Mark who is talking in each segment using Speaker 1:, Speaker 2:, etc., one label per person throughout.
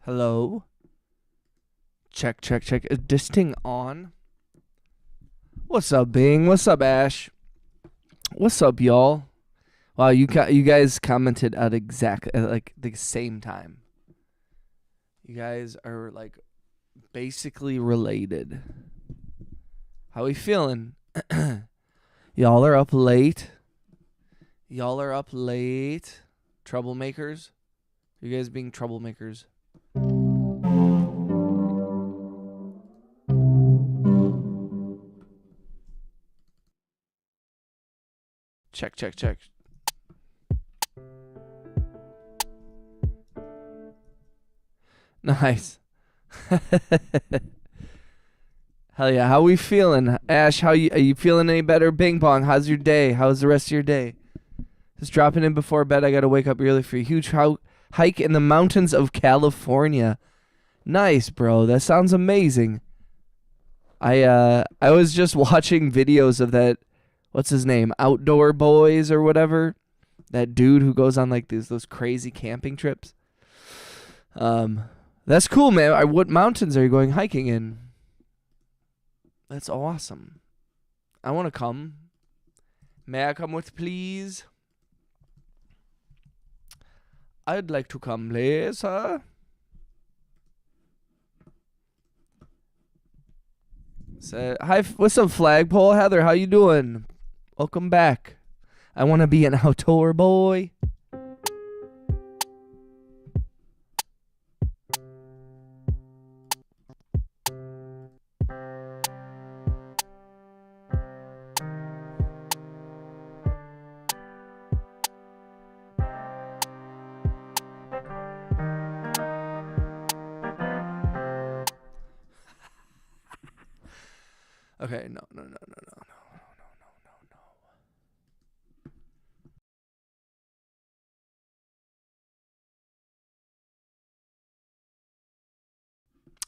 Speaker 1: Hello? Check, check, check. Is this thing on? What's up, Bing? What's up, Ash? What's up, y'all? Wow, you guys commented at exactly like the same time. You guys are like basically related. How we feeling? Y'all are up late. Y'all are up late. Troublemakers? You guys being troublemakers? Check, check, check. Nice. Hell yeah. How we feeling? Ash, are you feeling any better? Bing Bong, how's your day? How's the rest of your day? Just dropping in before bed. I got to wake up early for a huge hike in the mountains of California. Nice, bro. That sounds amazing. I was just watching videos of that, what's his name? Outdoor Boys or whatever. That dude who goes on like those crazy camping trips. That's cool, man. What mountains are you going hiking in? That's awesome. I want to come. May I come with, please? I'd like to come, please, huh? So, hi, what's up, Flagpole? Heather, how you doing? Welcome back. I want to be an outdoor boy. Okay, no.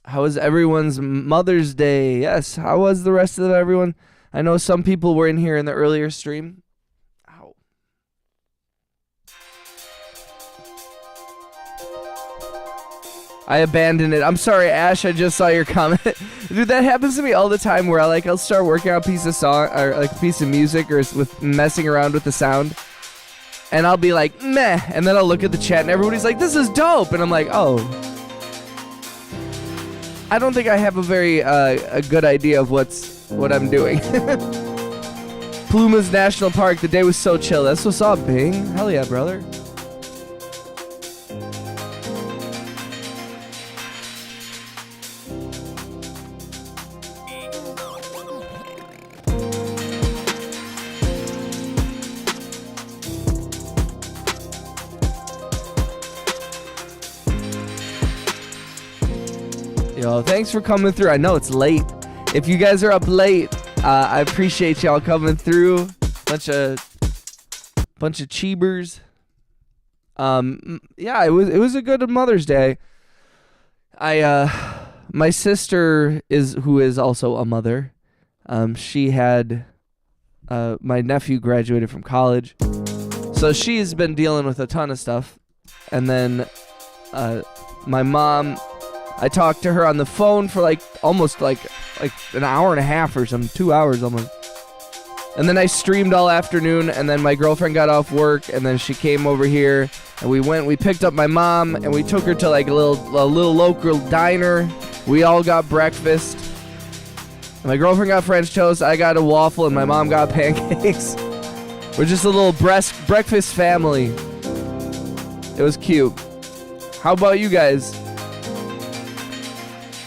Speaker 1: How was everyone's Mother's Day? Yes, how was the rest of everyone? I know some people were in here in the earlier stream. Ow. I abandoned it. I'm sorry, Ash. I just saw your comment. Dude, that happens to me all the time where I'll start working on a piece of song or like a piece of music or with messing around with the sound. And I'll be like, meh. And then I'll look at the chat and everybody's like, this is dope. And I'm like, oh. I don't think I have a very a good idea of what I'm doing. Plumas National Park. The day was so chill. That's what's up, Bing. Hell yeah, brother. Yo, thanks for coming through. I know it's late. If you guys are up late, I appreciate y'all coming through. Bunch of cheebers. Yeah, it was a good Mother's Day. My sister who is also a mother. She had my nephew graduated from college, so she's been dealing with a ton of stuff. And then my mom, I talked to her on the phone for almost an hour and a half or some 2 hours almost. And then I streamed all afternoon, and then my girlfriend got off work, and then she came over here, and we picked up my mom, and we took her to a little local diner. We all got breakfast. My girlfriend got French toast, I got a waffle, and my mom got pancakes. We're just a little breakfast family. It was cute. How about you guys?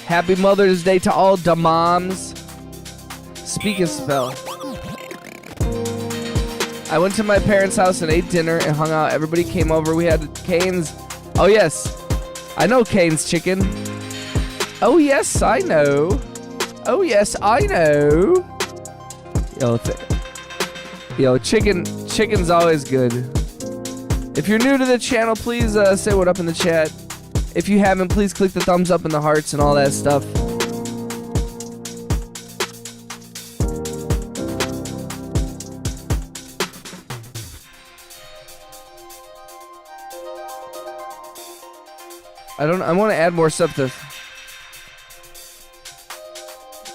Speaker 1: Happy Mother's Day to all the moms. Speak a spell. I went to my parents' house and ate dinner and hung out. Everybody came over. We had Cane's. Oh, yes. I know Cane's chicken. Oh, yes, I know. Oh, yes, I know. Yo, chicken's always good. If you're new to the channel, please say what up in the chat. If you haven't, please click the thumbs up and the hearts and all that stuff. I want to add more stuff to.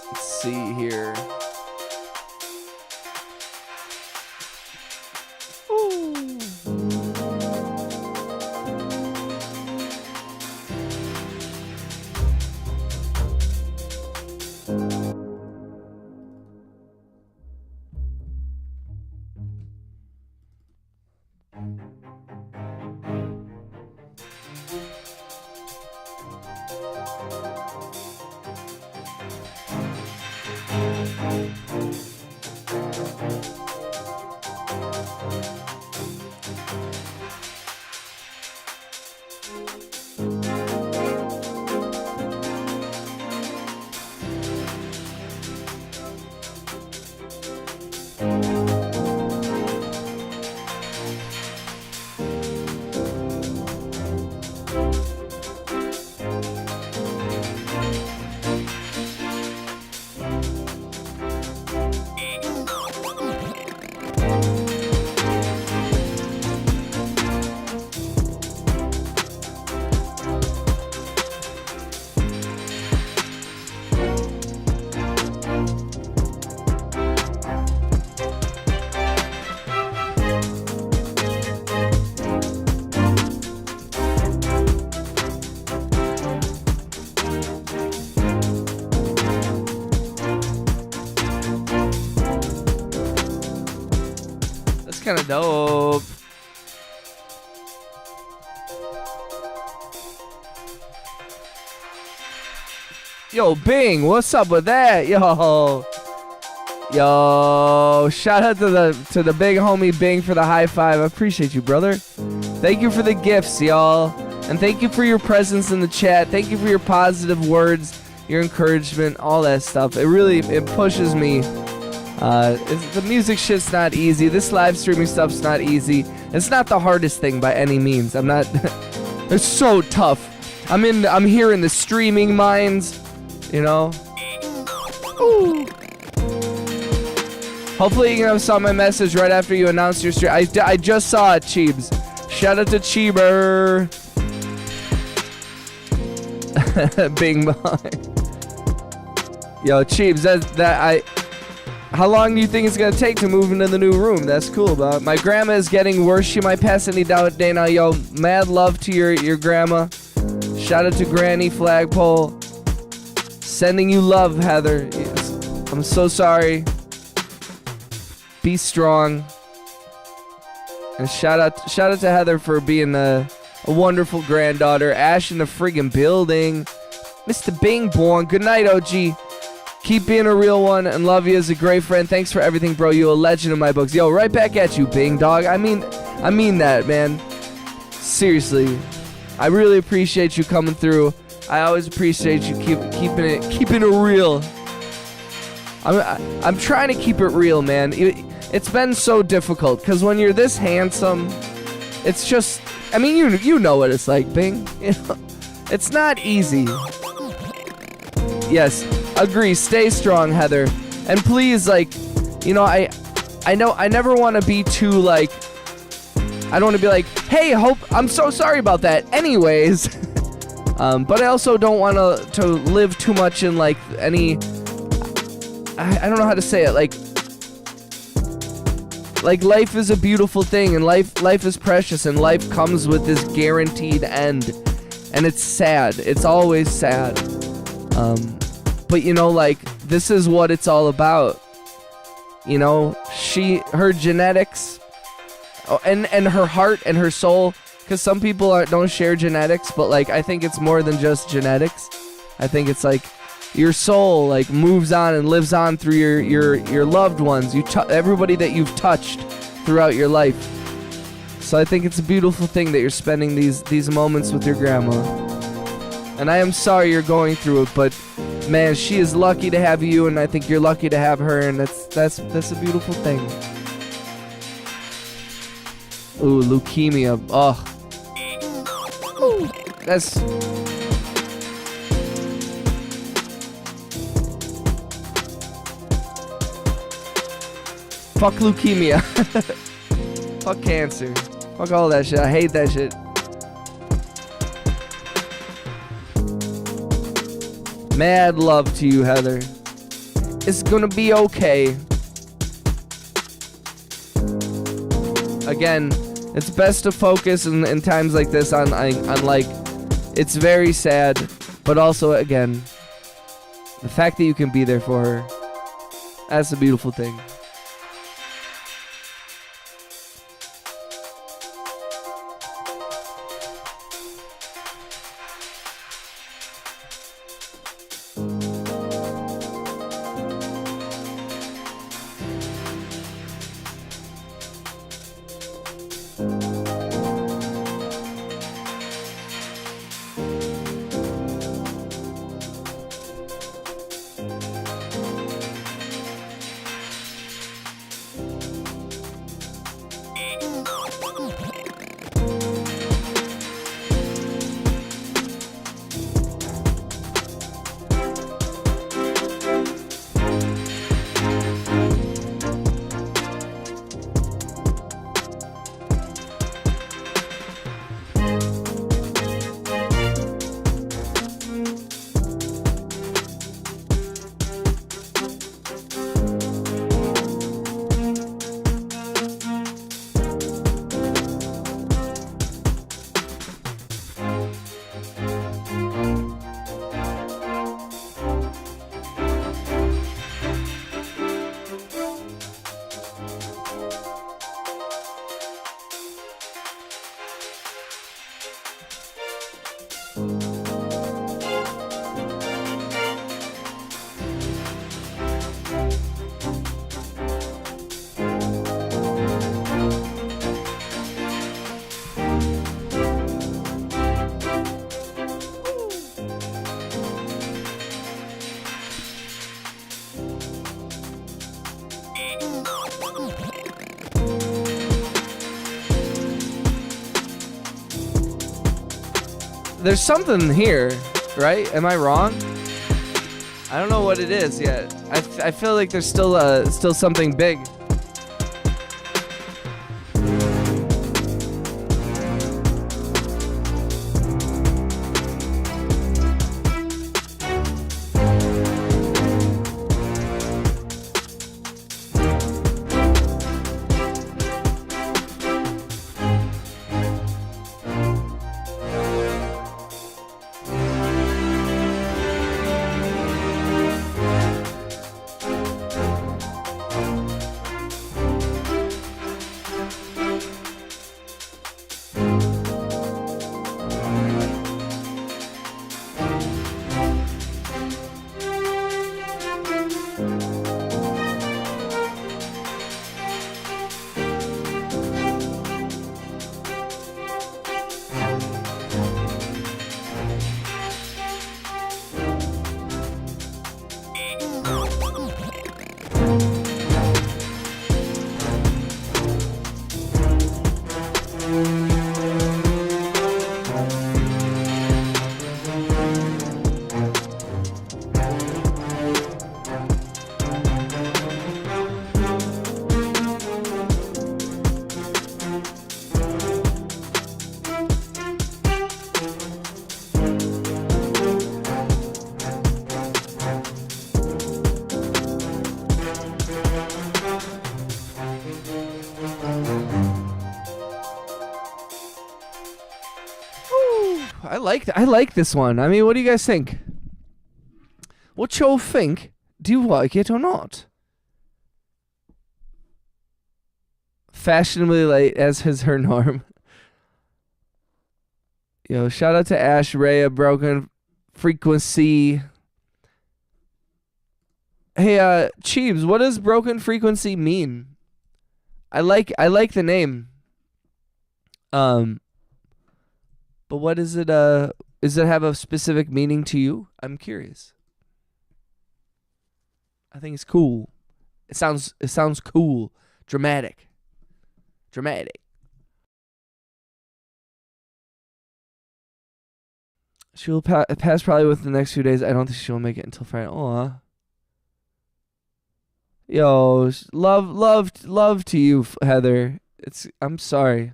Speaker 1: Let's see here. Kind of dope. Yo, Bing, what's up with that? Yo, shout out to the big homie Bing for the high five. I appreciate you, brother. Thank you for the gifts, y'all, and thank you for your presence in the chat. Thank you for your positive words, your encouragement, all that stuff. It pushes me. The music shit's not easy. This live streaming stuff's not easy. It's not the hardest thing by any means. I'm not. It's so tough. I'm here in the streaming mines, you know. Ooh. Hopefully you saw my message right after you announced your stream. I just saw it, Cheebs. Shout out to Cheeber. Bing bong. Yo, Cheebs, how long do you think it's going to take to move into the new room? That's cool, bro. My grandma is getting worse. She might pass any day now. Yo, mad love to your grandma. Shout out to Granny Flagpole. Sending you love, Heather. I'm so sorry. Be strong. And shout out to Heather for being a wonderful granddaughter. Ash in the friggin' building. Mr. Bing Bong. Good night, OG. Keep being a real one and love you as a great friend. Thanks for everything, bro. You a legend in my books. Yo, right back at you, Bing dog. I mean that, man. Seriously. I really appreciate you coming through. I always appreciate you keeping it real. I'm trying to keep it real, man. It's been so difficult because when you're this handsome, it's just, I mean, you know what it's like, Bing. You know, it's not easy. Yes. Agree. Stay strong, Heather. And please, like, you know, I know I never want to be too, like, I don't want to be like, hey, I'm so sorry about that. Anyways, but I also don't want to live too much in, like, any, I don't know how to say it, like life is a beautiful thing, and life is precious, and life comes with this guaranteed end, and it's sad. It's always sad. But, you know, like, this is what it's all about. You know, her genetics, and her heart and her soul, because some people don't share genetics, but, like, I think it's more than just genetics. I think it's, like, your soul, like, moves on and lives on through your loved ones, everybody that you've touched throughout your life. So I think it's a beautiful thing that you're spending these moments with your grandma. And I am sorry you're going through it, but man, she is lucky to have you, and I think you're lucky to have her, and that's a beautiful thing. Ooh, leukemia. Oh. That's... Fuck leukemia. Fuck cancer. Fuck all that shit. I hate that shit. Mad love to you, Heather. It's gonna be okay. Again, it's best to focus in times like this on like, it's very sad, but also, again, the fact that you can be there for her, that's a beautiful thing. There's something here, right? Am I wrong? I don't know what it is yet. I feel like there's still something big. I like this one. I mean, what do you guys think? What y'all think? Do you like it or not? Fashionably late, as is her norm. Yo, shout out to Ash Ray, a broken frequency. Hey, Cheebs, what does broken frequency mean? I like the name. But what is it? Does it have a specific meaning to you? I'm curious. I think it's cool. It sounds cool, dramatic. She'll pass probably within the next few days. I don't think she'll make it until Friday. Aw. Yo, love to you, Heather. I'm sorry.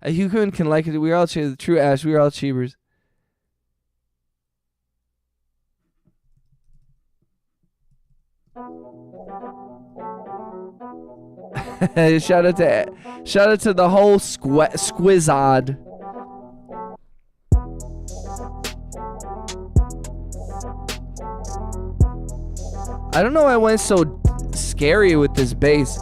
Speaker 1: A human can like it. We're all the true Ash. We're all cheebers. Shout out to the whole squizod. I don't know why I went so scary with this bass.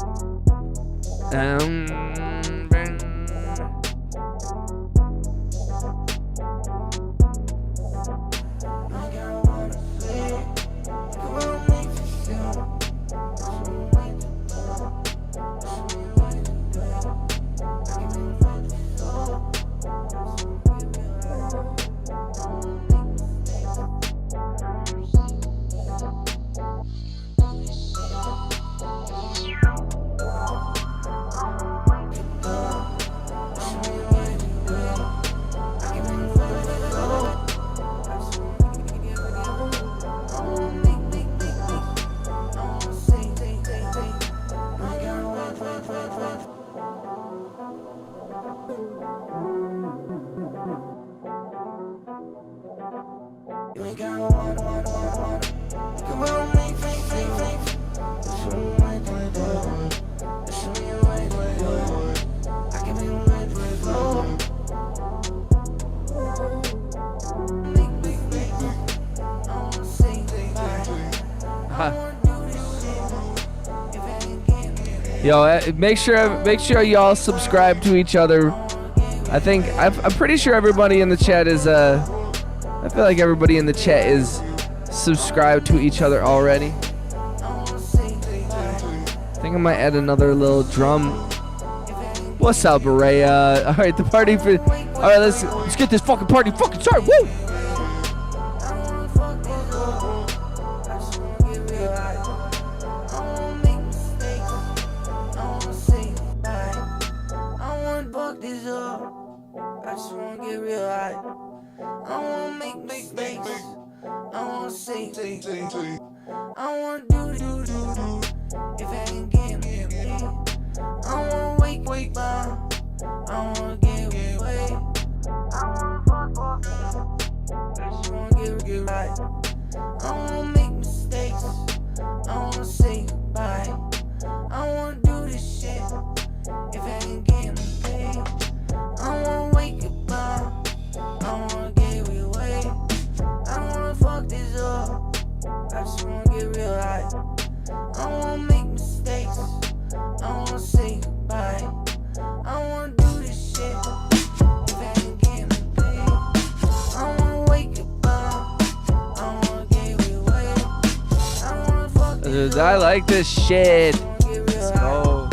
Speaker 1: Yo, make sure y'all subscribe to each other. I'm pretty sure everybody in the chat is I feel like everybody in the chat is subscribed to each other already. I think I might add another little drum. What's up, Araya? All right, the party for. All right, let's get this fucking party fucking started. Woo! I like this shit. Let's go.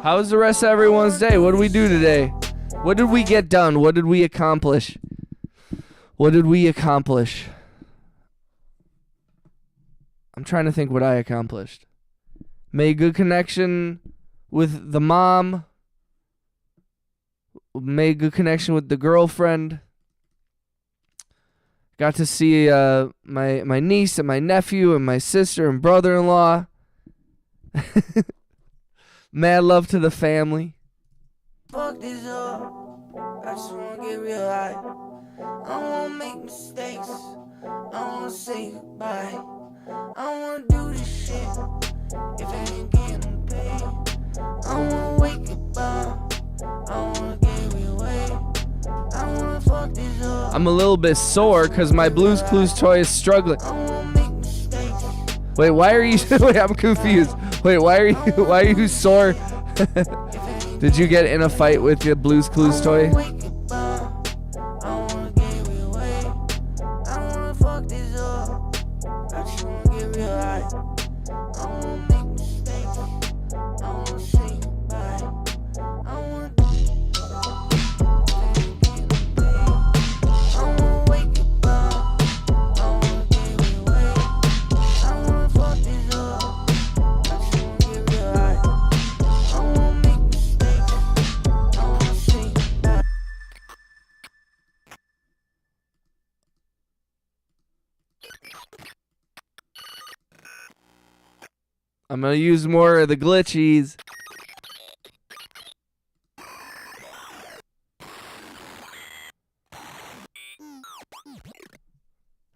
Speaker 1: How's the rest of everyone's day? What did we do today? What did we get done? What did we accomplish? What did we accomplish? I'm trying to think what I accomplished. Made good connection with the mom. Made good connection with the girlfriend. Got to see my niece and my nephew and my sister and brother-in-law. Mad love to the family. Fuck this up. I just wanna get real high. I don't wanna make mistakes. I wanna say goodbye. I wanna do this shit if I ain't getting paid. I wanna wake up. I wanna get real way. I wanna fuck this up. I'm a little bit sore because my Blue's Clues toy is struggling. I wanna make mistakes. Wait, why are you? Wait, I'm confused. Wait, why are you sore? Did you get in a fight with your Blue's Clues toy? I'm gonna use more of the glitchies.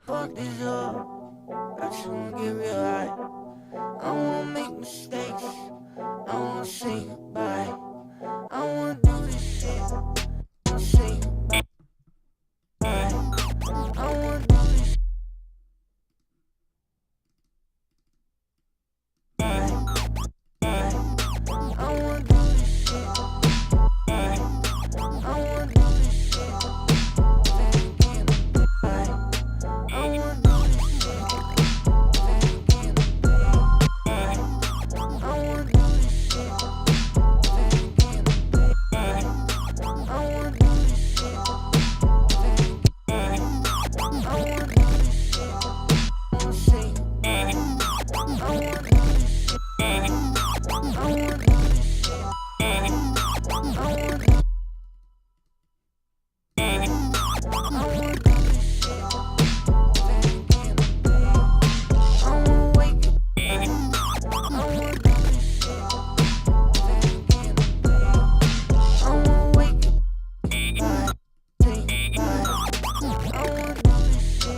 Speaker 2: Fuck this up. I just wanna get real high. I wanna make mistakes. I wanna say goodbye. I wanna do this shit. I wanna say goodbye. I wanna do this shit. I wanna do this shit. I wanna do this shit. I wanna do this shit. I wanna do this shit. I wanna do this shit. I wanna do this shit. I wanna say I wanna do this shit. I wanna do this shit. I wanna do I wanna do this shit. I wanna wake up. I wanna do this shit. I wanna wake up. I wanna do this shit.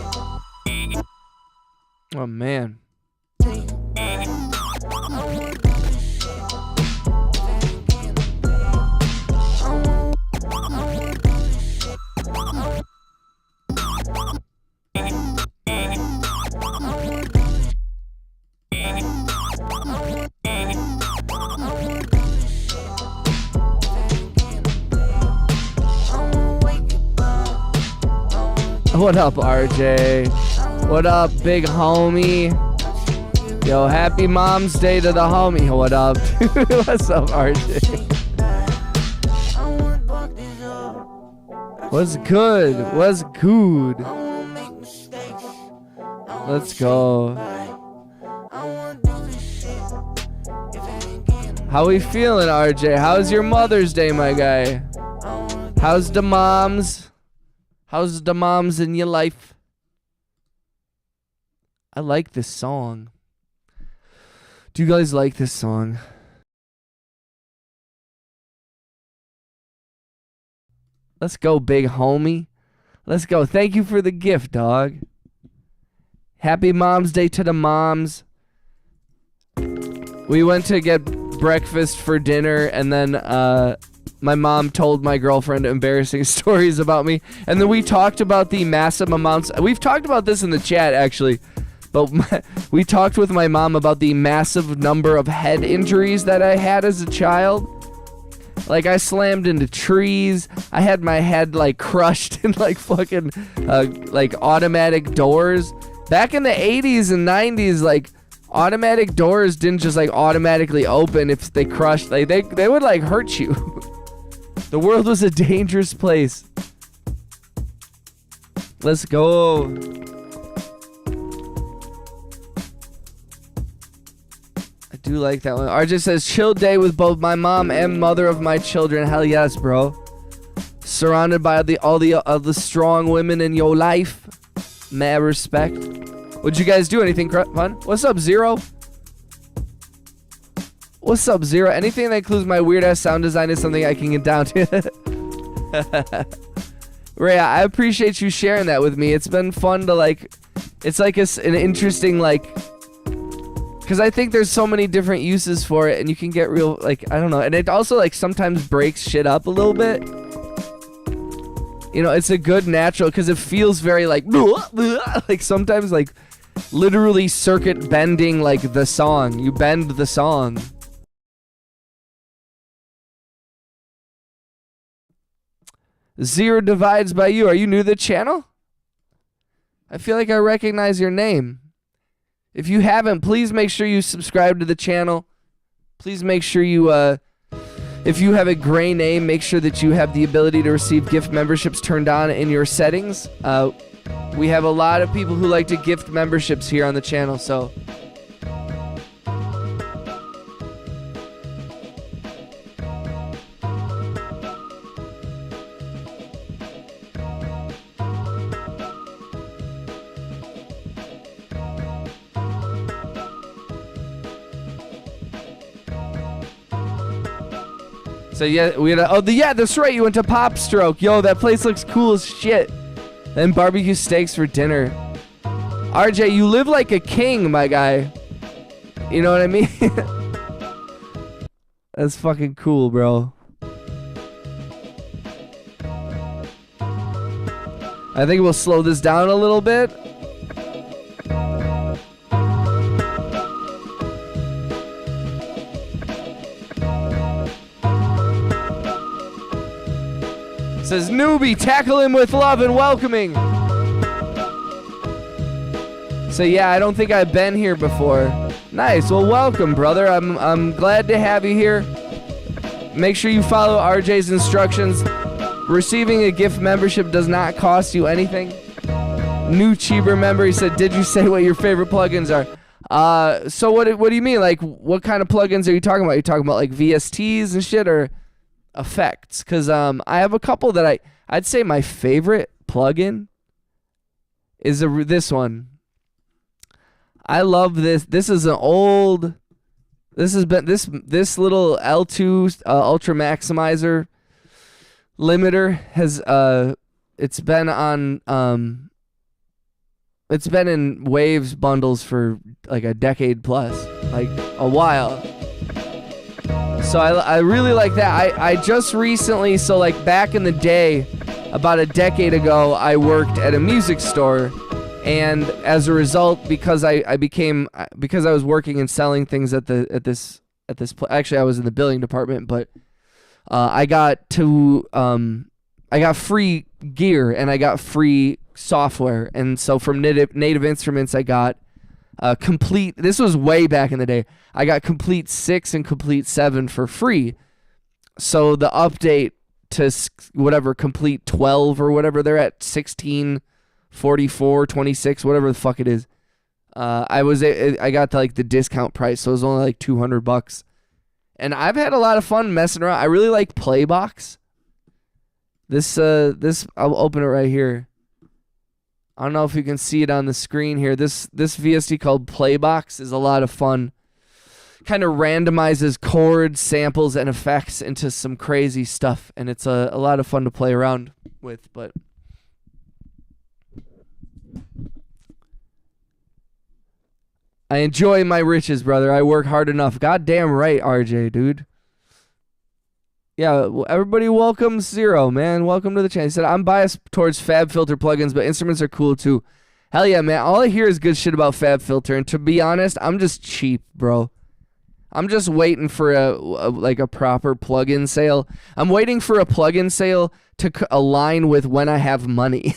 Speaker 1: Oh man.
Speaker 2: I wanna do this shit. I wanna do this shit.
Speaker 1: What up, RJ? What up, big homie? Yo, happy Mom's Day to the homie. What up, dude? What's up, RJ? What's good? What's good? Let's go. How we feeling, RJ? How's your Mother's Day, my guy? How's the moms? How's the moms in your life? I like this song. Do you guys like this song? Let's go, big homie. Let's go. Thank you for the gift, dog. Happy Mom's Day to the moms. We went to get breakfast for dinner, and then my mom told my girlfriend embarrassing stories about me. And then we talked about the massive amounts. We've talked about this in the chat, actually. But we talked with my mom about the massive number of head injuries that I had as a child. Like, I slammed into trees. I had my head, like, crushed in, like, fucking, like, automatic doors. Back in the 80s and 90s, like, automatic doors didn't just, like, automatically open if they crushed. Like, they would, like, hurt you. The world was a dangerous place. Let's go. I do like that one. RJ says, chill day with both my mom and mother of my children. Hell yes, bro. Surrounded by all the strong women in your life. Mad respect. What'd you guys do? Anything fun? What's up, Zero? What's up, Zero? Anything that includes my weird-ass sound design is something I can get down to. Rhea, I appreciate you sharing that with me. It's been fun to, like... It's like an interesting, like... Because I think there's so many different uses for it, and you can get real, like, I don't know. And it also, like, sometimes breaks shit up a little bit. You know, it's a good natural, because it feels very, like... Like, sometimes, like, literally circuit bending, like, the song. You bend the song. Zero divides by you. Are you new to the channel? I feel like I recognize your name. If you haven't, please make sure you subscribe to the channel. Please make sure you, if you have a gray name, make sure that you have the ability to receive gift memberships turned on in your settings. We have a lot of people who like to gift memberships here on the channel, so... So yeah, we had yeah, that's right. You went to Pop Stroke. Yo, that place looks cool as shit. Then barbecue steaks for dinner. RJ, you live like a king, my guy. You know what I mean? That's fucking cool, bro. I think we'll slow this down a little bit. Says newbie, tackle him with love and welcoming. So yeah, I don't think I've been here before. Nice, well welcome, brother. I'm glad to have you here. Make sure you follow RJ's instructions. Receiving a gift membership does not cost you anything. New Cheeber member, he said, did you say what your favorite plugins are? So what do you mean? Like, what kind of plugins are you talking about? Are you talking about like VSTs and shit, or effects? Because I have a couple that I'd say my favorite plugin is this one. I love this. This is an old. This has been this little L2 Ultra Maximizer limiter has it's been on it's been in Waves bundles for like a decade plus, like a while. So I really like that. I just recently, so like back in the day, about a decade ago, I worked at a music store, and as a result, because I was working and selling things at this actually I was in the billing department, but I got free gear and I got free software, and so from Native Instruments I got Complete. This was way back in the day. I got Complete 6 and Complete 7 for free. So the update to whatever Complete 12 or whatever, they're at 16, 44, 26, whatever the fuck it is. I got like the discount price, so it was only like $200. And I've had a lot of fun messing around. I really like Playbox. This I'll open it right here. I don't know if you can see it on the screen here. This VST called Playbox is a lot of fun. Kind of randomizes chords, samples, and effects into some crazy stuff, and it's a lot of fun to play around with. But I enjoy my riches, brother. I work hard enough. Goddamn right, RJ, dude. Yeah, everybody welcome Zero, man. Welcome to the channel. He said, I'm biased towards FabFilter plugins, but instruments are cool too. Hell yeah, man. All I hear is good shit about FabFilter, and to be honest, I'm just cheap, bro. I'm just waiting for a proper plugin sale. I'm waiting for a plugin sale to align with when I have money.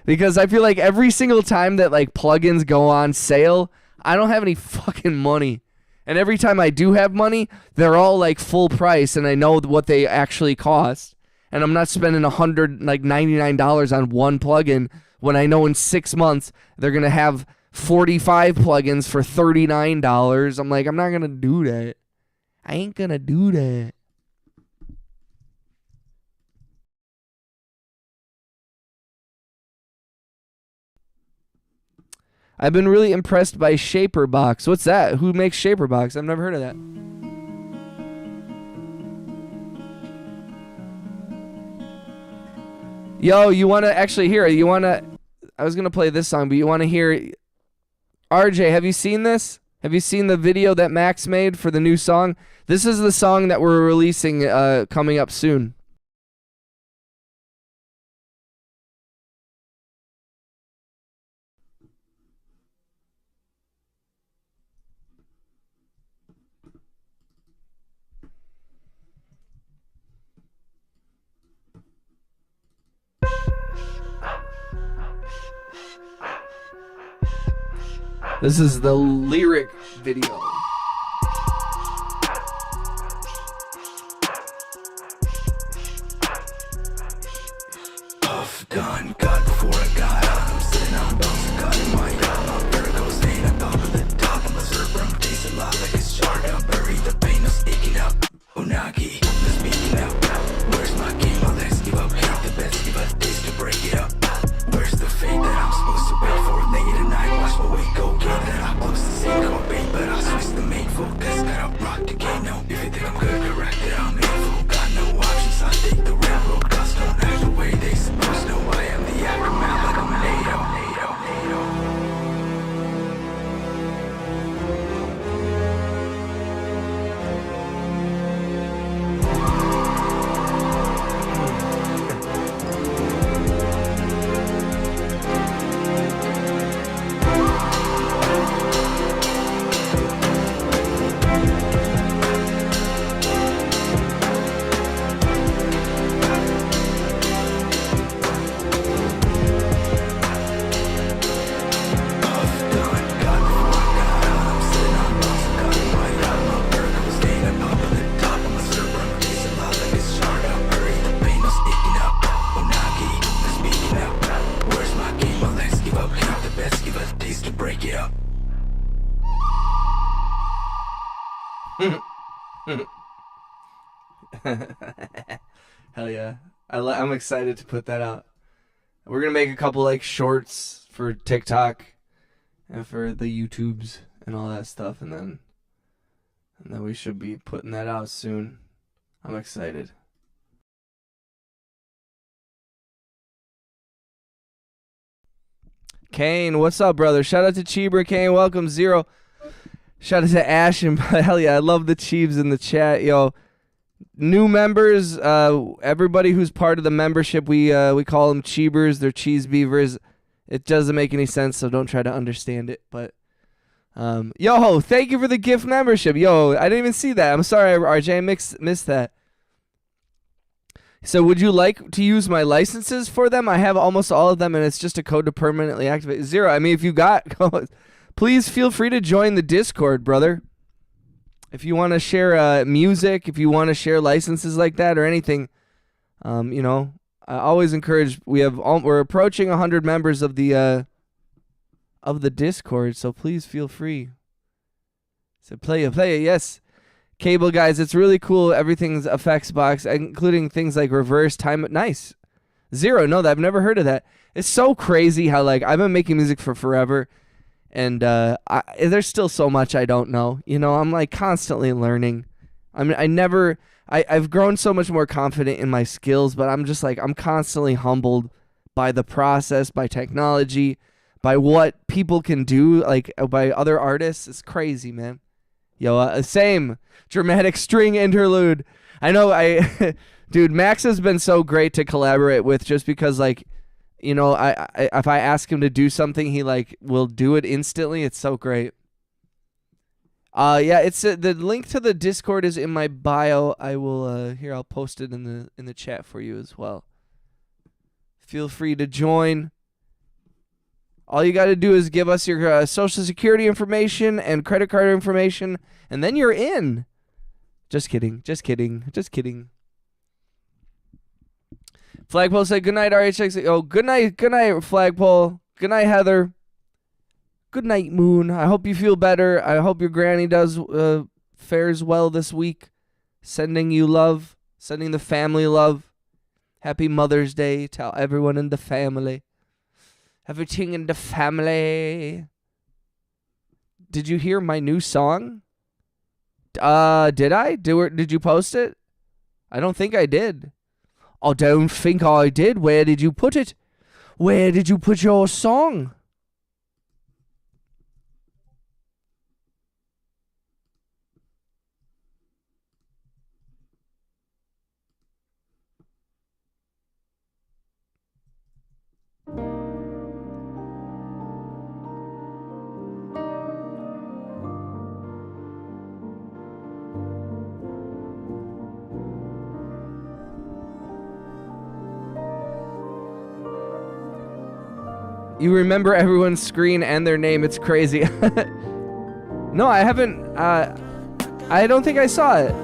Speaker 1: Because I feel like every single time that like plugins go on sale, I don't have any fucking money. And every time I do have money, they're all like full price, and I know what they actually cost. And I'm not spending $99 on one plugin when I know in 6 months they're gonna have 45 plugins for $39. I'm like, I'm not gonna do that. I ain't gonna do that. I've been really impressed by Shaperbox. What's that? Who makes Shaperbox? I've never heard of that. Yo, you want to actually hear it? You want to... I was going to play this song, but you want to hear... RJ, have you seen this? Have you seen the video that Max made for the new song? This is the song that we're releasing coming up soon. This is the lyric video.
Speaker 3: Puff done, got before I got on. I'm sitting on bounce, got in my gun. I'm vertical, staying on top of the top. I'm a server, I'm tasting lot like it's shark. I'm buried, the pain is sticking up. Unagi, the speaking out. Where's my game? I'll let's give up. Hate the best, give a taste to break it up. Where's the fate that I'm supposed to wait for? Late at night, watch my way go. Get that I'm close to seeing, I'm a bait, but I switch let's give a taste to break it up.
Speaker 1: Hell yeah. I'm excited to put that out. We're going to make a couple like shorts for TikTok and for the YouTubes and all that stuff, and then we should be putting that out soon. I'm excited. Kane, what's up, brother? Shout out to Cheeber. Kane, welcome. Zero. Shout out to Ash and hell yeah, I love the Cheebs in the chat, yo. New members, everybody who's part of the membership, we call them Cheebers. They're cheese beavers. It doesn't make any sense, so don't try to understand it. But yo, thank you for the gift membership. Yo, I didn't even see that. I'm sorry, RJ, I missed that. So would you like to use my licenses for them? I have almost all of them, and it's just a code to permanently activate. Zero. I mean, if you got codes, please feel free to join the Discord, brother. If you want to share music, if you want to share licenses like that or anything, you know, I always encourage. We're approaching 100 members of the Discord, so please feel free. So play it, yes. Cable guys, it's really cool. Everything's effects box, including things like reverse time. Nice. Zero. No, I've never heard of that. It's so crazy how like I've been making music for forever. And there's still so much I don't know. You know, I'm like constantly learning. I've grown so much more confident in my skills, but I'm just like, I'm constantly humbled by the process, by technology, by what people can do, like by other artists. It's crazy, man. Yo, same dramatic string interlude. I know dude, Max has been so great to collaborate with just because like, you know, I if I ask him to do something, he like will do it instantly. It's so great. Yeah, it's the link to the Discord is in my bio. I will here I'll post it in the chat for you as well. Feel free to join. All you got to do is give us your social security information and credit card information, and then you're in. Just kidding. Flagpole said, good night, RHX. Oh, good night, Flagpole. Good night, Heather. Good night, Moon. I hope you feel better. I hope your granny fares well this week. Sending you love. Sending the family love. Happy Mother's Day to everyone in the family. Everything in the family. Did you hear my new song? Did I? Did you post it? I don't think I did. I don't think I did. Where did you put it? Where did you put your song? You remember everyone's screen and their name. It's crazy. No, I haven't. I don't think I saw it.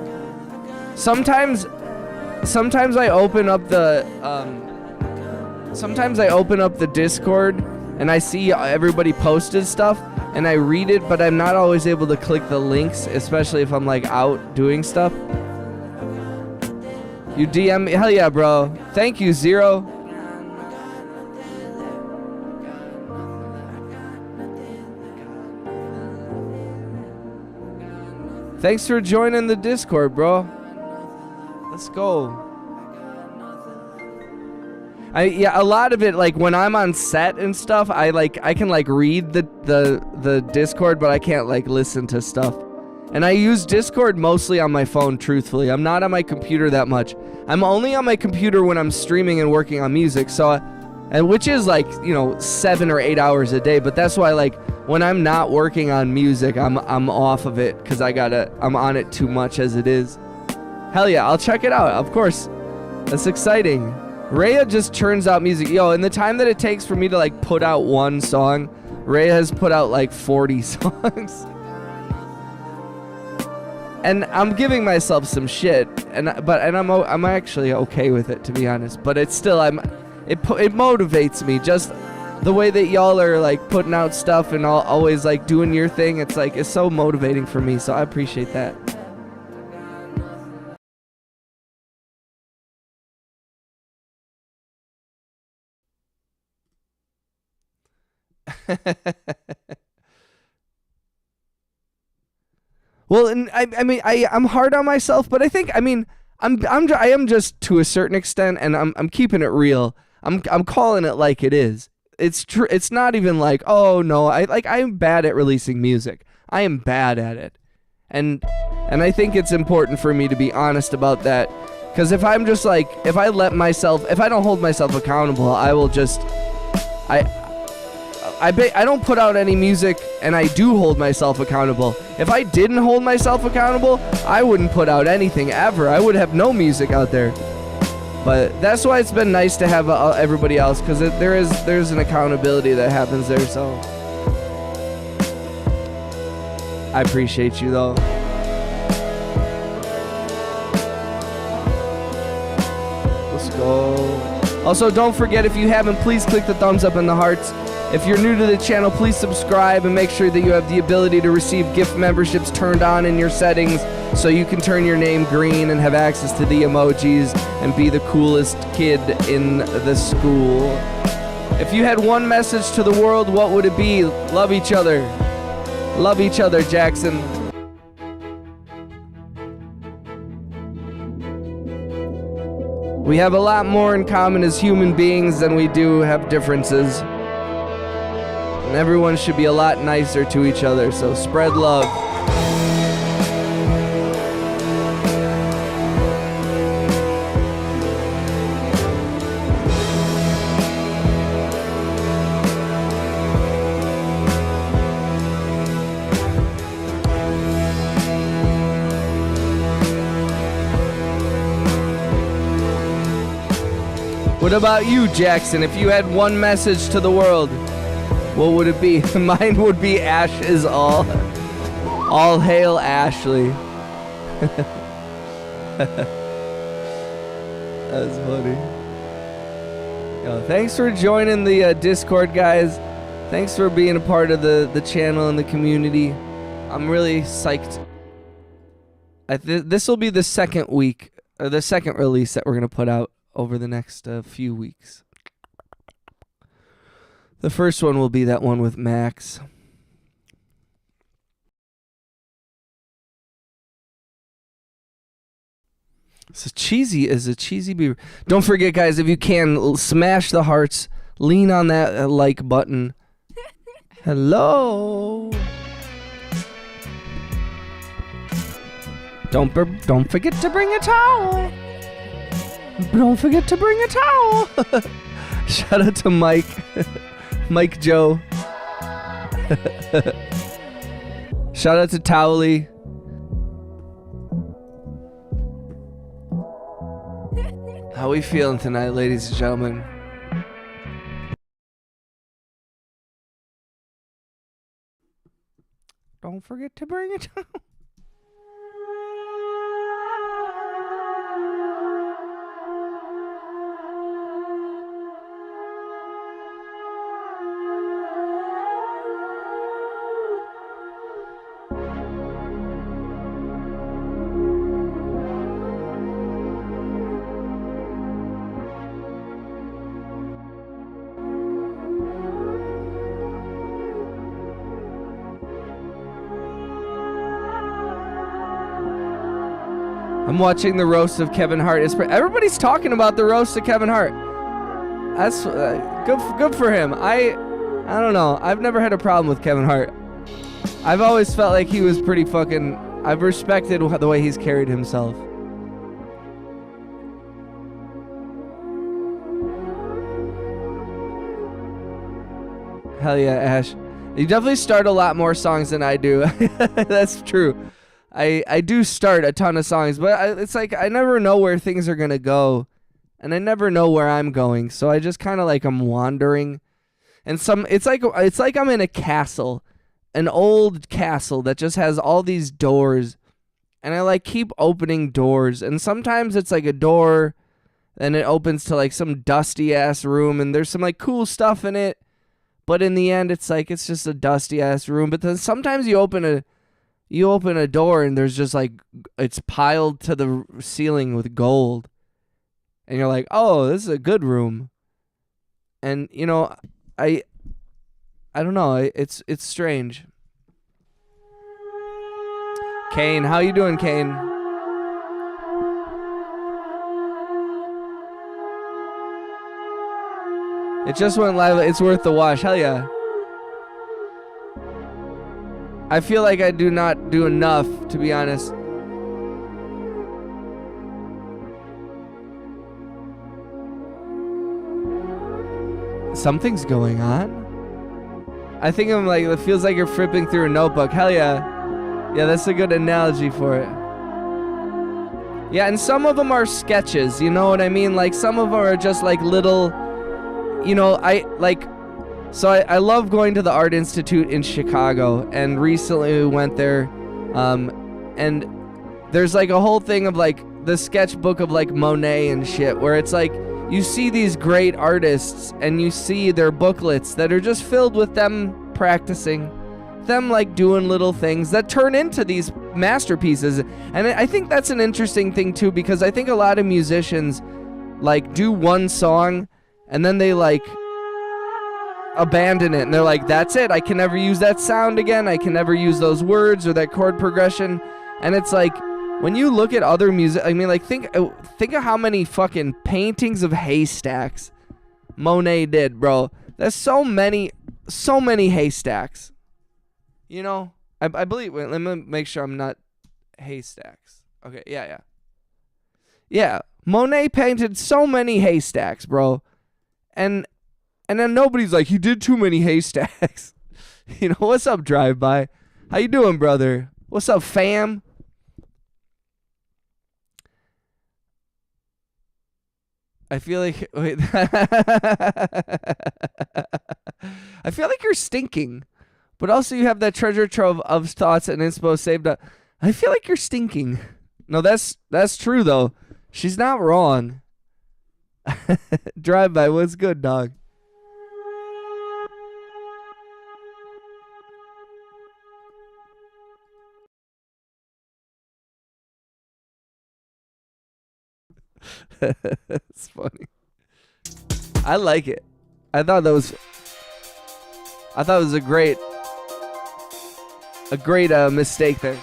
Speaker 1: Sometimes I open up the Discord and I see everybody posted stuff and I read it, but I'm not always able to click the links, especially if I'm like out doing stuff. You DM me? Hell yeah, bro. Thank you, Zero. Thanks for joining the Discord, bro. Let's go. Yeah, a lot of it, like when I'm on set and stuff, I can like read the Discord, but I can't like listen to stuff. And I use Discord mostly on my phone, truthfully. I'm not on my computer that much. I'm only on my computer when I'm streaming and working on music, and which is like, you know, 7 or 8 hours a day, but that's why like when I'm not working on music, I'm off of it because I'm on it too much as it is. Hell yeah, I'll check it out, of course. That's exciting. Rhea just churns out music. Yo, in the time that it takes for me to like put out one song, Rhea has put out like 40 songs. And I'm giving myself some shit, and I'm actually okay with it, to be honest. But it's still it motivates me. the way that y'all are like putting out stuff and always like doing your thing, it's like it's so motivating for me, so I appreciate that. Well, and I mean I'm hard on myself, but I think I am just to a certain extent, and I'm keeping it real. I'm calling it like it is. It's true. It's not even like, oh no, I'm bad at releasing music. I am bad at it, and I think it's important for me to be honest about that, because if I'm just like, if I don't hold myself accountable, I will just I don't put out any music, and I do hold myself accountable. If I didn't hold myself accountable, I wouldn't put out anything ever. I would have no music out there. But that's why it's been nice to have everybody else, because there's an accountability that happens there. So I appreciate you though. Let's go. Also, don't forget, if you haven't, please click the thumbs up and the hearts. If you're new to the channel, please subscribe and make sure that you have the ability to receive gift memberships turned on in your settings, so you can turn your name green and have access to the emojis and be the coolest kid in the school. If you had one message to the world, what would it be? Love each other. Love each other, Jackson. We have a lot more in common as human beings than we do have differences. And everyone should be a lot nicer to each other, so spread love. What about you, Jackson? If you had one message to the world, what would it be? Mine would be Ash is all. All hail Ashley. That's funny. Yo, thanks for joining the Discord, guys. Thanks for being a part of the channel and the community. I'm really psyched. This will be the second week, or the second release that we're going to put out over the next few weeks. The first one will be that one with Max. It's a cheesy beaver. Don't forget, guys, if you can, smash the hearts. Lean on that like button. Hello. Don't forget to bring a towel. Don't forget to bring a towel. Shout out to Mike. Mike Joe. Shout out to Towley. How we feeling tonight, ladies and gentlemen? Don't forget to bring a towel. I'm watching the roast of Kevin Hart. Everybody's talking about the roast of Kevin Hart. That's good for him. I don't know. I've never had a problem with Kevin Hart. I've always felt like he was pretty fucking... I've respected the way he's carried himself. Hell yeah, Ash. You definitely start a lot more songs than I do. That's true. I do start a ton of songs, but it's like I never know where things are gonna go, and I never know where I'm going. So I just kind of like I'm wandering, and it's like I'm in a castle, an old castle that just has all these doors, and I like keep opening doors, and sometimes it's like a door, and it opens to like some dusty ass room, and there's some like cool stuff in it, But in the end, it's like it's just a dusty ass room. But then sometimes you open a door and there's just like it's piled to the ceiling with gold, and you're like, oh, this is a good room. And you know, I don't know. It's strange. Kane, how you doing, Kane? It just went live. It's worth the watch. Hell yeah. I feel like I do not do enough, to be honest. Something's going on. I think I'm like, it feels like you're flipping through a notebook. Hell yeah. Yeah, that's a good analogy for it. Yeah, and some of them are sketches, you know what I mean? Like, some of them are just like little, you know, I love going to the Art Institute in Chicago, and recently we went there, and there's like a whole thing of like the sketchbook of like Monet and shit, where it's like you see these great artists and you see their booklets that are just filled with them practicing, them like doing little things that turn into these masterpieces. And I think that's an interesting thing too, because I think a lot of musicians like do one song and then they like abandon it, and they're like, that's it, I can never use that sound again, I can never use those words or that chord progression. And it's like, when you look at other music, I mean, like, think of how many fucking paintings of haystacks Monet did, bro. There's so many haystacks, you know. I believe, wait, let me make sure I'm not haystacks. Okay, yeah, Monet painted so many haystacks, bro. And then nobody's like, he did too many haystacks. You know, what's up, Drive-By? How you doing, brother? What's up, fam? I feel like, wait. I feel like you're stinking, but also you have that treasure trove of thoughts and inspo saved up. I feel like you're stinking. No, that's true, though. She's not wrong. Drive-By, what's good, dog? It's funny. I like it. I thought it was a great mistake there.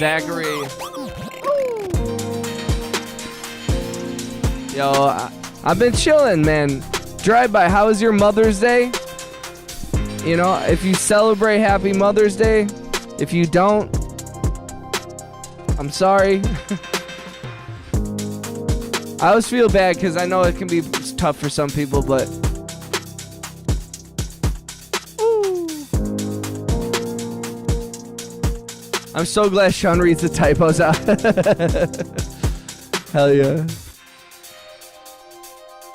Speaker 1: Zachary. Yo, I've been chilling, man. Drive-By, how was your Mother's Day? You know, if you celebrate, happy Mother's Day. If you don't, I'm sorry. I always feel bad because I know it can be tough for some people, but I'm so glad Sean reads the typos out. Hell yeah.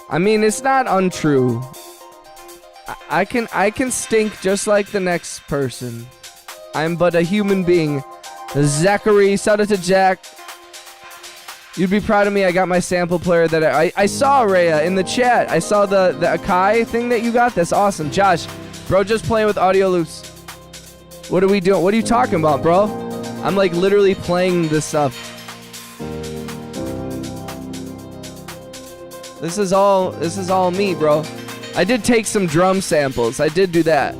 Speaker 1: I mean, it's not untrue. I can stink just like the next person. I'm but a human being. Zachary, shout out to Jack. You'd be proud of me. I got my sample player that I saw, Rhea, in the chat. I saw the Akai thing that you got. That's awesome. Josh, bro, just playing with audio loops. What are we doing? What are you talking about, bro? I'm like literally playing this stuff. This is all me, bro. I did take some drum samples. I did do that.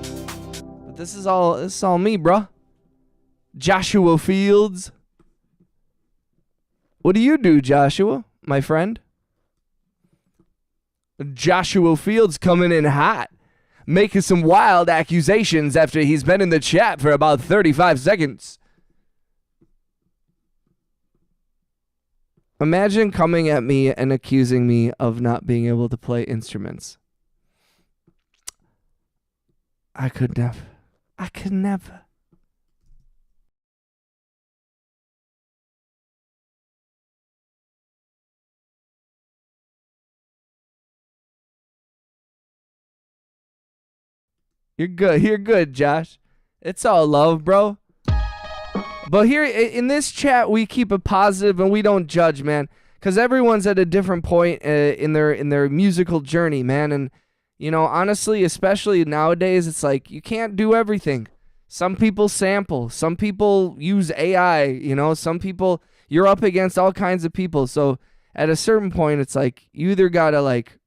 Speaker 1: But this is all me, bro. Joshua Fields. What do you do, Joshua, my friend? Joshua Fields coming in hot, making some wild accusations after he's been in the chat for about 35 seconds. Imagine coming at me and accusing me of not being able to play instruments. I could never. You're good, Josh. It's all love, bro. But here in this chat, we keep it positive and we don't judge, man, because everyone's at a different point in their musical journey, man. And you know, honestly, especially nowadays, it's like you can't do everything. Some people sample, some people use AI, you know, some people, you're up against all kinds of people. So at a certain point, it's like you either gotta like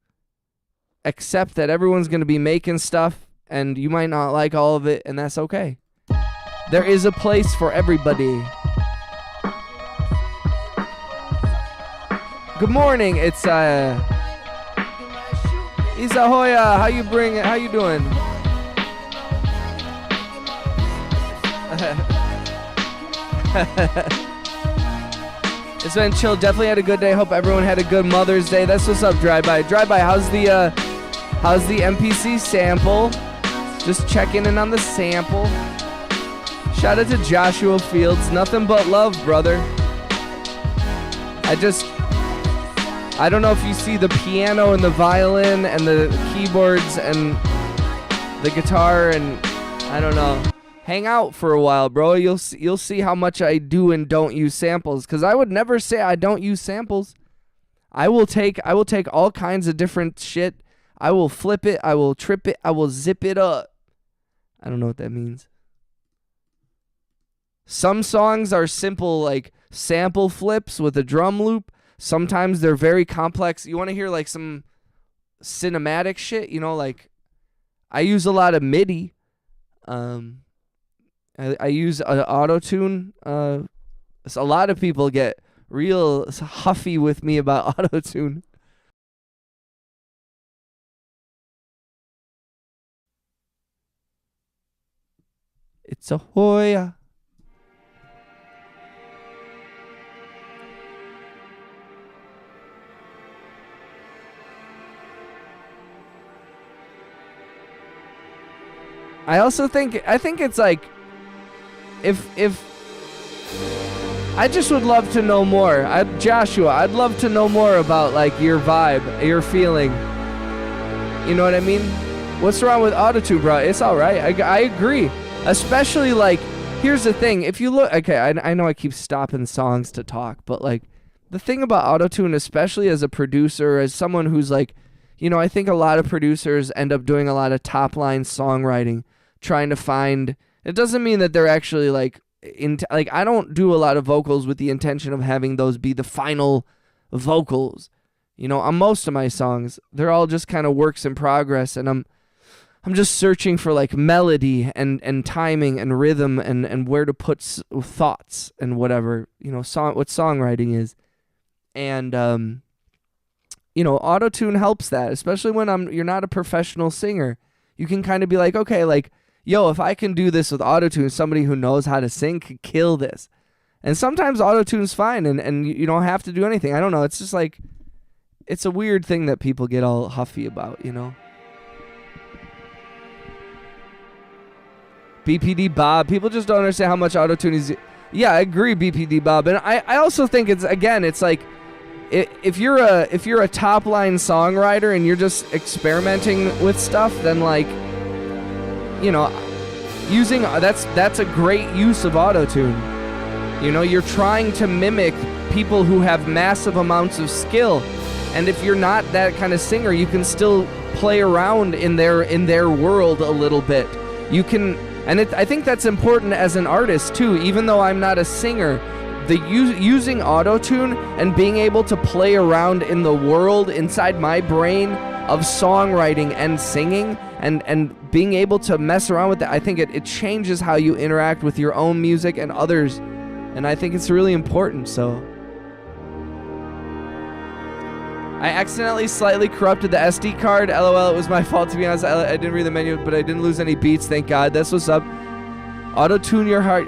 Speaker 1: accept that everyone's gonna be making stuff and you might not like all of it, and that's okay. There is a place for everybody. Good morning. It's Isahoya. How you doing? It's been chill. Definitely had a good day. Hope everyone had a good Mother's Day. That's what's up, Drive-By. Drive-By, how's the MPC sample? Just checking in on the sample. Shout out to Joshua Fields. Nothing but love, brother. I don't know if you see the piano and the violin and the keyboards and the guitar, and I don't know. Hang out for a while, bro. You'll see how much I do and don't use samples, because I would never say I don't use samples. I will take all kinds of different shit. I will flip it. I will trip it. I will zip it up. I don't know what that means. Some songs are simple, like sample flips with a drum loop. Sometimes they're very complex. You want to hear like some cinematic shit, you know, like I use a lot of MIDI. I use auto-tune. So a lot of people get real huffy with me about auto-tune. It's a Hoya. I think it's like if I just would love to know more. Joshua, I'd love to know more about like your vibe, your feeling. You know what I mean? What's wrong with autotune, bro? It's all right. I agree. Especially like, here's the thing. If you look, okay, I know I keep stopping songs to talk, but like the thing about autotune, especially as a producer, as someone who's like, you know, I think a lot of producers end up doing a lot of top line songwriting, trying to find. It doesn't mean that they're actually like I don't do a lot of vocals with the intention of having those be the final vocals. You know, on most of my songs, they're all just kind of works in progress, and I'm just searching for like melody and timing and rhythm and where to put thoughts and whatever, you know, what songwriting is. And you know, autotune helps that, especially when you're not a professional singer. You can kind of be like, okay, like, yo, if I can do this with autotune, somebody who knows how to sing could kill this. And sometimes autotune's fine and you don't have to do anything. I don't know. It's just like, it's a weird thing that people get all huffy about, you know? BPD Bob. People just don't understand how much autotune is. Yeah, I agree, BPD Bob. And I also think it's like, if you're a top line songwriter and you're just experimenting with stuff, then like, you know, that's a great use of autotune. You know, you're trying to mimic people who have massive amounts of skill. And if you're not that kind of singer, you can still play around in their world a little bit. You can, and I think that's important as an artist too. Even though I'm not a singer, using auto-tune and being able to play around in the world inside my brain of songwriting and singing and being able to mess around with that, I think it changes how you interact with your own music and others, and I think it's really important. So I accidentally slightly corrupted the SD card. LOL, it was my fault, to be honest. I didn't read the menu, but I didn't lose any beats, thank God. That's what's up. Auto-tune your heart.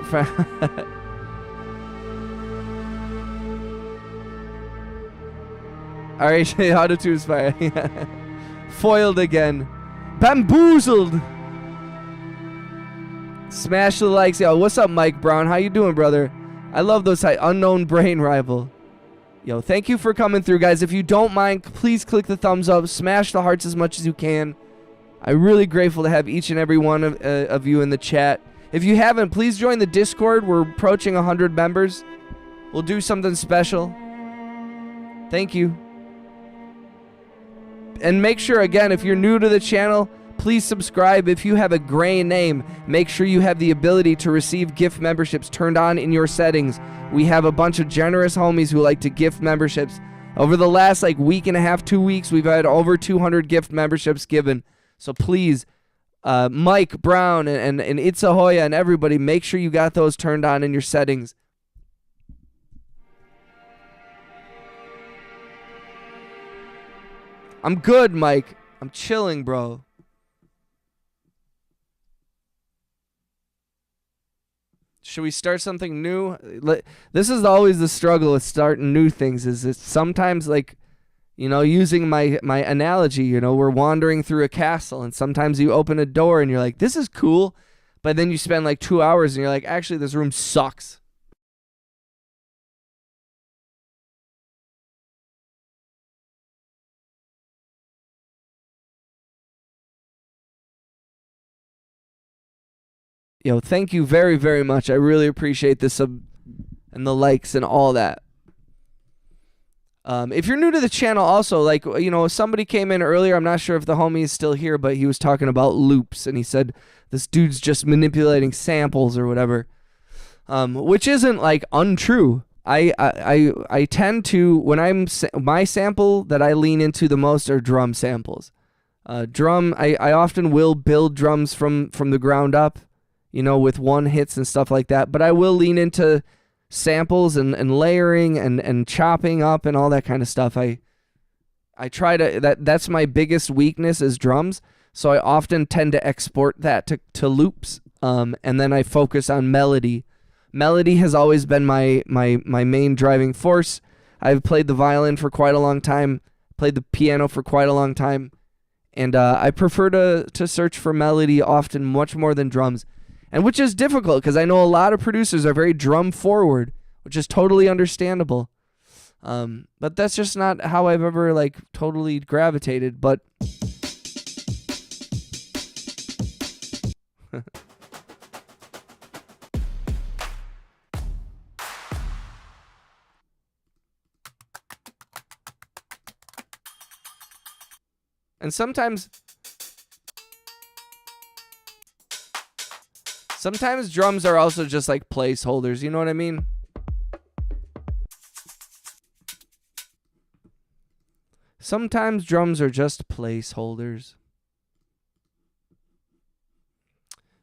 Speaker 1: Alright, auto-tune's fire. Foiled again. Bamboozled. Smash the likes. Yo, what's up, Mike Brown? How you doing, brother? I love those unknown brain rival. Yo, thank you for coming through, guys. If you don't mind, please click the thumbs up. Smash the hearts as much as you can. I'm really grateful to have each and every one of you in the chat. If you haven't, please join the Discord. We're approaching 100 members. We'll do something special. Thank you. And make sure, again, if you're new to the channel, please subscribe. If you have a gray name, make sure you have the ability to receive gift memberships turned on in your settings. We have a bunch of generous homies who like to gift memberships. Over the last week and a half, 2 weeks, we've had over 200 gift memberships given. So please, Mike Brown and Itzahoya and everybody, make sure you got those turned on in your settings. I'm good, Mike. I'm chilling, bro. Should we start something new? This is always the struggle with starting new things. Is it's sometimes using my analogy. We're wandering through a castle, and sometimes you open a door and you're like, "This is cool," but then you spend 2 hours and you're like, "Actually, this room sucks." Yo, thank you very, very much. I really appreciate the sub and the likes and all that. If you're new to the channel also, somebody came in earlier, I'm not sure if the homie is still here, but he was talking about loops, and he said this dude's just manipulating samples or whatever, which isn't untrue. I tend to, when my sample that I lean into the most are drum samples. I often will build drums from the ground up, with one hits and stuff like that. But I will lean into samples and layering and chopping up and all that kind of stuff. I try to, that's my biggest weakness is drums. So I often tend to export that to loops. And then I focus on melody. Melody has always been my main driving force. I've played the violin for quite a long time, played the piano for quite a long time. And I prefer to search for melody often much more than drums. And which is difficult because I know a lot of producers are very drum forward, which is totally understandable. But that's just not how I've ever totally gravitated. But and sometimes drums are also just placeholders, you know what I mean? Sometimes drums are just placeholders.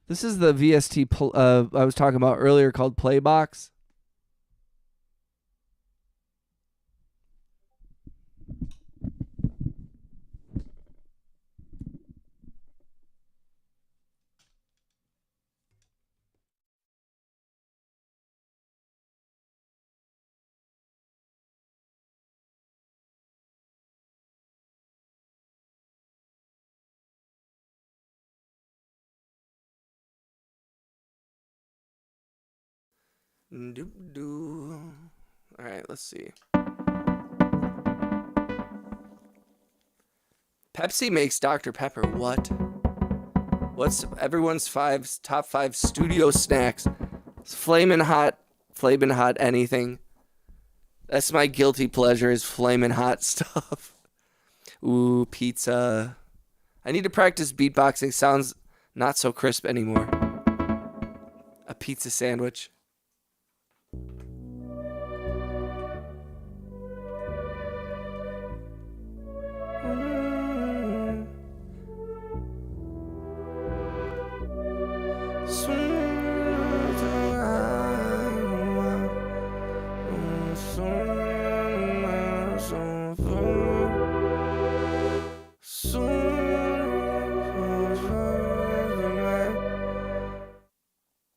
Speaker 1: This is the VST I was talking about earlier called Playbox. All right, let's see. Pepsi makes Dr. Pepper. What? What's everyone's top 5 studio snacks? It's flamin' hot anything. That's my guilty pleasure is flaming hot stuff. Ooh, pizza. I need to practice beatboxing. Sounds not so crisp anymore. A pizza sandwich.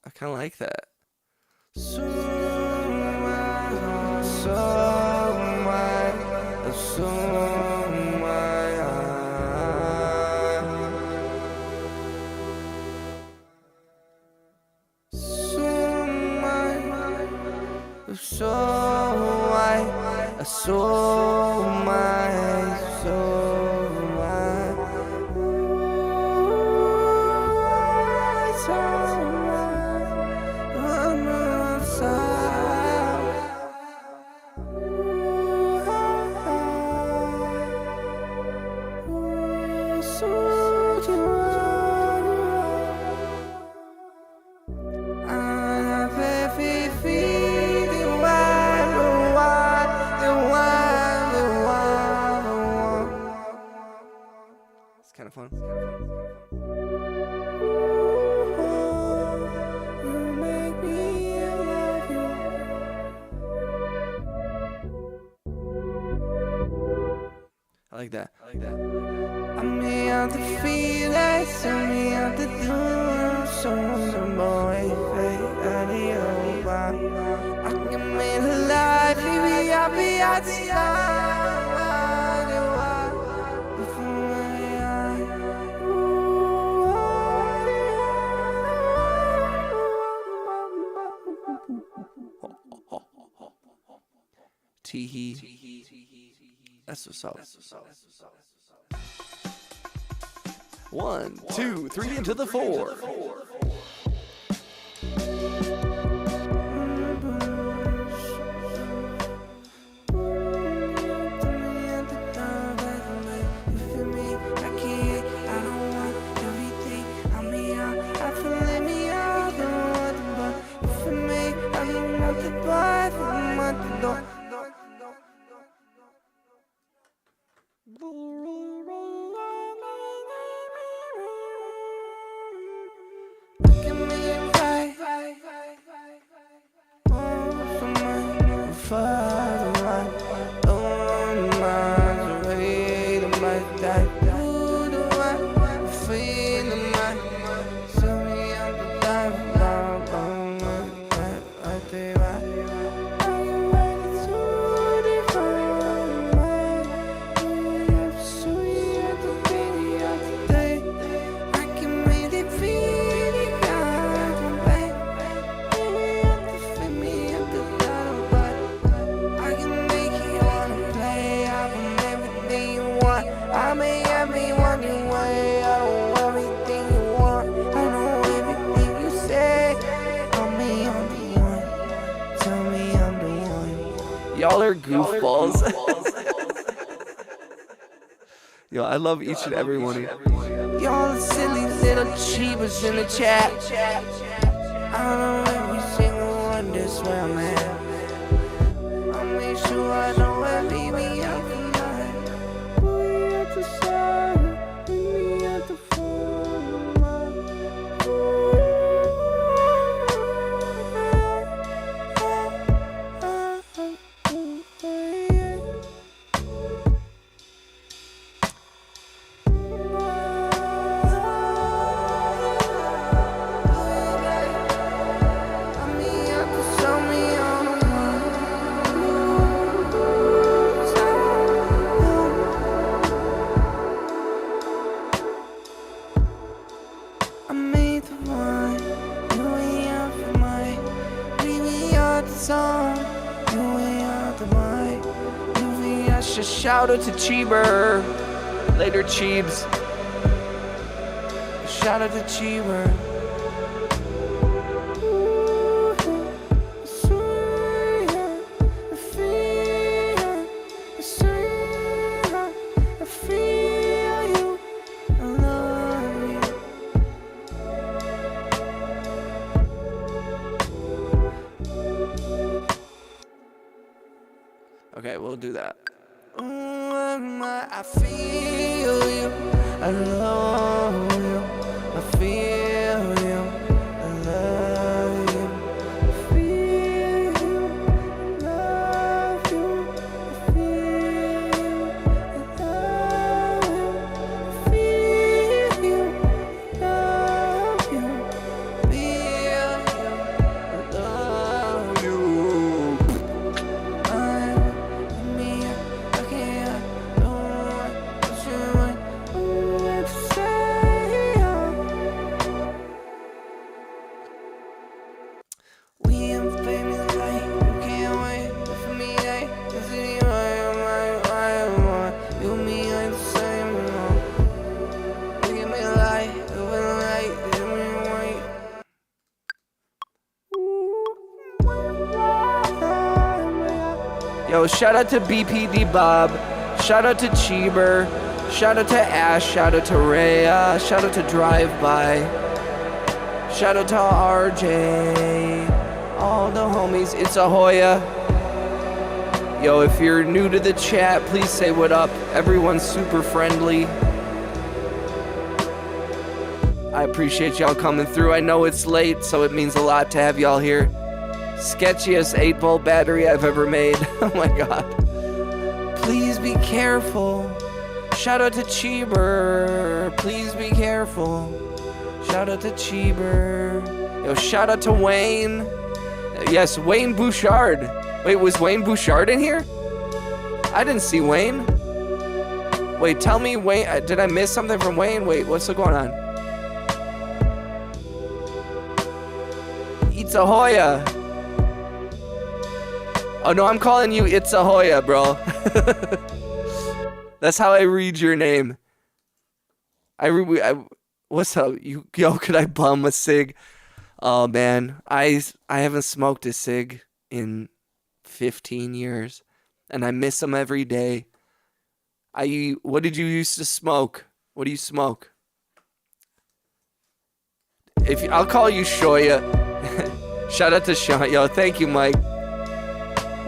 Speaker 1: I kind of like that. It's kind of fun. I like that.
Speaker 2: I'm out to feel it, tell me out to do some boy, adios. I can make a life, baby, I'll be out to
Speaker 1: Teehee. That's what's up. 1, 2, 3 into the 4. Y'all are goofballs. Yo, I love each and every one of you.
Speaker 2: Y'all silly little cheapers in the chat. I know every single one this where I'm at. I make sure I know every me out tonight. We at the side, we at the shout out to Cheeber. Later, Cheebs. Shout out to Cheeber.
Speaker 1: Okay, we'll do that.
Speaker 2: I feel you, I love you, I feel you, I love you, I feel you, I love you, I feel you, I love you, I feel you, I love you,
Speaker 1: Yo, shout out to BPD Bob. Shout out to Cheeber. Shout out to Ash. Shout out to Rhea. Shout out to Drive By. Shout out to RJ. All the homies. It's Ahoya. Yo, if you're new to the chat, please say what up. Everyone's super friendly. I appreciate y'all coming through. I know it's late, so it means a lot to have y'all here. Sketchiest 8-volt battery I've ever made. Oh my god. Please be careful. Shout out to Cheeber. Please be careful. Shout out to Cheeber. Yo, shout out to Wayne. Yes, Wayne Bouchard. Wait, was Wayne Bouchard in here? I didn't see Wayne. Wait, tell me, Wayne, did I miss something from Wayne? Wait, what's going on? It's Ahoya. Oh no, I'm calling you It's Ahoya, bro. That's how I read your name. What's up? Yo, could I bum a cig? Oh man, I haven't smoked a cig in 15 years, and I miss them every day. What did you used to smoke? What do you smoke? I'll call you Shoya. Shout out to Sean. Yo, thank you, Mike.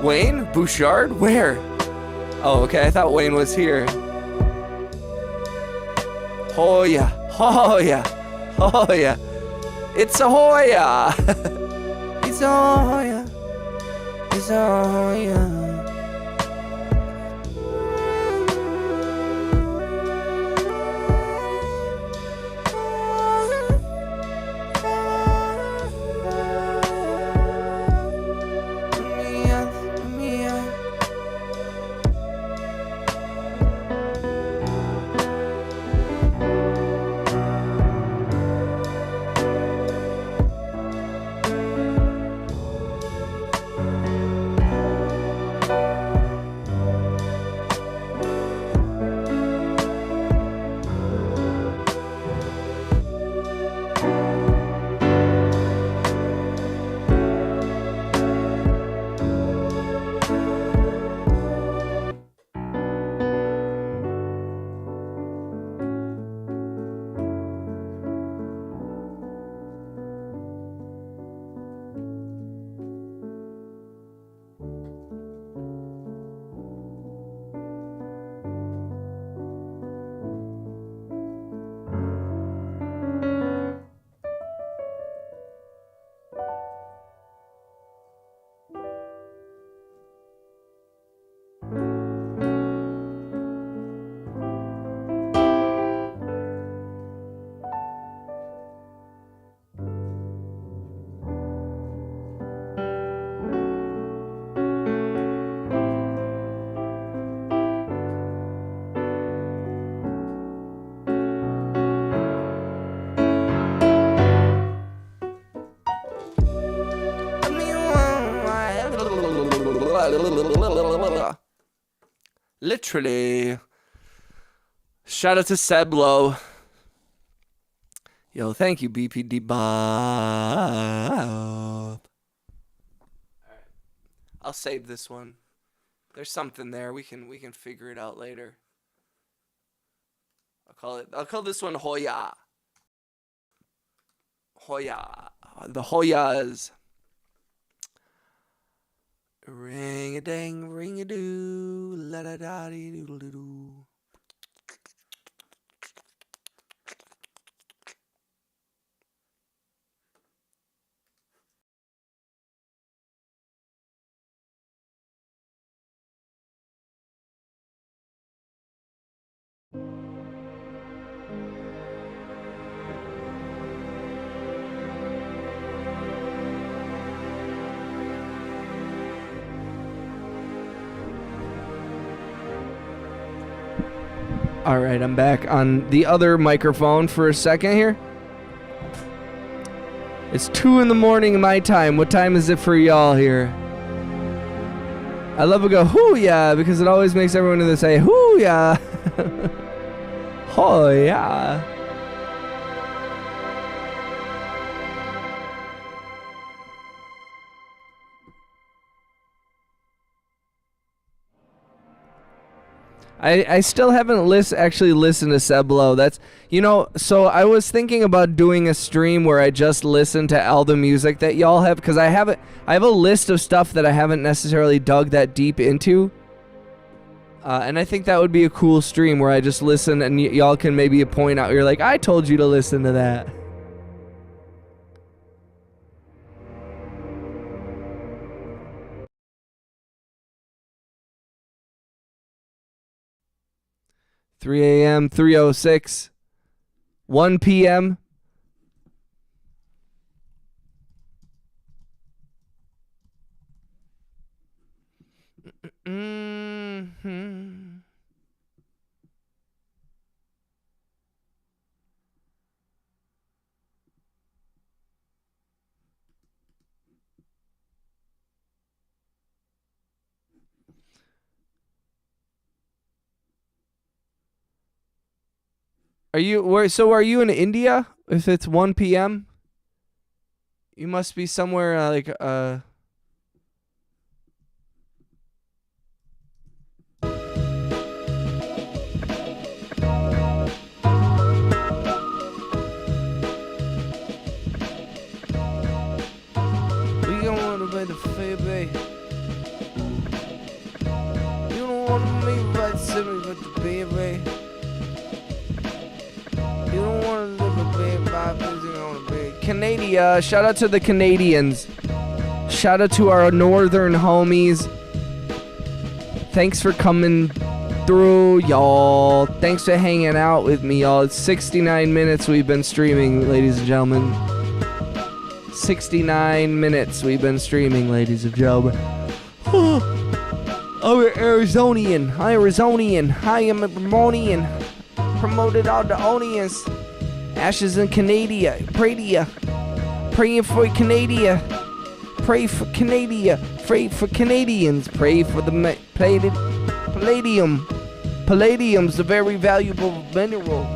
Speaker 1: Wayne Bouchard? Where? Oh, okay. I thought Wayne was here. Hoya, Hoya, Hoya. It's Ahoya. It's Ahoya. It's Ahoya. Literally. Shout out to Seblo. Yo, thank you, BPD Bob. Alright. I'll save this one. There's something there. We can figure it out later. I'll call this one Hoya. Hoya. The Hoyas.
Speaker 2: Ring a ding, ring a doo, la da da dee doodle doo.
Speaker 1: All right, I'm back on the other microphone for a second here. It's 2 in the morning my time. What time is it for y'all here? I love to go, hoo yeah, because it always makes everyone in there say, hoo yeah. Oh yeah. I still haven't actually listened to Seblo. That's, so I was thinking about doing a stream where I just listen to all the music that y'all have, because I have a list of stuff that I haven't necessarily dug that deep into. And I think that would be a cool stream where I just listen and y'all can maybe point out, you're like, I told you to listen to that. $3 a.m., 3:06, 1 p.m. Mm-hmm. Are you in India? If it's 1 p.m., you must be somewhere we don't want to be the baby. You don't want to be right silly with the baby. You don't want to live a big vibe, you want to be Canada. Shout out to the Canadians. Shout out to our northern homies. Thanks for coming through, y'all. Thanks for hanging out with me, y'all. It's 69 minutes we've been streaming, ladies and gentlemen. 69 minutes we've been streaming, ladies and gentlemen. I'm an Arizonian. I am a Vermontian. Promoted all the onions. Ashes in Canada. Praying for Canada. Pray for Canada. Pray for Canadians. Pray for the palladium. Palladium's a very valuable mineral.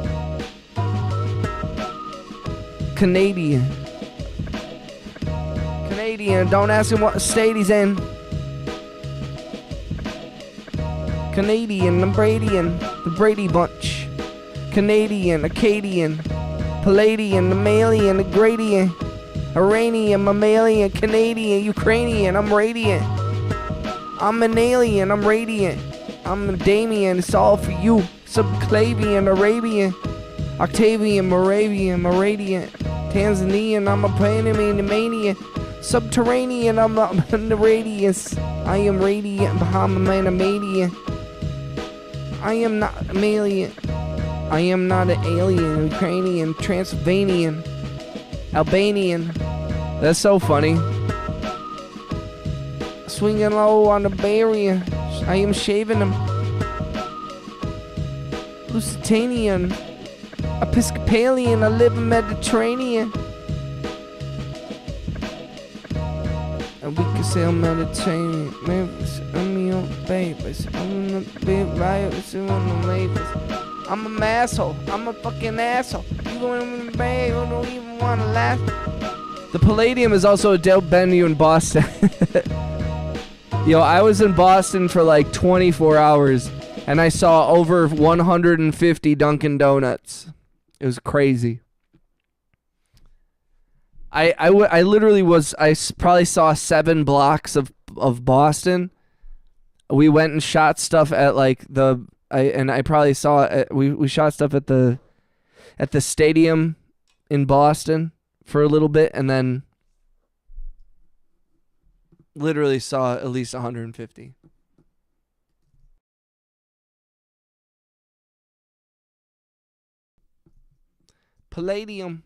Speaker 1: Canadian. Don't ask him what state he's in. Canadian, I'm Bradian. The Brady Bunch. Canadian, Acadian, Palladian, Mammalian, Gradian, Iranian, Mammalian, Canadian, Ukrainian, I'm radiant. I'm an alien, I'm radiant. I'm a Damien, it's all for you. Subclavian, Arabian, Octavian, Moravian, Radiant. Tanzanian, I'm a Panamanian. Subterranean, I'm the radius. I am radiant, Bahama-Manamanian. I am not a alien. I am not an alien, Ukrainian, Transylvanian, Albanian. That's so funny. Swinging low on the barrier. I am shaving them. Lusitanian, Episcopalian, I live in Mediterranean. And we can say I'm Mediterranean. Maybe I'm your babies. I'm not big riots in the labels. I'm a asshole. I'm a fucking asshole. You going to bed, you don't even want to laugh. The Palladium is also a dope venue in Boston. Yo, I was in Boston for like 24 hours, and I saw over 150 Dunkin' Donuts. It was crazy. I literally was, I probably saw 7 blocks of of Boston. We went and shot stuff at like I probably saw we shot stuff at the stadium in Boston for a little bit, and then literally saw at least 150. Palladium.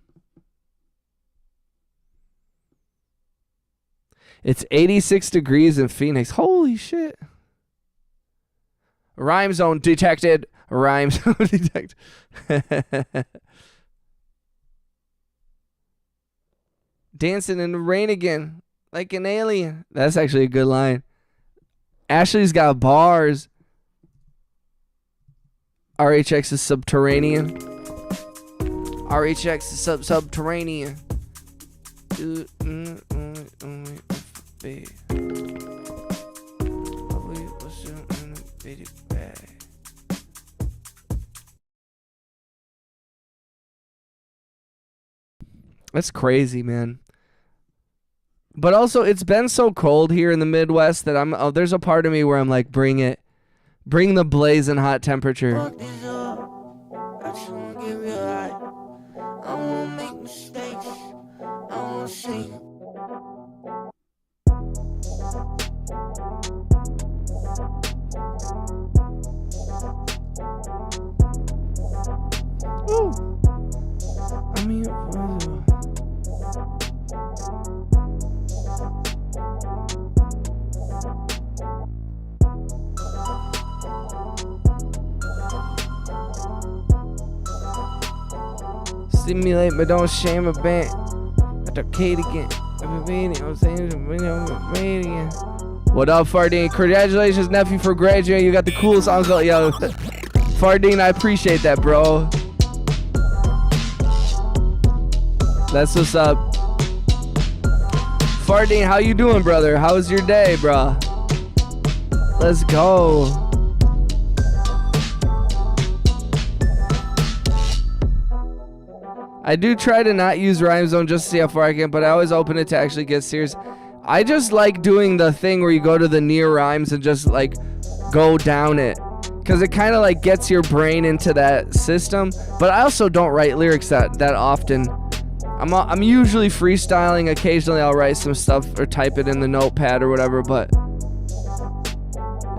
Speaker 1: It's 86 degrees in Phoenix. Holy shit. Rhyme zone detected. Rhyme zone detected. Dancing in the rain again like an alien. That's actually a good line. Ashley's got bars. RHX is subterranean. RHX is subterranean. That's crazy, man. But also, it's been so cold here in the Midwest that there's a part of me where I'm like, bring the blazing hot temperature.
Speaker 2: Fuck this up. I just wanna get real high. I won't make mistakes. I won't sing.
Speaker 1: Ooh. I mean, stimulate, but don't shame a band. At the arcade again. I'm saying again. What up, Fardine? Congratulations, nephew, for graduating. You got the coolest uncle. Yo, Fardine, I appreciate that, bro. That's what's up. Fardine, how you doing, brother? How was your day, bro? Let's go. I do try to not use Rhyme Zone just to see how far I can, but I always open it to actually get serious. I just like doing the thing where you go to the near rhymes and just like go down it, because it kind of like gets your brain into that system. But I also don't write lyrics that often. I'm usually freestyling. Occasionally I'll write some stuff or type it in the notepad or whatever, but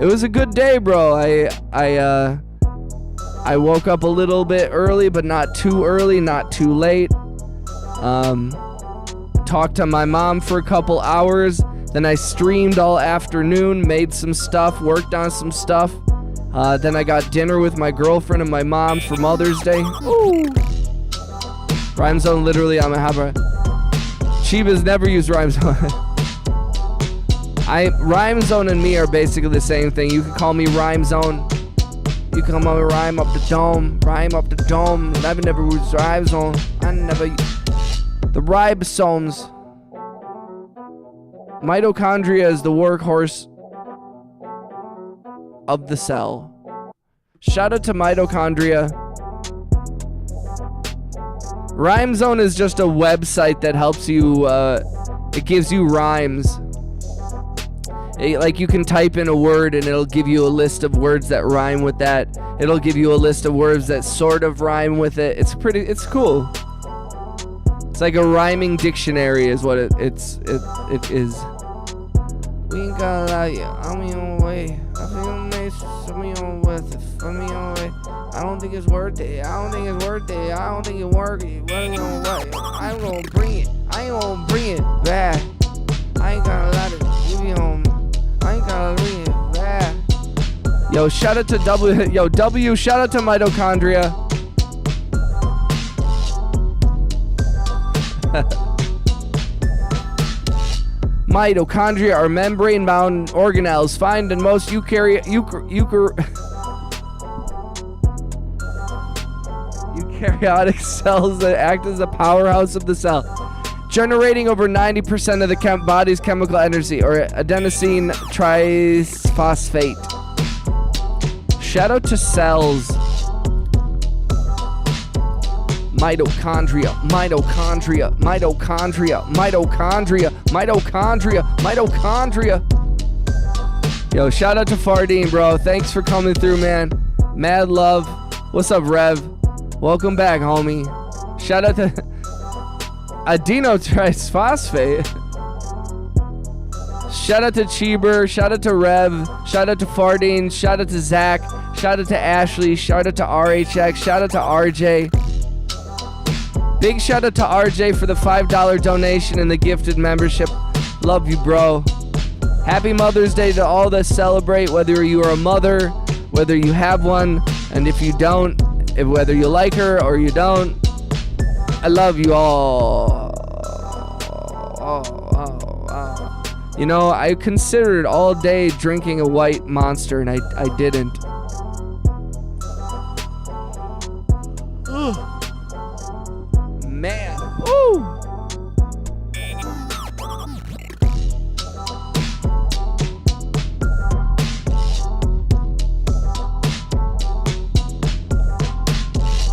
Speaker 1: it was a good day, bro. I woke up a little bit early, but not too early, not too late. Talked to my mom for a couple hours. Then I streamed all afternoon, made some stuff, worked on some stuff. Then I got dinner with my girlfriend and my mom for Mother's Day. Ooh. Rhyme Zone, literally, I'm gonna have a... Chiba's never used Rhyme Zone. Rhyme Zone and me are basically the same thing. You can call me Rhyme Zone. You can call me Rhyme Up the Dome. Rhyme Up the Dome. Never used Rhyme Zone. The ribosomes. Mitochondria is the workhorse of the cell. Shout out to mitochondria. Rhyme Zone is just a website that helps you, it gives you rhymes. Like you can type in a word and it'll give you a list of words that rhyme with that. It'll give you a list of words that sort of rhyme with it. It's cool. It's like a rhyming dictionary is what it is. We ain't gotta lie, yeah, I'm my own way. I feel amazed, so me on with it, for me on way. I don't think it's worth it. I don't think it's worth it. I don't think it's worth it. What am I gonna write? I'm gonna bring it. I ain't gonna bring it back. I ain't gotta let it give you home. I ain't gotta bring it back. Yo, shout out to W. Yo, W. Shout out to mitochondria. Mitochondria are membrane-bound organelles found in most eukaryotic cells that act as a powerhouse of the cell, generating over 90% of the body's chemical energy, or adenosine triphosphate. Shout out to cells. Mitochondria, mitochondria, mitochondria, mitochondria, mitochondria, mitochondria. Yo, shout out to Fardine, bro. Thanks for coming through, man. Mad love. What's up, Rev? Welcome back, homie. Shout out to Adeno Triphosphate. Shout out to Cheeber. Shout out to Rev. Shout out to Fardine. Shout out to Zach. Shout out to Ashley. Shout out to RHX. Shout out to RJ. Big shout out to RJ for the $5 donation and the gifted membership. Love you, bro. Happy Mother's Day to all that celebrate, whether you are a mother, whether you have one, and if you don't, whether you like her or you don't. I love you all. You know, I considered all day drinking a white Monster, and I didn't. Ugh. Man. Woo!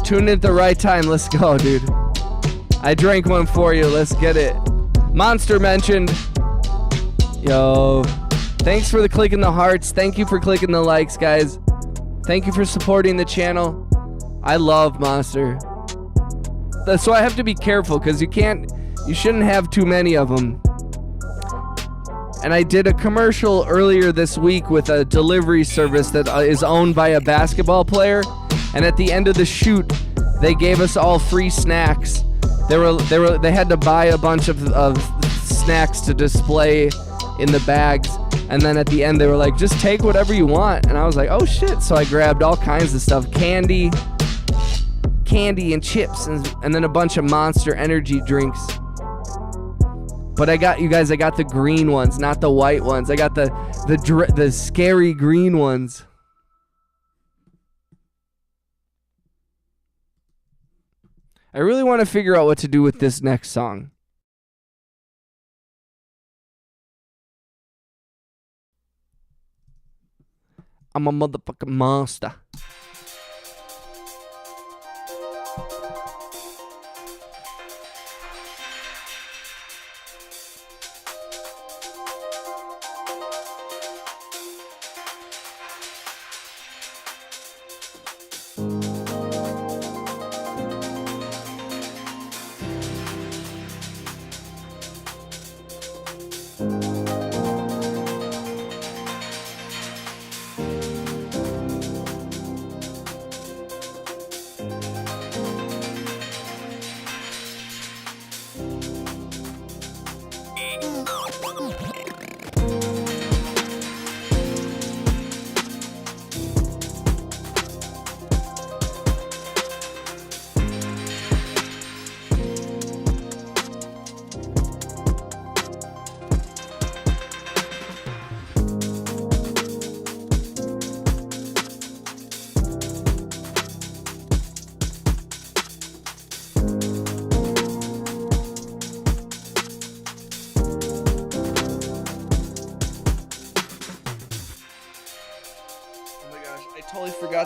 Speaker 1: Tune in at the right time. Let's go, dude. I drank one for you. Let's get it. Monster mentioned. Yo. Thanks for the clicking the hearts. Thank you for clicking the likes, guys. Thank you for supporting the channel. I love Monster. That's why I have to be careful, because you shouldn't have too many of them. And I did a commercial earlier this week with a delivery service that is owned by a basketball player. And at the end of the shoot, they gave us all free snacks. They had to buy a bunch of snacks to display in the bags. And then at the end, they were like, just take whatever you want. And I was like, oh shit. So I grabbed all kinds of stuff. Candy and chips, and then a bunch of Monster energy drinks. But I got the green ones, not the white ones. I got the scary green ones. I really want to figure out what to do with this next song. I'm a motherfucking monster.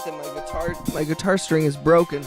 Speaker 1: That my guitar string is broken.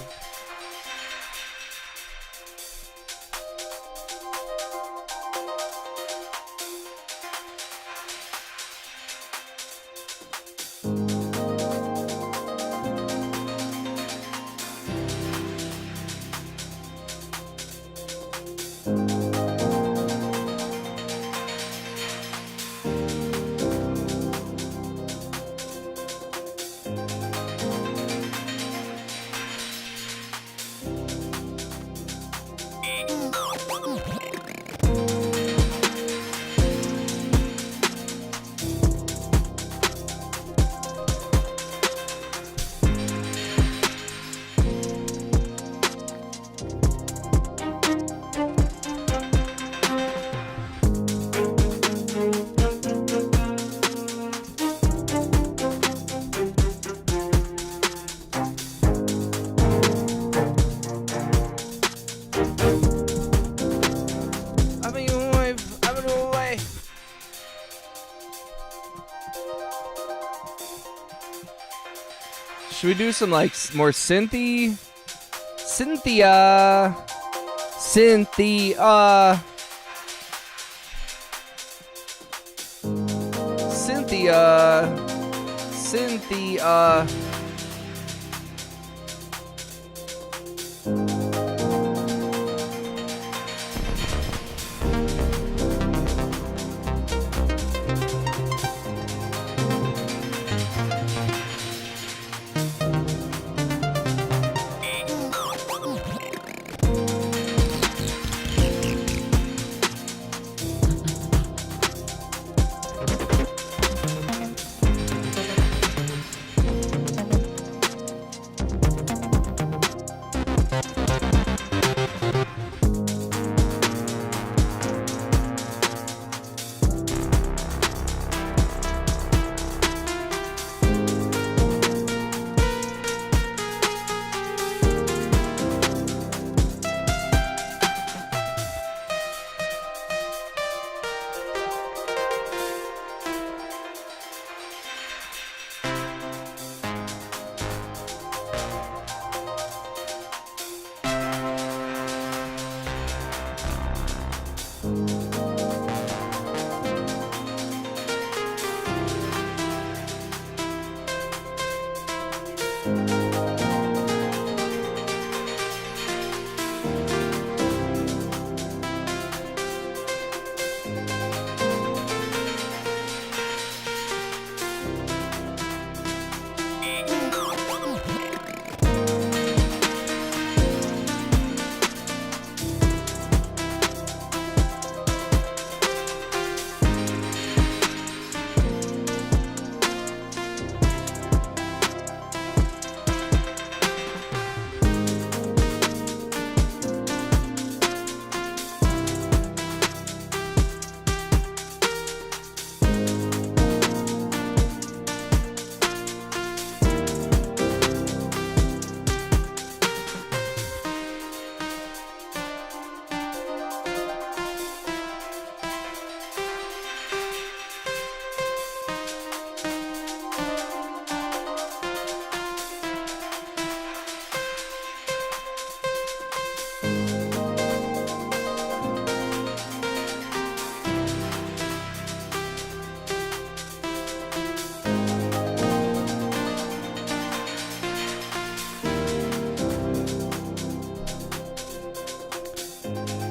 Speaker 1: Should we do some like more Cynthia? Cynthia. Cynthia.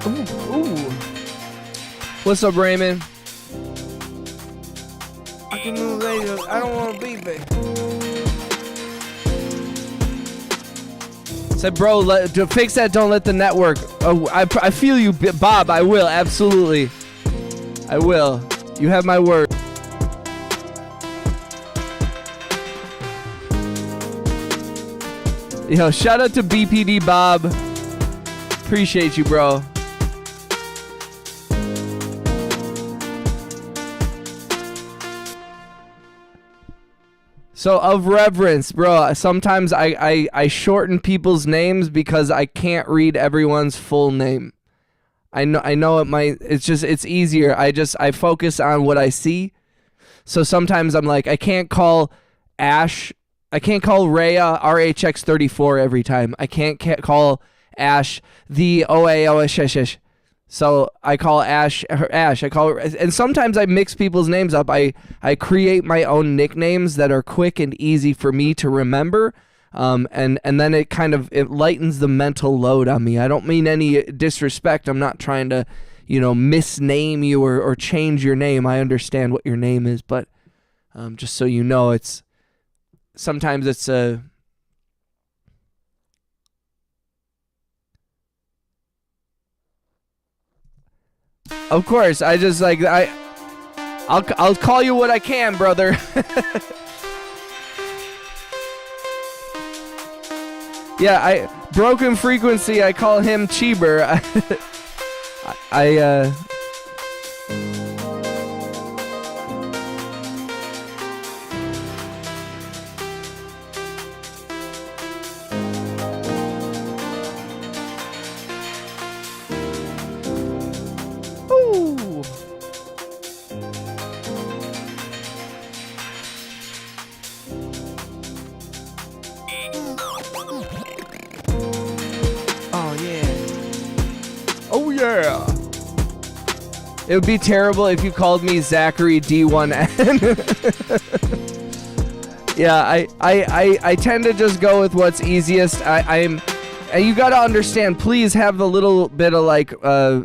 Speaker 1: Ooh. What's up, Raymond?
Speaker 2: I can move later. I don't want to be back.
Speaker 1: Said, bro, to fix that, don't let the network. Oh, I feel you, Bob. I will, absolutely. I will. You have my word. Yo, shout out to BPD Bob. Appreciate you, bro. So, of reverence, bro, sometimes I shorten people's names because I can't read everyone's full name. I know it's easier. I focus on what I see. So sometimes I'm like, I can't call Ash, I can't call Rhea RHX34 every time. I can't call Ash the OAOSH. So I call Ash. I call her, and sometimes I mix people's names up. I create my own nicknames that are quick and easy for me to remember, and then it lightens the mental load on me. I don't mean any disrespect. I'm not trying to, misname you or change your name. I understand what your name is, but just so you know, sometimes it's a. Of course, I'll call you what I can, brother. Yeah, Broken Frequency, I call him Cheeber. It would be terrible if you called me Zachary D1N. Yeah, I tend to just go with what's easiest. And you gotta understand, please have a little bit of like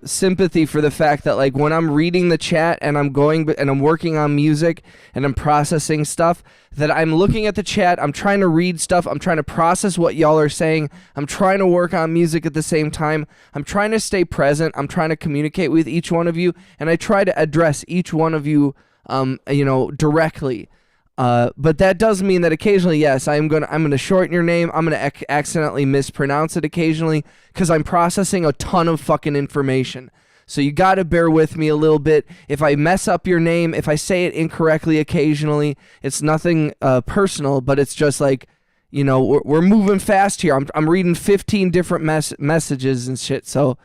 Speaker 1: sympathy for the fact that like when I'm reading the chat and I'm working on music and I'm processing stuff, that I'm looking at the chat, I'm trying to read stuff, I'm trying to process what y'all are saying, I'm trying to work on music at the same time, I'm trying to stay present, I'm trying to communicate with each one of you, and I try to address each one of you, directly. But that does mean that occasionally, yes, I'm gonna shorten your name. I'm gonna accidentally mispronounce it occasionally because I'm processing a ton of fucking information. So you gotta bear with me a little bit. If I mess up your name, if I say it incorrectly occasionally, it's nothing personal, but it's just like, we're moving fast here. I'm reading 15 different messages and shit. So,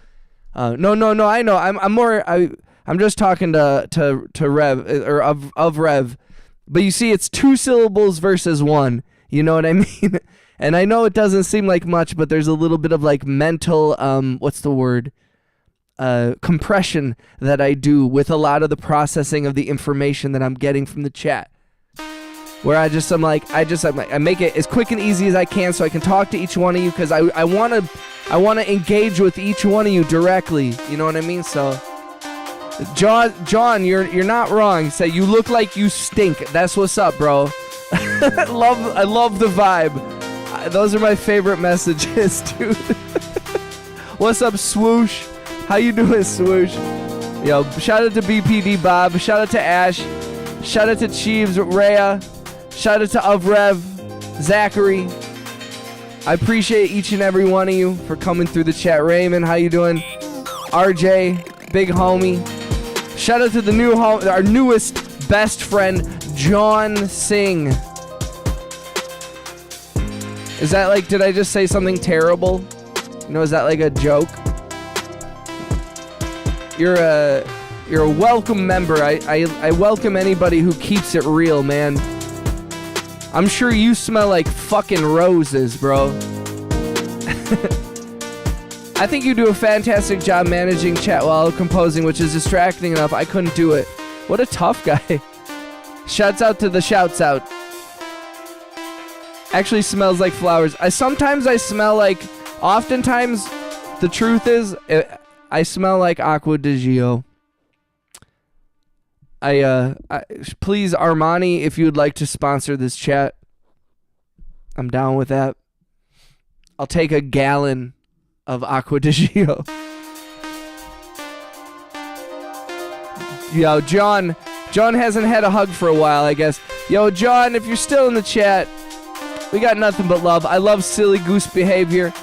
Speaker 1: no, I know. I'm just talking to Rev or of Rev. But you see, it's 2 syllables versus 1. You know what I mean? And I know it doesn't seem like much, but there's a little bit of like mental, what's the word? Compression that I do with a lot of the processing of the information that I'm getting from the chat. Where I make it as quick and easy as I can so I can talk to each one of you because I want to engage with each one of you directly. You know what I mean? So. John, you're not wrong. Say you look like you stink. That's what's up, bro. I love the vibe. Those are my favorite messages, dude. What's up, Swoosh? How you doing, Swoosh? Yo, shout out to BPD Bob. Shout out to Ash. Shout out to Cheeves, Rhea. Shout out to Avrev, Zachary. I appreciate each and every one of you for coming through the chat. Raymond, how you doing? RJ, big homie. Shout out to the our newest best friend, John Singh. Is that like, did I just say something terrible? Is that like a joke? You're a welcome member. I welcome anybody who keeps it real, man. I'm sure you smell like fucking roses, bro. I think you do a fantastic job managing chat while composing, which is distracting enough. I couldn't do it. What a tough guy. Shouts out to the shouts out. Actually smells like flowers. Oftentimes the truth is, I smell like Aqua di Gio. Please, Armani, if you would like to sponsor this chat, I'm down with that. I'll take a gallon of Aqua di Gio. Yo, John hasn't had a hug for a while, I guess. Yo, John, if you're still in the chat, we got nothing but love. I love silly goose behavior.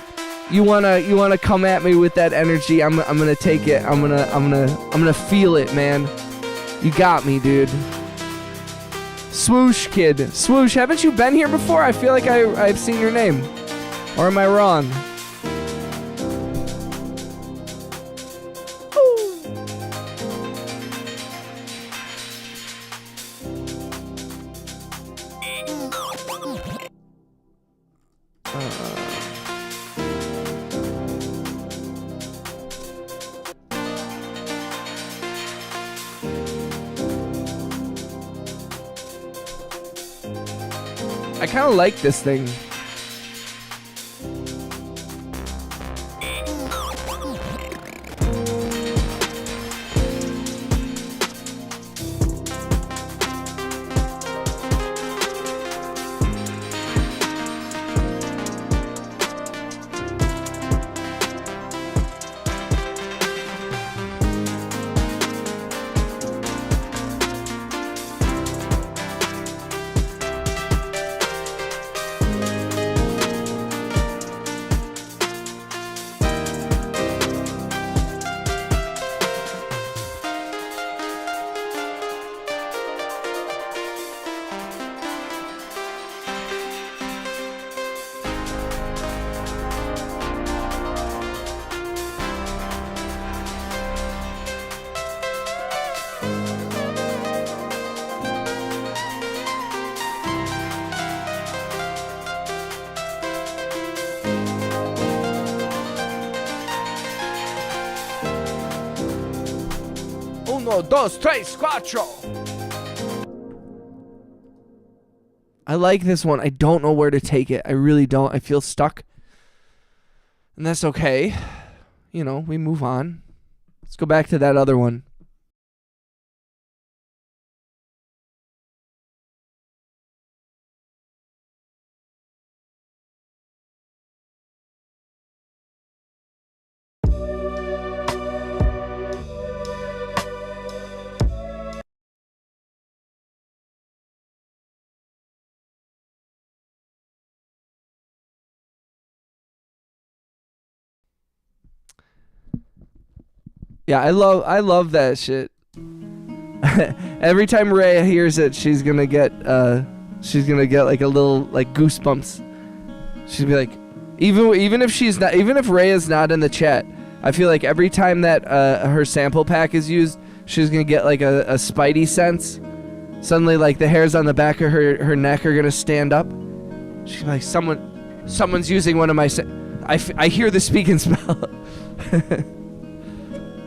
Speaker 1: You wanna come at me with that energy? I'm gonna take it. I'm gonna feel it, man. You got me, dude. Swoosh kid, Swoosh, haven't you been here before? I feel like I've seen your name, or am I wrong? I kind of like this thing. Uno, dos, tres, cuatro. I like this one. I don't know where to take it. I really don't. I feel stuck. And that's okay. You know, we move on. Let's go back to that other one. Yeah, I love that shit. Every time Rhea hears it, she's gonna get like a little like goosebumps. She'll be like, even if Rhea's not in the chat, I feel like every time that her sample pack is used, she's gonna get like a spidey sense. Suddenly, like the hairs on the back of her neck are gonna stand up. She's like, someone's using one of my. I hear the speaking spell.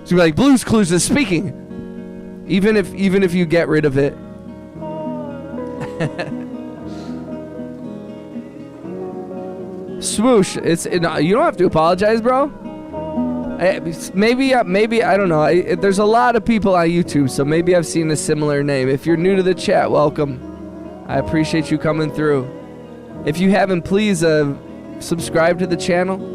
Speaker 1: She'll be like, Blue's Clues is speaking. Even if you get rid of it. Swoosh. You don't have to apologize, bro. Maybe I don't know. There's a lot of people on YouTube, so maybe I've seen a similar name. If you're new to the chat, welcome. I appreciate you coming through. If you haven't, please subscribe to the channel.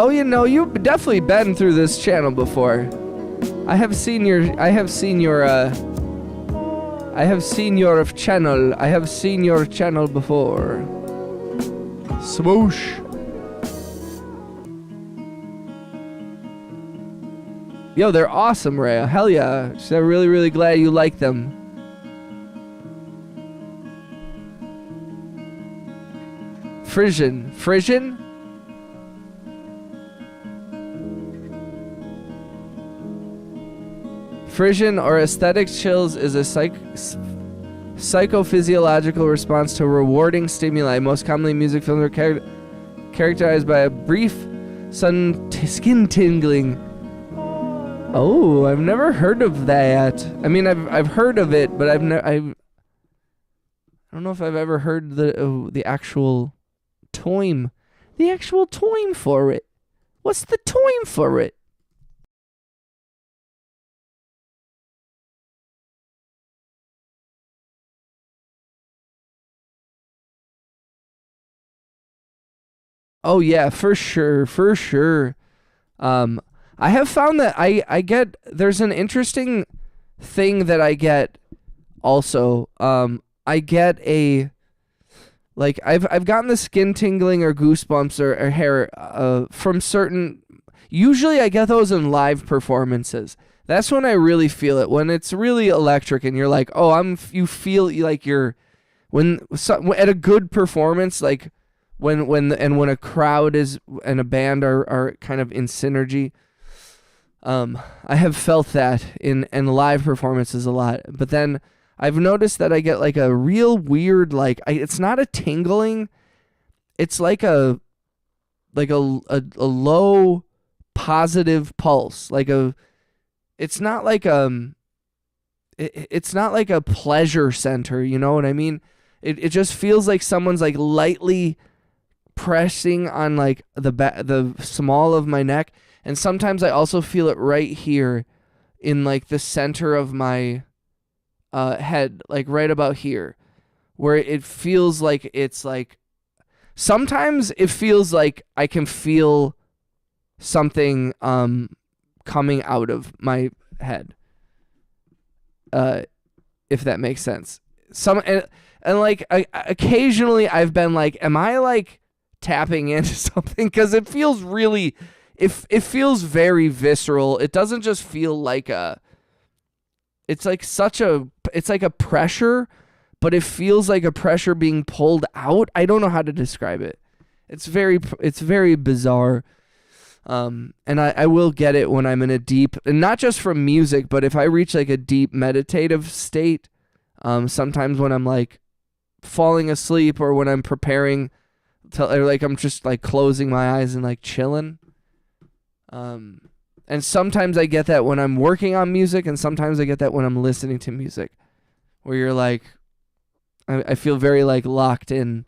Speaker 1: Oh, you know, you've definitely been through this channel before. I have seen your channel. I have seen your channel before. Swoosh. Yo, they're awesome, Rhea. Hell yeah. I'm really, really glad you like them. Frisian. Frisian or aesthetic chills is a psychophysiological response to rewarding stimuli. Most commonly, music films are characterized by a brief skin tingling. Oh, I've never heard of that. I mean, I've heard of it, but I don't know if I've ever heard the actual toim. The actual toim for it. What's the toim for it? Oh yeah, for sure. I have found that I get, there's an interesting thing that I get also. I get like I've gotten the skin tingling or goosebumps or hair from certain. Usually I get those in live performances. That's when I really feel it. When it's really electric and you're like, oh, you feel like you're at a good performance, like. When a crowd is and a band are kind of in synergy, I have felt that in live performances a lot. But then I've noticed that I get like a real weird it's not a tingling, it's like a low positive pulse, it's not like it's not like a pleasure center, you know what I mean? It just feels like someone's like lightly pressing on like the small of my neck, and sometimes I also feel it right here in like the center of my head, like right about here, where it feels like it's like sometimes it feels like I can feel something coming out of my head, if that makes sense. And like occasionally I've been like, am I like tapping into something? Because it feels really, it feels very visceral. It doesn't just feel like it's like a pressure, but it feels like a pressure being pulled out. I don't know how to describe it. It's very bizarre. And I will get it when I'm in a deep, and not just from music, but if I reach like a deep meditative state, sometimes when I'm like falling asleep or when I'm preparing to, or like I'm just like closing my eyes and like chilling. And sometimes I get that when I'm working on music, and sometimes I get that when I'm listening to music, where you're like, I feel very like locked in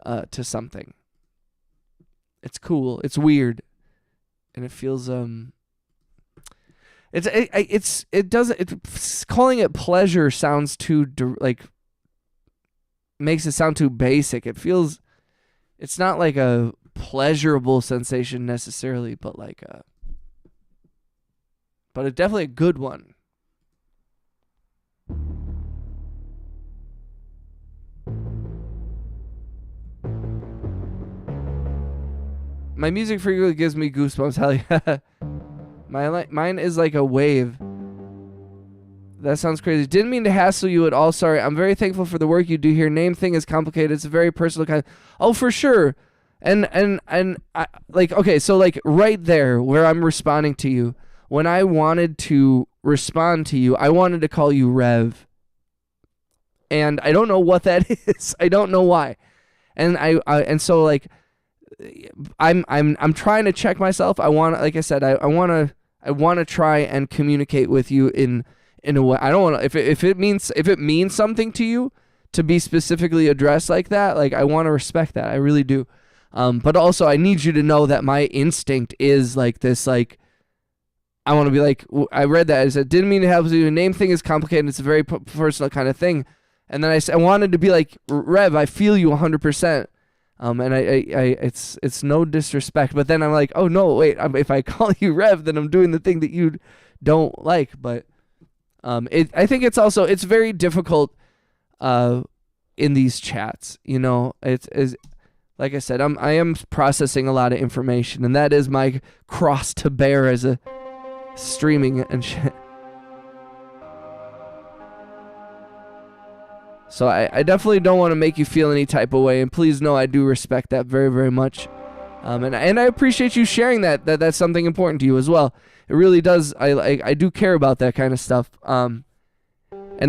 Speaker 1: to something. It's cool. It's weird, and it feels calling it pleasure sounds too makes it sound too basic. It's not like a pleasurable sensation necessarily, but but it's definitely a good one. My music frequently gives me goosebumps. Hell yeah. Mine is like a wave. That sounds crazy. Didn't mean to hassle you at all. Sorry. I'm very thankful for the work you do here. Name thing is complicated. It's a very personal kind. Oh, for sure. And I, like, okay, so like right there where I'm responding to you, when I wanted to respond to you, I wanted to call you Rev. And I don't know what that is. I don't know why. And and so like I'm trying to check myself. I want, like I said, I want to try and communicate with you in a way. I don't want to, if it means something to you to be specifically addressed like that, like I want to respect that. I really do. But also I need you to know that my instinct is like this, like I want to be like, I read that. I said, didn't mean to help you. The name thing is complicated. It's a very personal kind of thing. And then I wanted to be like, Rev, I feel you 100%. And it's no disrespect, but then I'm like, oh no, wait, if I call you Rev, then I'm doing the thing that you don't like. But I think it's very difficult in these chats. You know, it's like I said, I am processing a lot of information, and that is my cross to bear as a streaming and shit. So I definitely don't want to make you feel any type of way, and please know I do respect that very, very much. And I appreciate you sharing that that's something important to you as well. It really does. I do care about that kind of stuff. And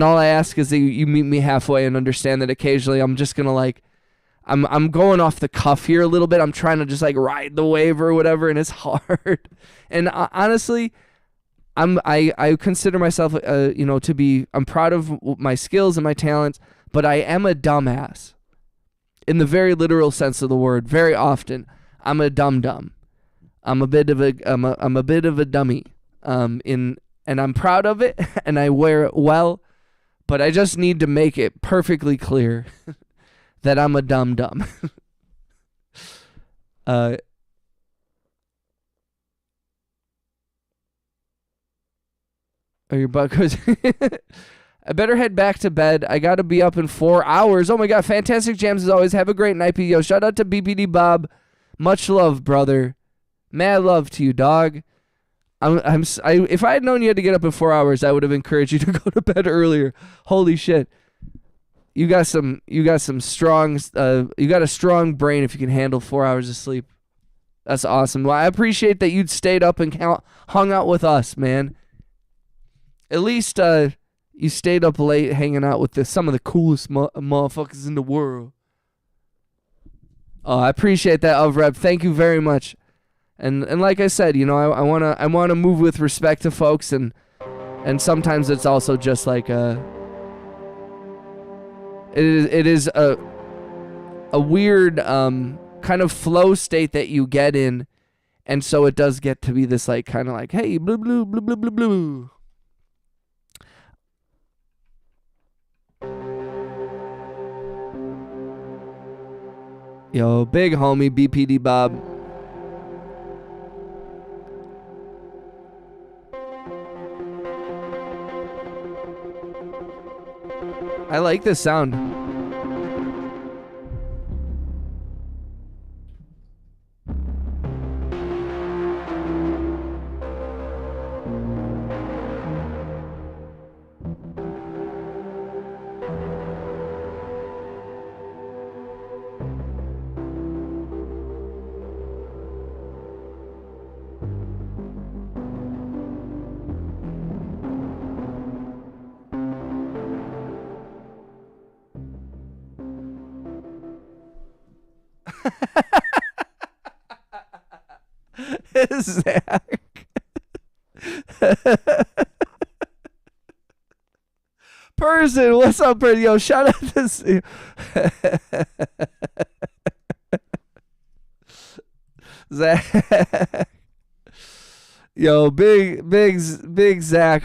Speaker 1: all I ask is that you meet me halfway and understand that occasionally I'm just gonna like, I'm going off the cuff here a little bit. I'm trying to just like ride the wave or whatever, and it's hard. And honestly, I consider myself, to be, I'm proud of my skills and my talents, but I am a dumbass in the very literal sense of the word. Very often, I'm a dum-dum. I'm a bit of a dummy. And I'm proud of it, and I wear it well, but I just need to make it perfectly clear that I'm a dum-dum. Oh, your butt goes. I better head back to bed. I got to be up in 4 hours. Oh my God. Fantastic jams as always. Have a great night, Yo. Shout out to BPD Bob. Much love, brother. Mad love to you, dog. If I had known you had to get up in 4 hours, I would have encouraged you to go to bed earlier. Holy shit. You got some strong, you got a strong brain if you can handle 4 hours of sleep. That's awesome. Well, I appreciate that you'd stayed up and hung out with us, man. At least you stayed up late hanging out with some of the coolest motherfuckers in the world. Oh, I appreciate that, Rep. Thank you very much. And like I said, I wanna move with respect to folks, and sometimes it's also just like it is a weird kind of flow state that you get in, and so it does get to be this like kind of like, hey, blue blue blue blue blue blue. Yo, big homie BPD Bob. I like this sound. Zach. Person, what's up, person? Yo, shout out to Zach. Yo, big Zach.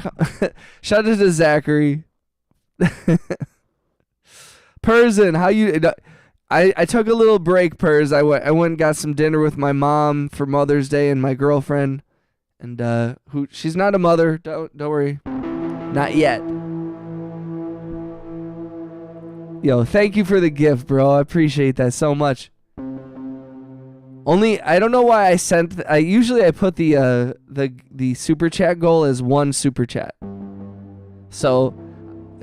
Speaker 1: Shout out to Zachary. Person, how you? I took a little break, Pers. I went and got some dinner with my mom for Mother's Day and my girlfriend, and who she's not a mother. Don't worry, not yet. Yo, thank you for the gift, bro. I appreciate that so much. Only I don't know why I sent. I usually put the super chat goal as 1 super chat. So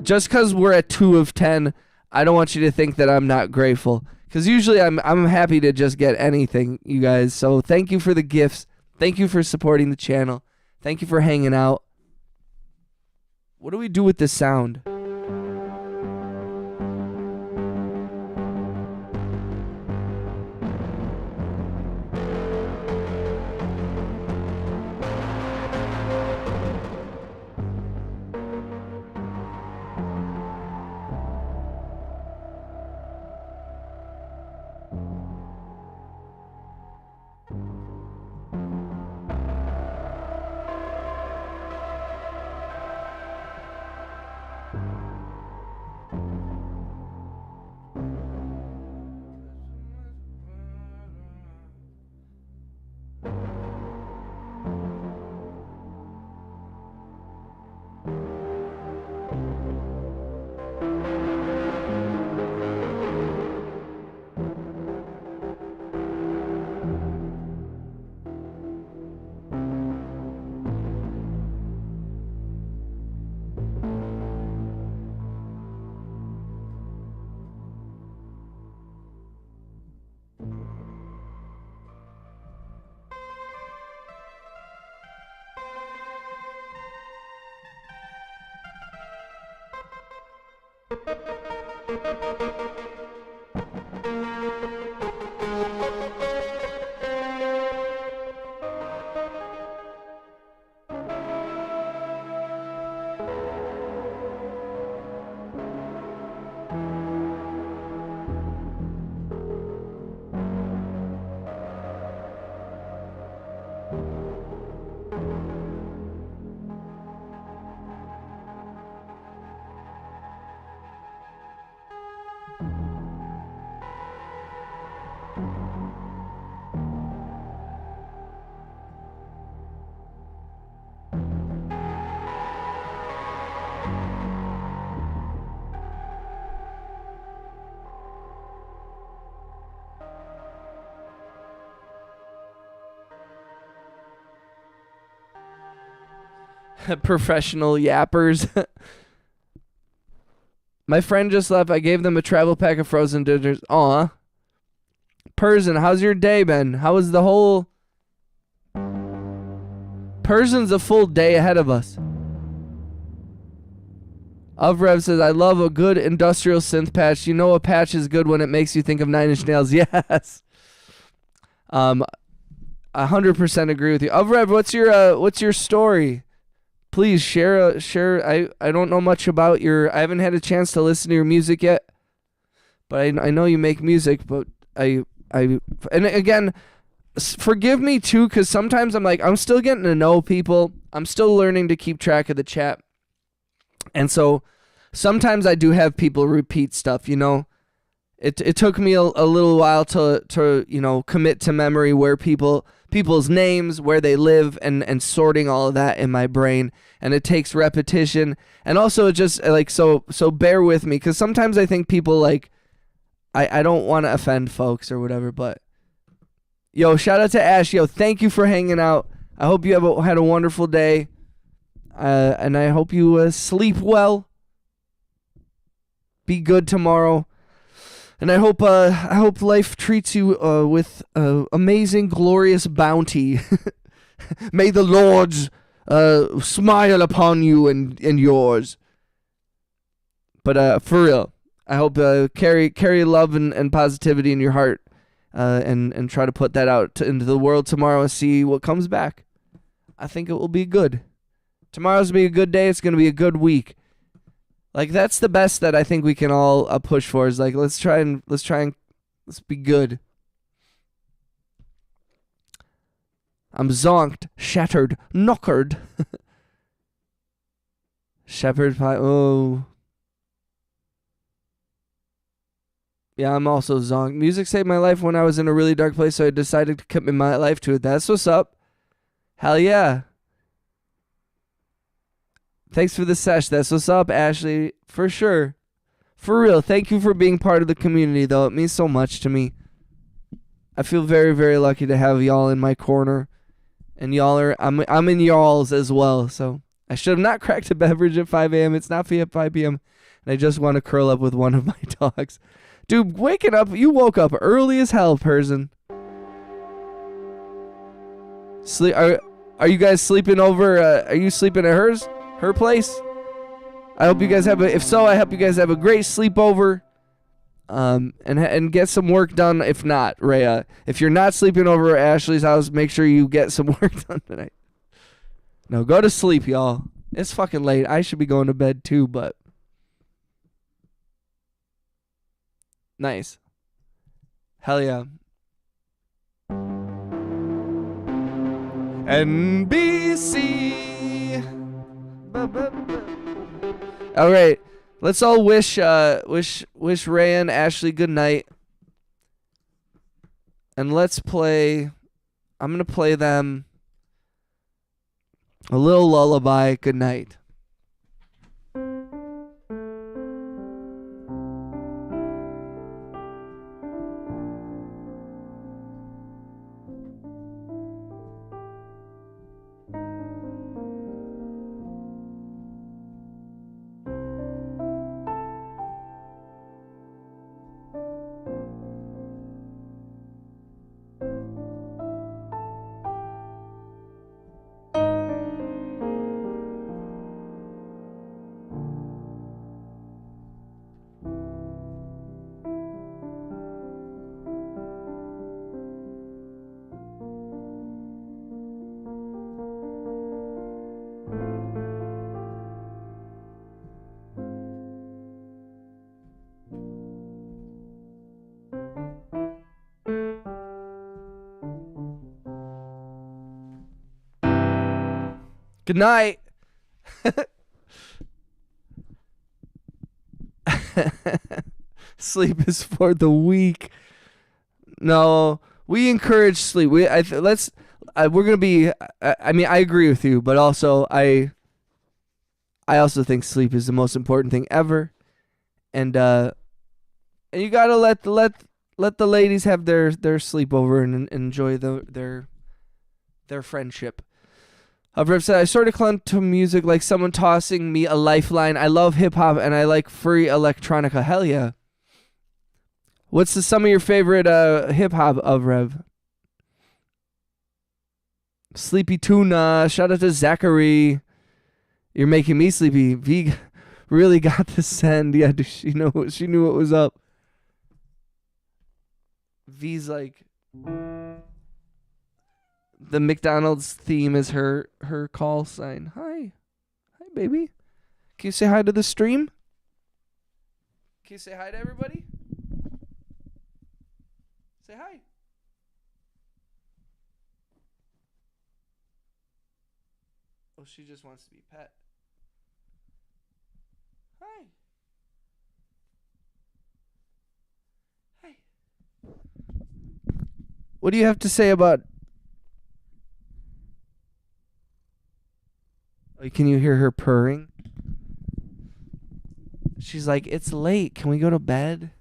Speaker 1: just because we're at 2 of 10, I don't want you to think that I'm not grateful. Because usually I'm happy to just get anything, you guys. So thank you for the gifts. Thank you for supporting the channel. Thank you for hanging out. What do we do with this sound? Professional yappers. My friend just left. I gave them a travel pack of frozen dinners. Aw. Person, how's your day been? How was the whole... Person's a full day ahead of us. Ovrev says, I love a good industrial synth patch. You know a patch is good when it makes you think of Nine Inch Nails. Yes. 100% agree with you. Ovrev, what's your story? Please share. I don't know much about your. I haven't had a chance to listen to your music yet, but I know you make music. But and again, forgive me too, because sometimes I'm still getting to know people. I'm still learning to keep track of the chat, and so sometimes I do have people repeat stuff. You know, it took me a little while to commit to memory where people's names, where they live, and sorting all of that in my brain. And it takes repetition. And also just so bear with me, because sometimes I think people I don't want to offend folks or whatever, but yo, shout out to Ash. Yo, thank you for hanging out. I hope you had a wonderful day. And I hope you sleep well. Be good tomorrow. And I hope life treats you with amazing, glorious bounty. May the Lord's smile upon you and yours. But for real, I hope carry love and positivity in your heart and try to put that out into the world tomorrow and see what comes back. I think it will be good. Tomorrow's gonna be a good day. It's gonna be a good week. Like, that's the best that I think we can all push for, is like, let's be good. I'm zonked, shattered, knockered. Shepherd pie. Oh. Yeah, I'm also zonked. Music saved my life when I was in a really dark place, so I decided to commit my life to it. That's what's up. Hell yeah. Thanks for the sesh. That's what's up, Ashley. For sure. For real. Thank you for being part of the community, though. It means so much to me. I feel very, very lucky to have y'all in my corner. And I'm in y'all's as well. So I should have not cracked a beverage at 5 a.m. It's not 5 p.m. And I just want to curl up with one of my dogs. Dude, waking up. You woke up early as hell, person. Are you guys sleeping over? Are you sleeping at her place? I hope you guys have if so, I hope you guys have a great sleepover. And get some work done. If not, Rhea, if you're not sleeping over at Ashley's house, make sure you get some work done tonight. No, go to sleep, y'all. It's fucking late. I should be going to bed too, but nice. Hell yeah. NBC. All right, let's all wish Ray and Ashley good night, and let's play. I'm gonna play them a little lullaby. Good night. Good night. Sleep is for the weak. No, we encourage sleep. We're gonna be. I mean, I agree with you, but also I also think sleep is the most important thing ever, and you gotta let the ladies have their sleepover and enjoy their friendship. Rev said, I sort of clung to music like someone tossing me a lifeline. I love hip-hop and I like free electronica. Hell yeah. What's some of your favorite hip-hop of Rev? Sleepy Tuna. Shout out to Zachary. You're making me sleepy. V really got the send. Yeah, she knew what was up. V's like... The McDonald's theme is her call sign. Hi, baby. Can you say hi to the stream? Can you say hi to everybody? Say hi. Oh, she just wants to be pet. Hi. Hi. What do you have to say about... Can you hear her purring? She's like, it's late. Can we go to bed?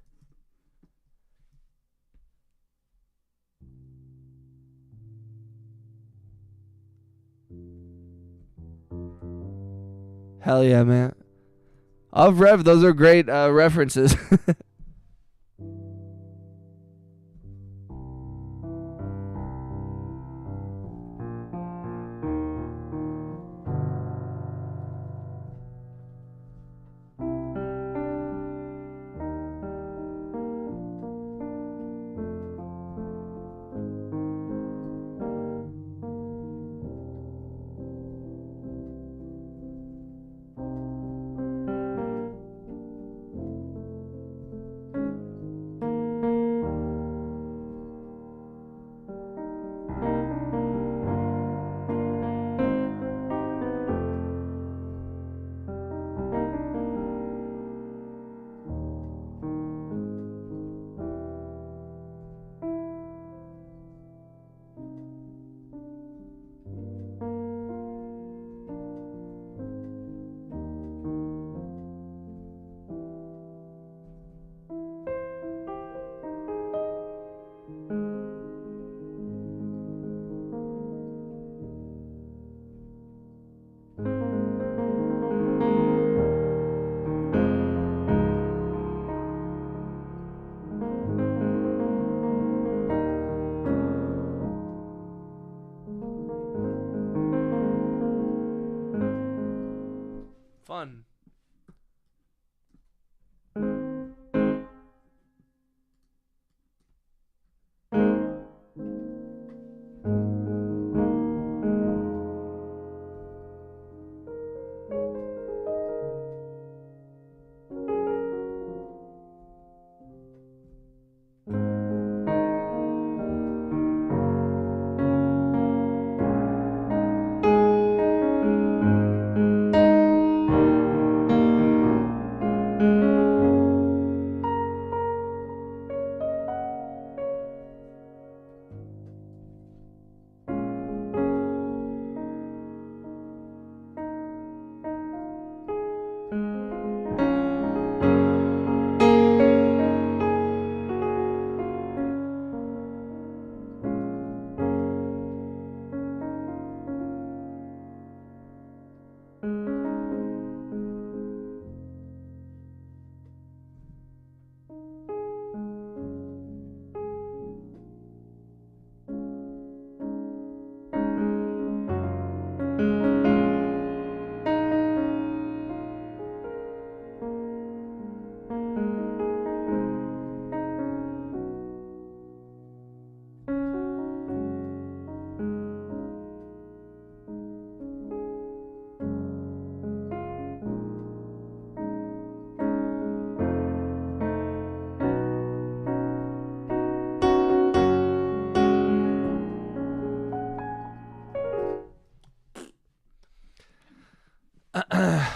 Speaker 1: Hell yeah, man. Of Rev, those are great references. fun.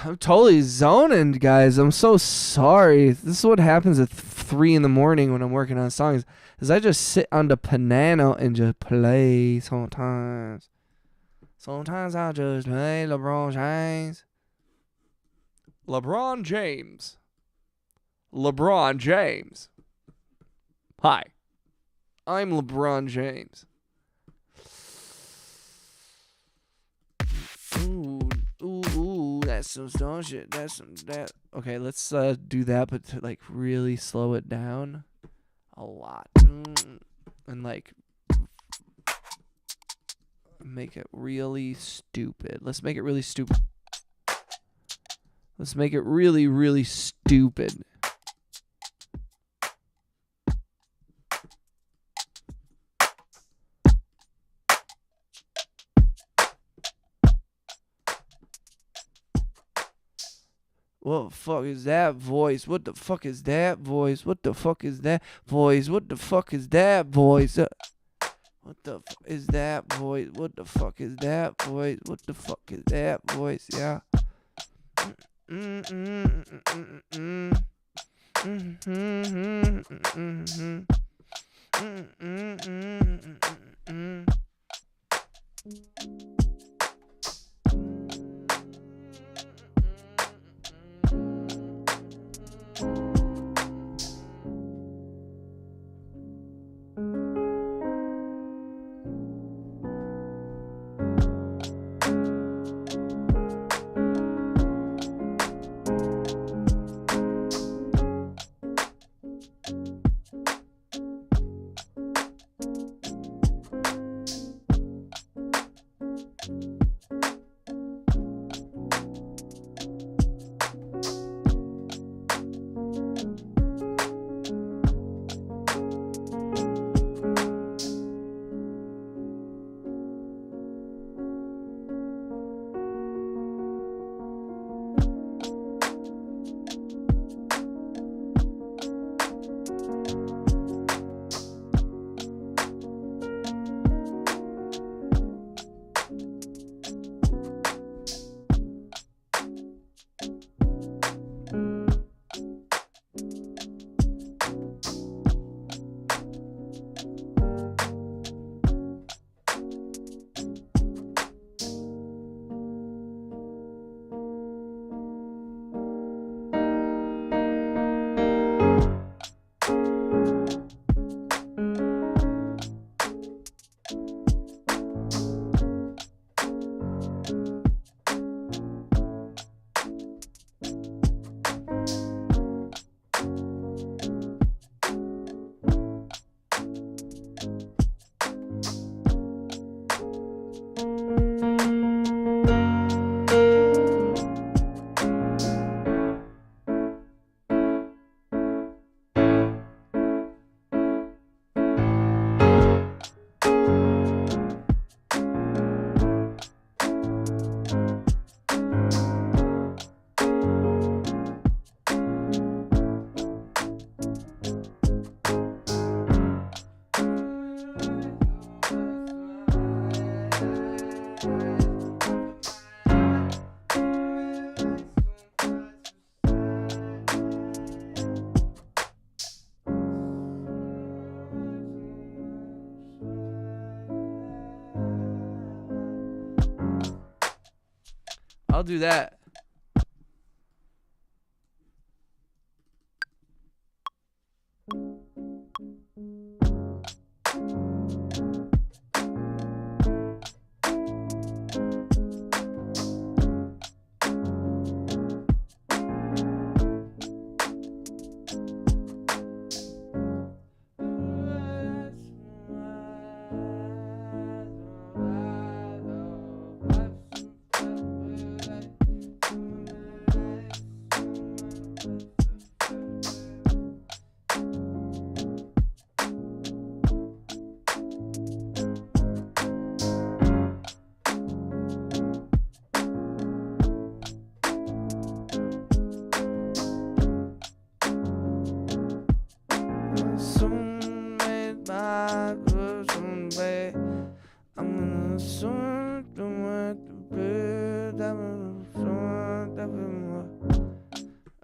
Speaker 1: I'm totally zoning, guys. I'm so sorry. This is what happens at 3 in the morning when I'm working on songs. Is I just sit on the piano and just play sometimes. Sometimes I just play LeBron James. LeBron James. LeBron James. Hi. I'm LeBron James. Ooh, that's some stone shit. That's some that. Okay, let's do that, but to like really slow it down a lot, and like make it really stupid. Let's make it really stupid. Let's make it really, really stupid. What the fuck is that voice? What the fuck is that voice? What the fuck is that voice? What the fuck is that voice? What the fuck is that voice? What the fuck is that voice? What the fuck is that voice? Yeah. I'll do that.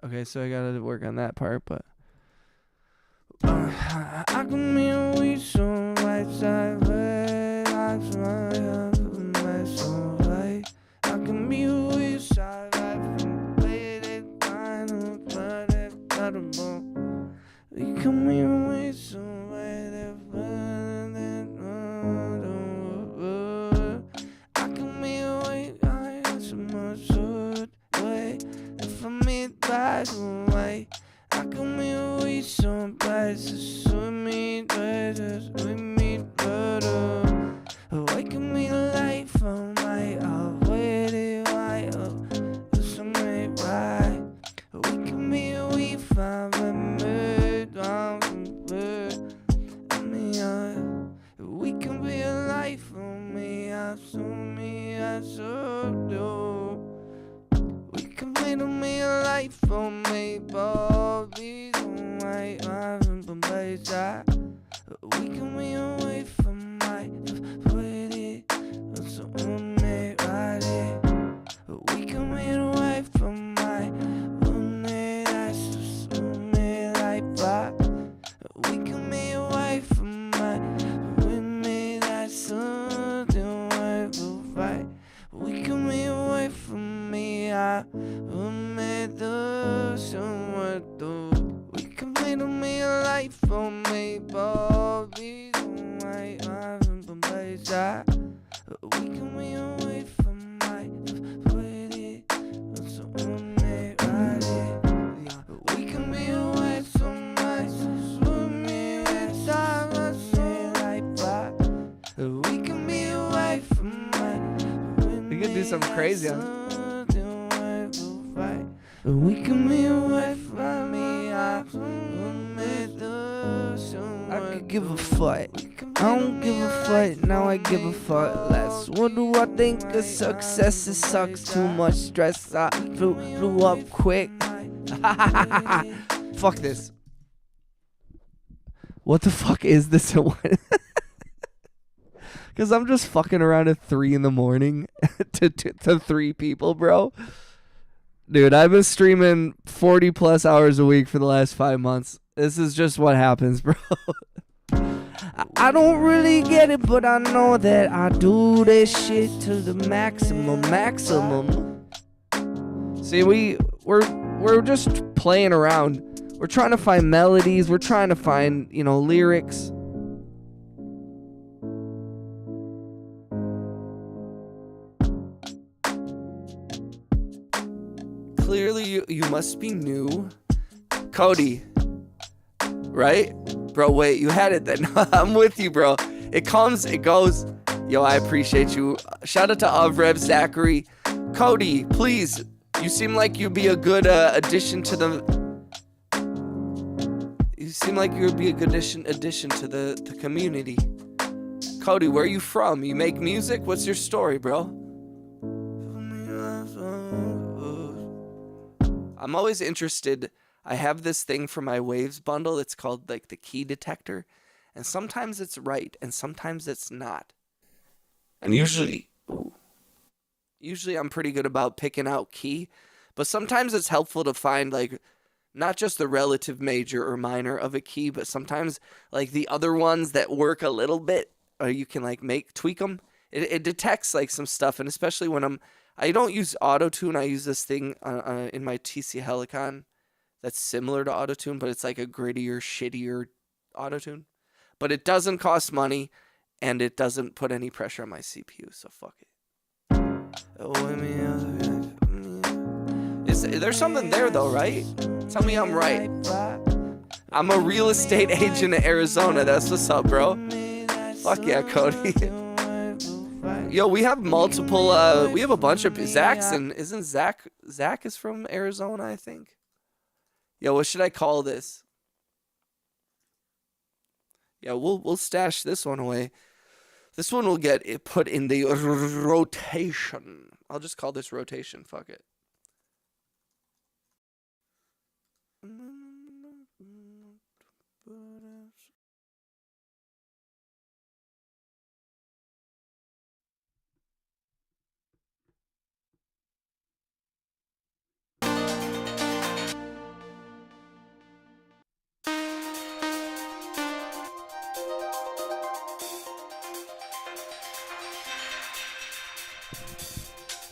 Speaker 1: Okay, so I gotta work on that part, but
Speaker 2: I can be with some right side, but I can be with side, we come here with some way I can be with I got so much good way if I meet by the way I can be with some places with me better with me better I can be life on my off with it right up some way right we can be with five we can be a life for me, I so do. We can be to me a life for me, Bobby. We can be away from my with it, so me right it. We can be away from my with it, that's so me like that. We can be away from my with me, that's so do I fight. We can be away from me, I will make the so what do. We can be to me a life for me, Bobby. I haven't been placed that. We can be away from my with it, so me right it. We can be away from my with me with time, I say like that. We can be away from my with
Speaker 1: we could do something crazy on it.
Speaker 2: We can be away from me, I could give a fuck. I don't give a fuck, now I give a fuck less. What do I think of success? It sucks, too much stress. I blew up quick.
Speaker 1: Fuck this. What the fuck is this? Because I'm just fucking around at 3 in the morning to 3 people, bro. Dude, I've been streaming 40 plus hours a week for the last 5 months. This is just what happens, bro.
Speaker 2: I don't really get it, but I know that I do this shit to the maximum.
Speaker 1: See, we're just playing around. We're trying to find melodies. We're trying to find, lyrics. Clearly, you must be new. Cody. Right? Bro, wait, you had it then. I'm with you, bro. It comes, it goes. Yo, I appreciate you. Shout out to Avrev, Zachary. Cody, please. You seem like you'd be a good addition to the... You seem like you would be a good addition to the community. Cody, where are you from? You make music? What's your story, bro? I'm always interested. I have this thing for my Waves bundle. It's called like the key detector. And sometimes it's right and sometimes it's not. And usually I'm pretty good about picking out key. But sometimes it's helpful to find like not just the relative major or minor of a key, but sometimes like the other ones that work a little bit, or you can like tweak them. It detects like some stuff. And especially when I don't use auto-tune. I use this thing in my TC Helicon that's similar to auto-tune, but it's like a grittier, shittier auto-tune. But it doesn't cost money, and it doesn't put any pressure on my CPU, so fuck it. There's something there, though, right? Tell me I'm right. I'm a real estate agent in Arizona. That's what's up, bro. Fuck yeah, Cody. Yo, we have multiple, we have a bunch of Zach's, and isn't Zach is from Arizona, I think. Yo, what should I call this? Yeah, we'll stash this one away. This one will get put in the rotation. I'll just call this rotation. Fuck it.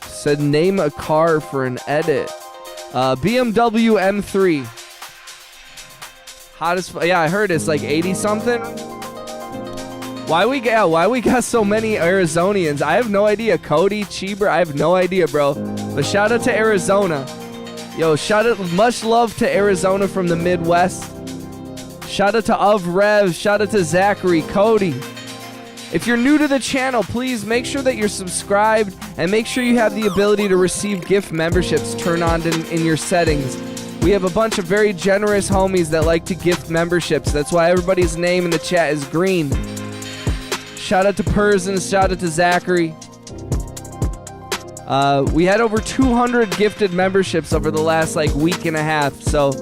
Speaker 1: Said name a car for an edit. BMW M3. Hottest. Yeah, I heard it's like 80 something. Why we got so many Arizonians? I have no idea. Cody, Cheeber, I have no idea, bro. But shout out to Arizona. Yo, much love to Arizona from the Midwest. Shout out to Of Rev. Shout out to Zachary, Cody. If you're new to the channel, please make sure that you're subscribed and make sure you have the ability to receive gift memberships turned on in your settings. We have a bunch of very generous homies that like to gift memberships. That's why everybody's name in the chat is green. Shout out to Persin, shout out to Zachary. We had over 200 gifted memberships over the last week and a half. So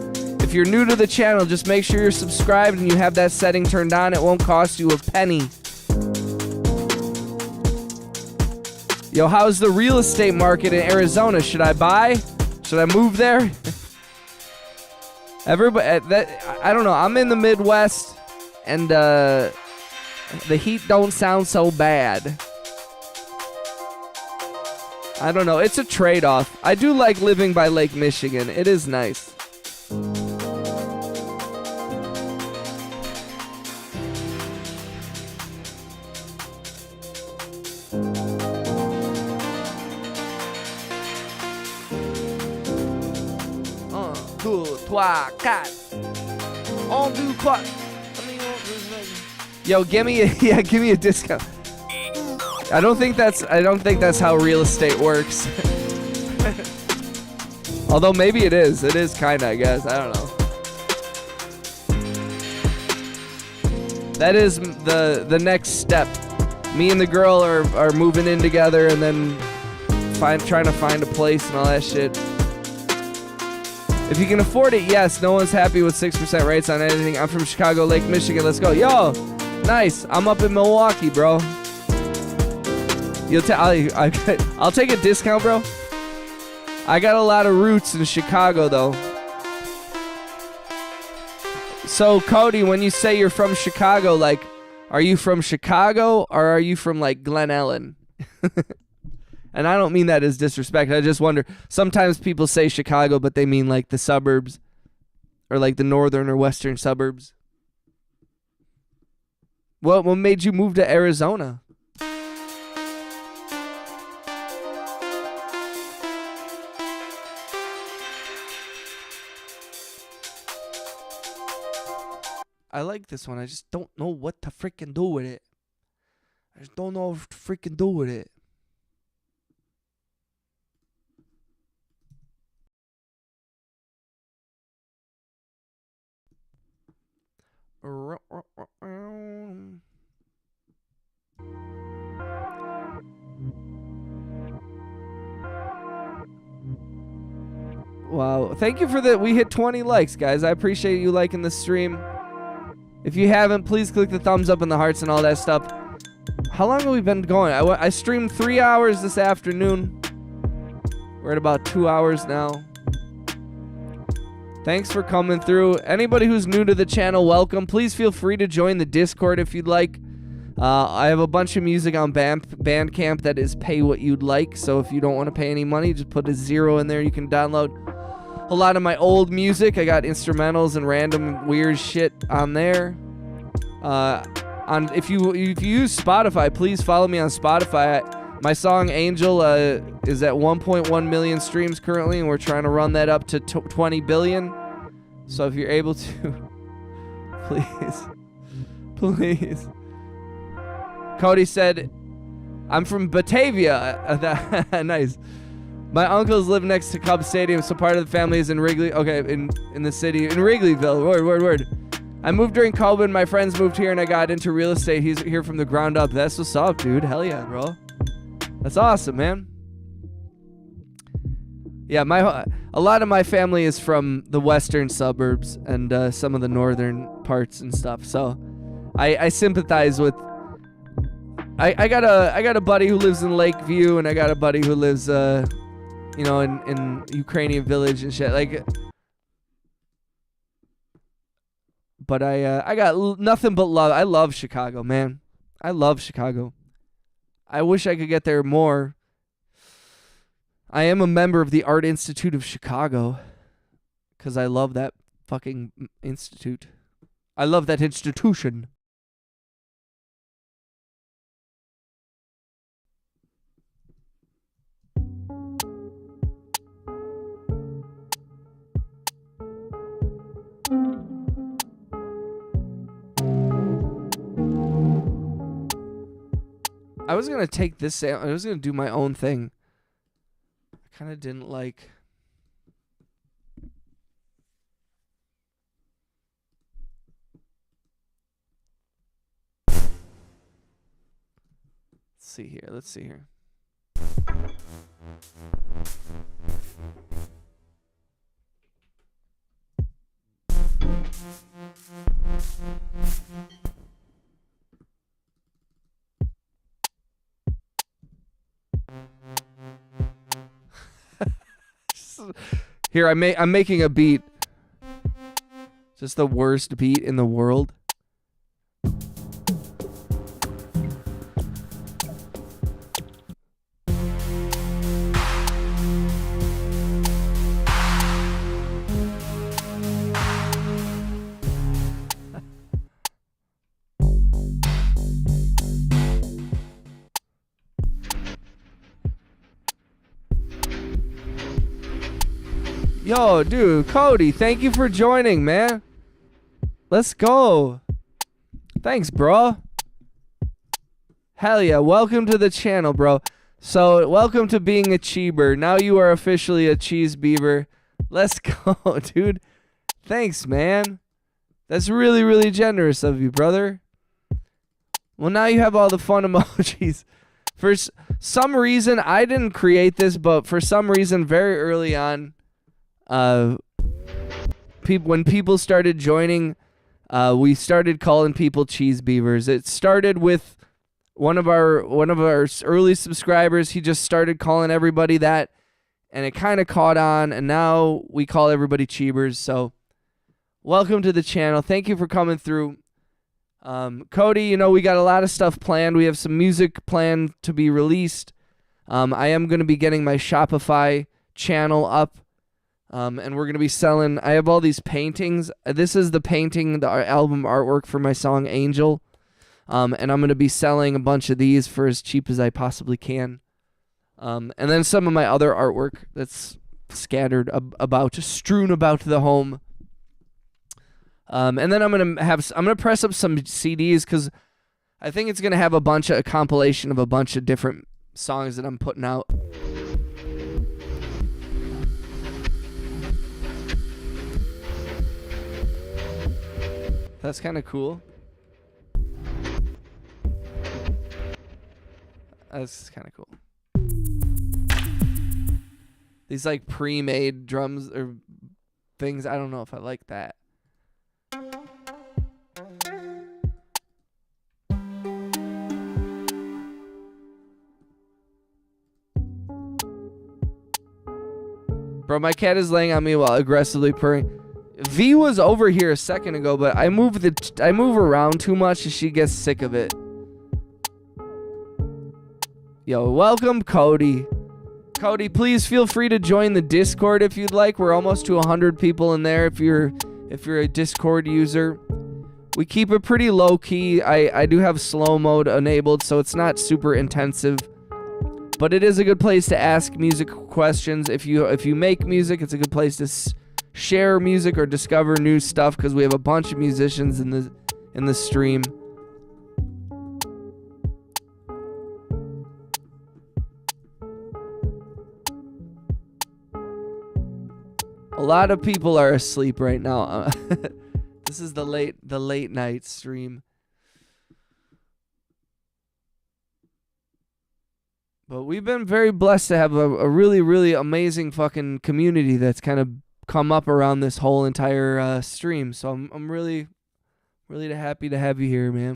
Speaker 1: if you're new to the channel, just make sure you're subscribed and you have that setting turned on. It won't cost you a penny. Yo, how's the real estate market in Arizona? Should I buy? Should I move there? Everybody, I don't know. I'm in the Midwest, and the heat don't sound so bad. I don't know. It's a trade-off. I do like living by Lake Michigan. It is nice. Yo, give me a discount. I don't think that's how real estate works. Although maybe it is. It is kinda, I guess. I don't know. That is the next step. Me and the girl are moving in together and then trying to find a place and all that shit. If you can afford it, yes. No one's happy with 6% rates on anything. I'm from Chicago, Lake Michigan. Let's go. Yo, nice. I'm up in Milwaukee, bro. I'll take a discount, bro. I got a lot of roots in Chicago, though. So, Cody, when you say you're from Chicago, are you from Chicago or are you from, Glen Ellen? And I don't mean that as disrespect. I just wonder. Sometimes people say Chicago, but they mean the suburbs or the northern or western suburbs. What made you move to Arizona? I like this one. I just don't know what to freaking do with it. I just don't know what to freaking do with it. Wow. Thank you for that. We hit 20 likes, guys. I appreciate you liking the stream. If you haven't, please click the thumbs up and the hearts and all that stuff. How long have we been going? I streamed 3 hours this afternoon. We're at about 2 hours now. Thanks for coming through. Anybody who's new to the channel, welcome. Please feel free to join the Discord if you'd like. I have a bunch of music on Bandcamp that is pay what you'd like. So if you don't want to pay any money, just put a 0 in there. You can download a lot of my old music. I got instrumentals and random weird shit on there. If you use Spotify, please follow me on Spotify. My song Angel is at 1.1 million streams currently, and we're trying to run that up to 20 billion. So if you're able to, please. Cody said, I'm from Batavia. Nice. My uncles live next to Cubs Stadium, so part of the family is in Wrigley. Okay, in the city, in Wrigleyville. Word. I moved during COVID. My friends moved here, and I got into real estate. He's here from the ground up. That's what's up, dude. Hell yeah, bro. That's awesome, man. Yeah, a lot of my family is from the western suburbs and some of the northern parts and stuff. So I sympathize with. I got a buddy who lives in Lakeview, and I got a buddy who lives in Ukrainian Village and shit. Like, but I got nothing but love. I love Chicago, man. I love Chicago. I wish I could get there more. I am a member of the Art Institute of Chicago because I love that fucking institute. I love that institution. I was going to take this, I was going to do my own thing. I kind of didn't like. Let's see here. Here, I'm making a beat. Just the worst beat in the world. Yo, dude, Cody, thank you for joining, man. Let's go. Thanks, bro. Hell yeah, welcome to the channel, bro. So, welcome to being a cheeber. Now you are officially a cheese beaver. Let's go, dude. Thanks, man. That's really, really generous of you, brother. Well, now you have all the fun emojis. For some reason, I didn't create this, but for some reason, very early on, when people started joining, we started calling people cheese beavers. It started with one of our early subscribers. He just started calling everybody that, and it kind of caught on, and now we call everybody cheebers. So welcome to the channel. Thank you for coming through. Cody, we got a lot of stuff planned. We have some music planned to be released. I am going to be getting my Shopify channel up. And we're going to be selling. I have all these paintings. This is the painting, the album artwork for my song Angel. And I'm going to be selling a bunch of these for as cheap as I possibly can. And then some of my other artwork that's scattered strewn about the home. And then I'm going to press up some CDs because I think it's going to have a compilation of a bunch of different songs that I'm putting out. That's kind of cool. That's kind of cool. These like pre-made drums or things, I don't know if I like that. Bro, my cat is laying on me while aggressively purring. V was over here a second ago, but I move around too much and she gets sick of it. Yo, welcome, Cody. Cody, please feel free to join the Discord if you'd like. We're almost to 100 people in there if you're a Discord user. We keep it pretty low key. I do have slow mode enabled, so it's not super intensive. But it is a good place to ask music questions. If you make music, it's a good place to share music or discover new stuff, because we have a bunch of musicians in the stream. A lot of people are asleep right now. This is the late night stream. But we've been very blessed to have a really, really amazing fucking community that's kind of come up around this whole entire stream. So I'm really, really happy to have you here, man.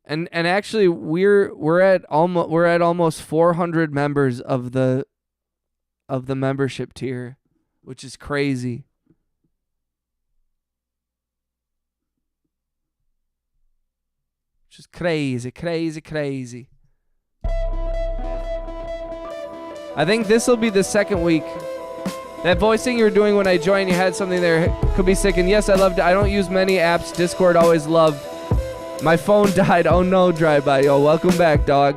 Speaker 1: And actually we're at almost 400 members of the membership tier, which is crazy. Which is crazy. I think this will be the second week. That voicing you were doing when I joined, you had something there, could be sick. And yes, I loved it. I don't use many apps. Discord always loved. My phone died. Oh no, drive-by. Yo, welcome back, dog.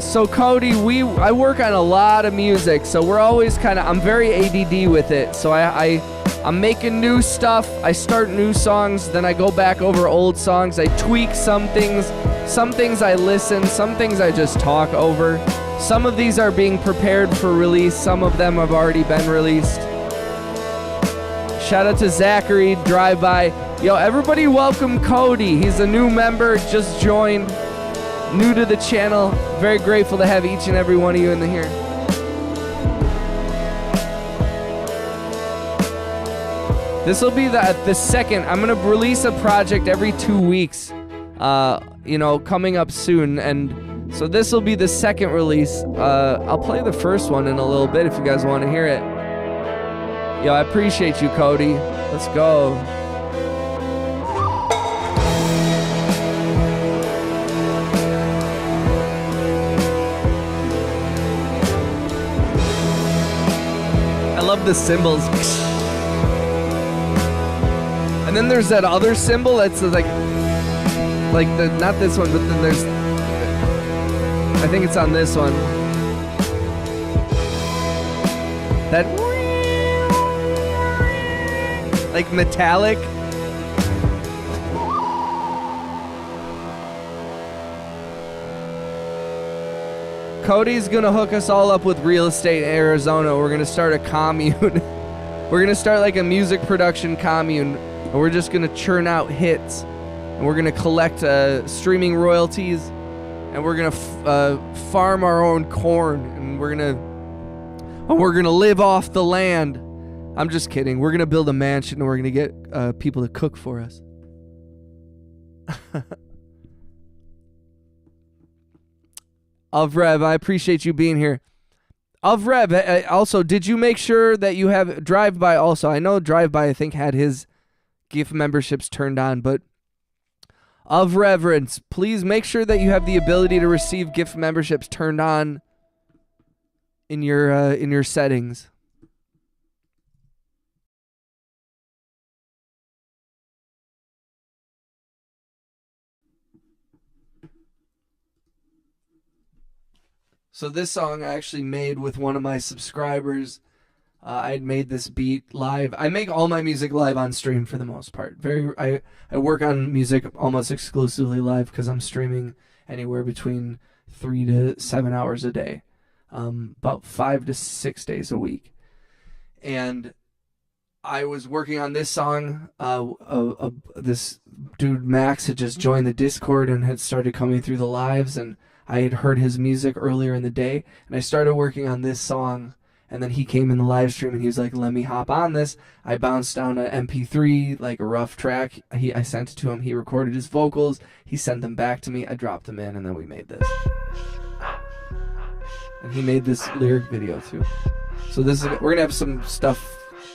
Speaker 1: So Cody, I work on a lot of music, so we're always I'm very ADD with it. So I'm making new stuff. I start new songs, then I go back over old songs. I tweak some things. Some things I listen. Some things I just talk over. Some of these are being prepared for release. Some of them have already been released. Shout out to Zachary, drive-by. Yo, everybody welcome Cody. He's a new member, just joined, new to the channel. Very grateful to have each and every one of you in here. This will be the second. I'm going to release a project every 2 weeks, coming up soon. And so this will be the second release. I'll play the first one in a little bit if you guys want to hear it. Yo, I appreciate you, Cody. Let's go. I love the cymbals. And then there's that other cymbal that's not this one, but then there's, I think it's on this one. That like metallic. Cody's gonna hook us all up with real estate in Arizona. We're gonna start a commune. We're gonna start like a music production commune, and we're just gonna churn out hits, and we're gonna collect streaming royalties, and we're gonna farm our own corn, and we're gonna live off the land. I'm just kidding. We're going to build a mansion and we're going to get people to cook for us. Avrev, I appreciate you being here. Avrev, also, did you make sure that you have Drive-By also? I know Drive-By, I think, had his gift memberships turned on, but of reverence, please make sure that you have the ability to receive gift memberships turned on in your settings. So this song I actually made with one of my subscribers. I had made this beat live. I make all my music live on stream for the most part. I work on music almost exclusively live because I'm streaming anywhere between 3 to 7 hours a day, about 5 to 6 days a week. And I was working on this song. This dude Max had just joined the Discord and had started coming through the lives, and I had heard his music earlier in the day, and I started working on this song, and then he came in the live stream and he was like, let me hop on this. I bounced down an MP3, like a rough track. I sent it to him. He recorded his vocals. He sent them back to me. I dropped them in, and then we made this. and he made this lyric video too. So this is, we're gonna have some stuff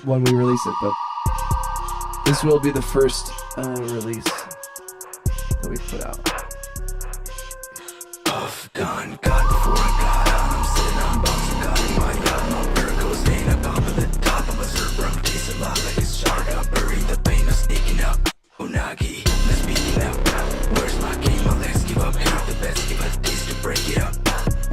Speaker 1: when we release it, but this will be the first release that we put out.
Speaker 3: Puff, done, got before I got on. I'm sitting on bouncing, got in my yacht. My Virgo staying up top of the top. I'm a server, I'm tasting lot like it's charred up. Bury the pain, I'm sneaking up. Unagi, let's speaking up. Where's my game? My legs give up, hate the best, give a taste to break it up.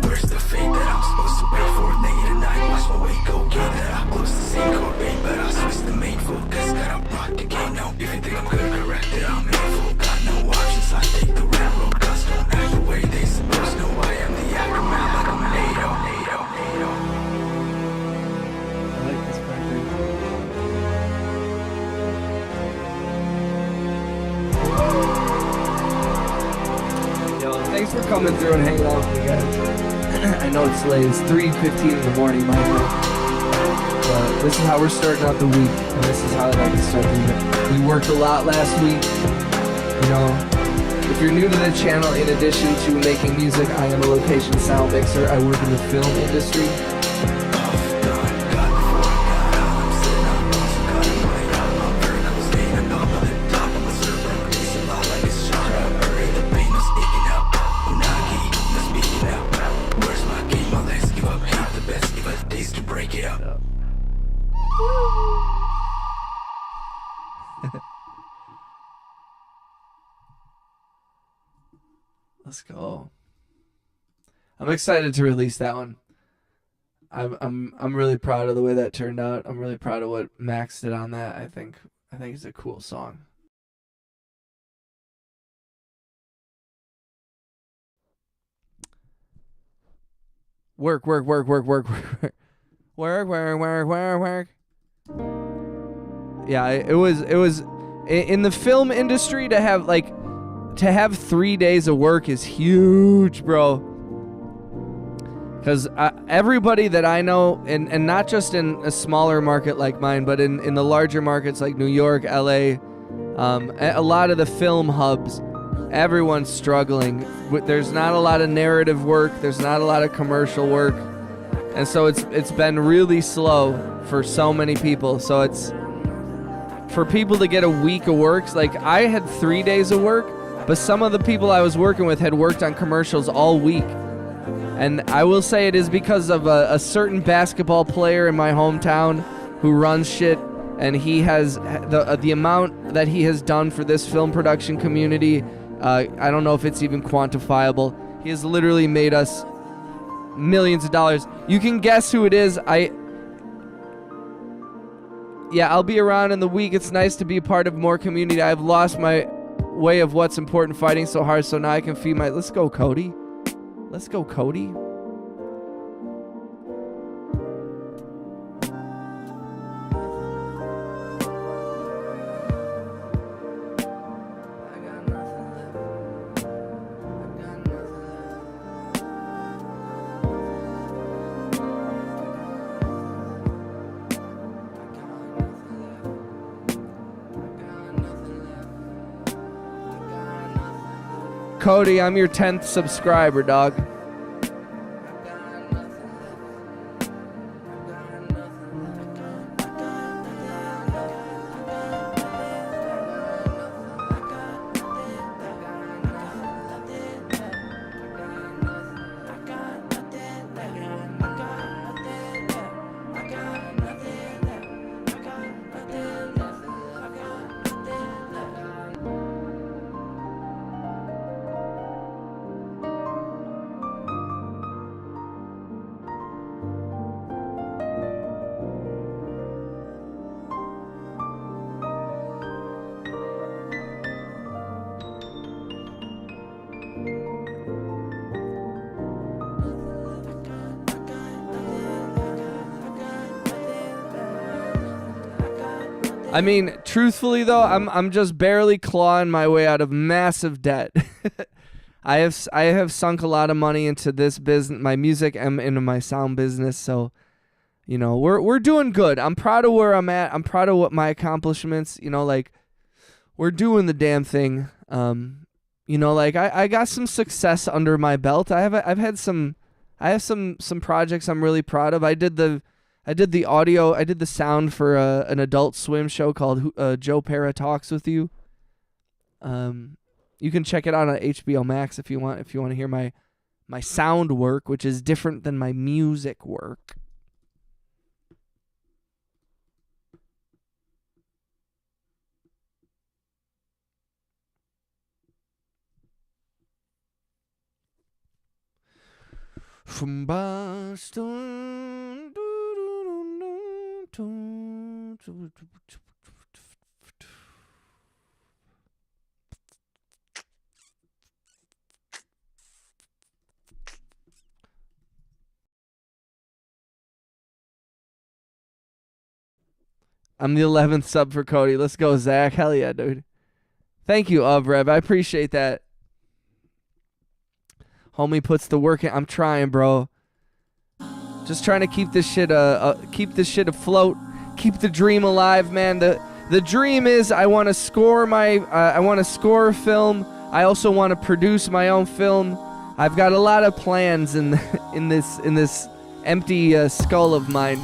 Speaker 3: Where's the fate that I'm supposed to wait for? Late at night, watch my weight go, get that I'm close to same core bait, but I switch the main focus. Got a rock the game now. If you think I'm good, correct it, I'm in full. Got no options, I take the railroad. Cause don't act the way they supposed to. I am the aftermath like I'm NATO.
Speaker 1: I like this record. Yo, thanks for coming through and hanging out with me, guys. I know it's late. It's 3:15 in the morning, my time. But this is how we're starting out the week, and this is how I like to start the week. We worked a lot last week. You know, if you're new to the channel, in addition to making music, I am a location sound mixer. I work in the film industry. Let's go. I'm excited to release that one. I'm really proud of the way that turned out. I'm really proud of what Max did on that. I think it's a cool song. Work. Yeah, it was in the film industry to have 3 days of work is huge, bro. Because everybody that I know, and not just in a smaller market like mine, but in the larger markets like New York, LA, a lot of the film hubs, everyone's struggling. There's not a lot of narrative work. There's not a lot of commercial work. And so it's been really slow for so many people. So it's for people to get a week of work. Like, I had 3 days of work, but some of the people I was working with had worked on commercials all week. And I will say it is because of a certain basketball player in my hometown who runs shit, and he has the amount that he has done for this film production community. I don't know if it's even quantifiable. He has literally made us millions of dollars. You can guess who it is. I'll be around in the week. It's nice to be a part of more community. I've lost my way of what's important, fighting so hard, so now I can feed my... Let's go, Cody. Let's go, Cody. Cody, I'm your 10th subscriber, dog. I mean, truthfully though, I'm just barely clawing my way out of massive debt. I have sunk a lot of money into this business, my music, and into my sound business. So, you know, we're doing good. I'm proud of where I'm at. I'm proud of what my accomplishments. You know, like, we're doing the damn thing. You know, like I got some success under my belt. I've had some I have some projects I'm really proud of. I did the audio, I did the sound for an Adult Swim show called Joe Para Talks with You. You can check it out on HBO Max if you want to hear my sound work, which is different than my music work. From Boston. I'm the 11th sub for Cody. Let's go, Zach. Hell yeah, dude. Thank you, Rev. I appreciate that. Homie puts the work in. I'm trying, bro. Just trying to keep this shit afloat. Keep the dream alive, man. The dream is I want to score a film. I also want to produce my own film. I've got a lot of plans in this empty skull of mine.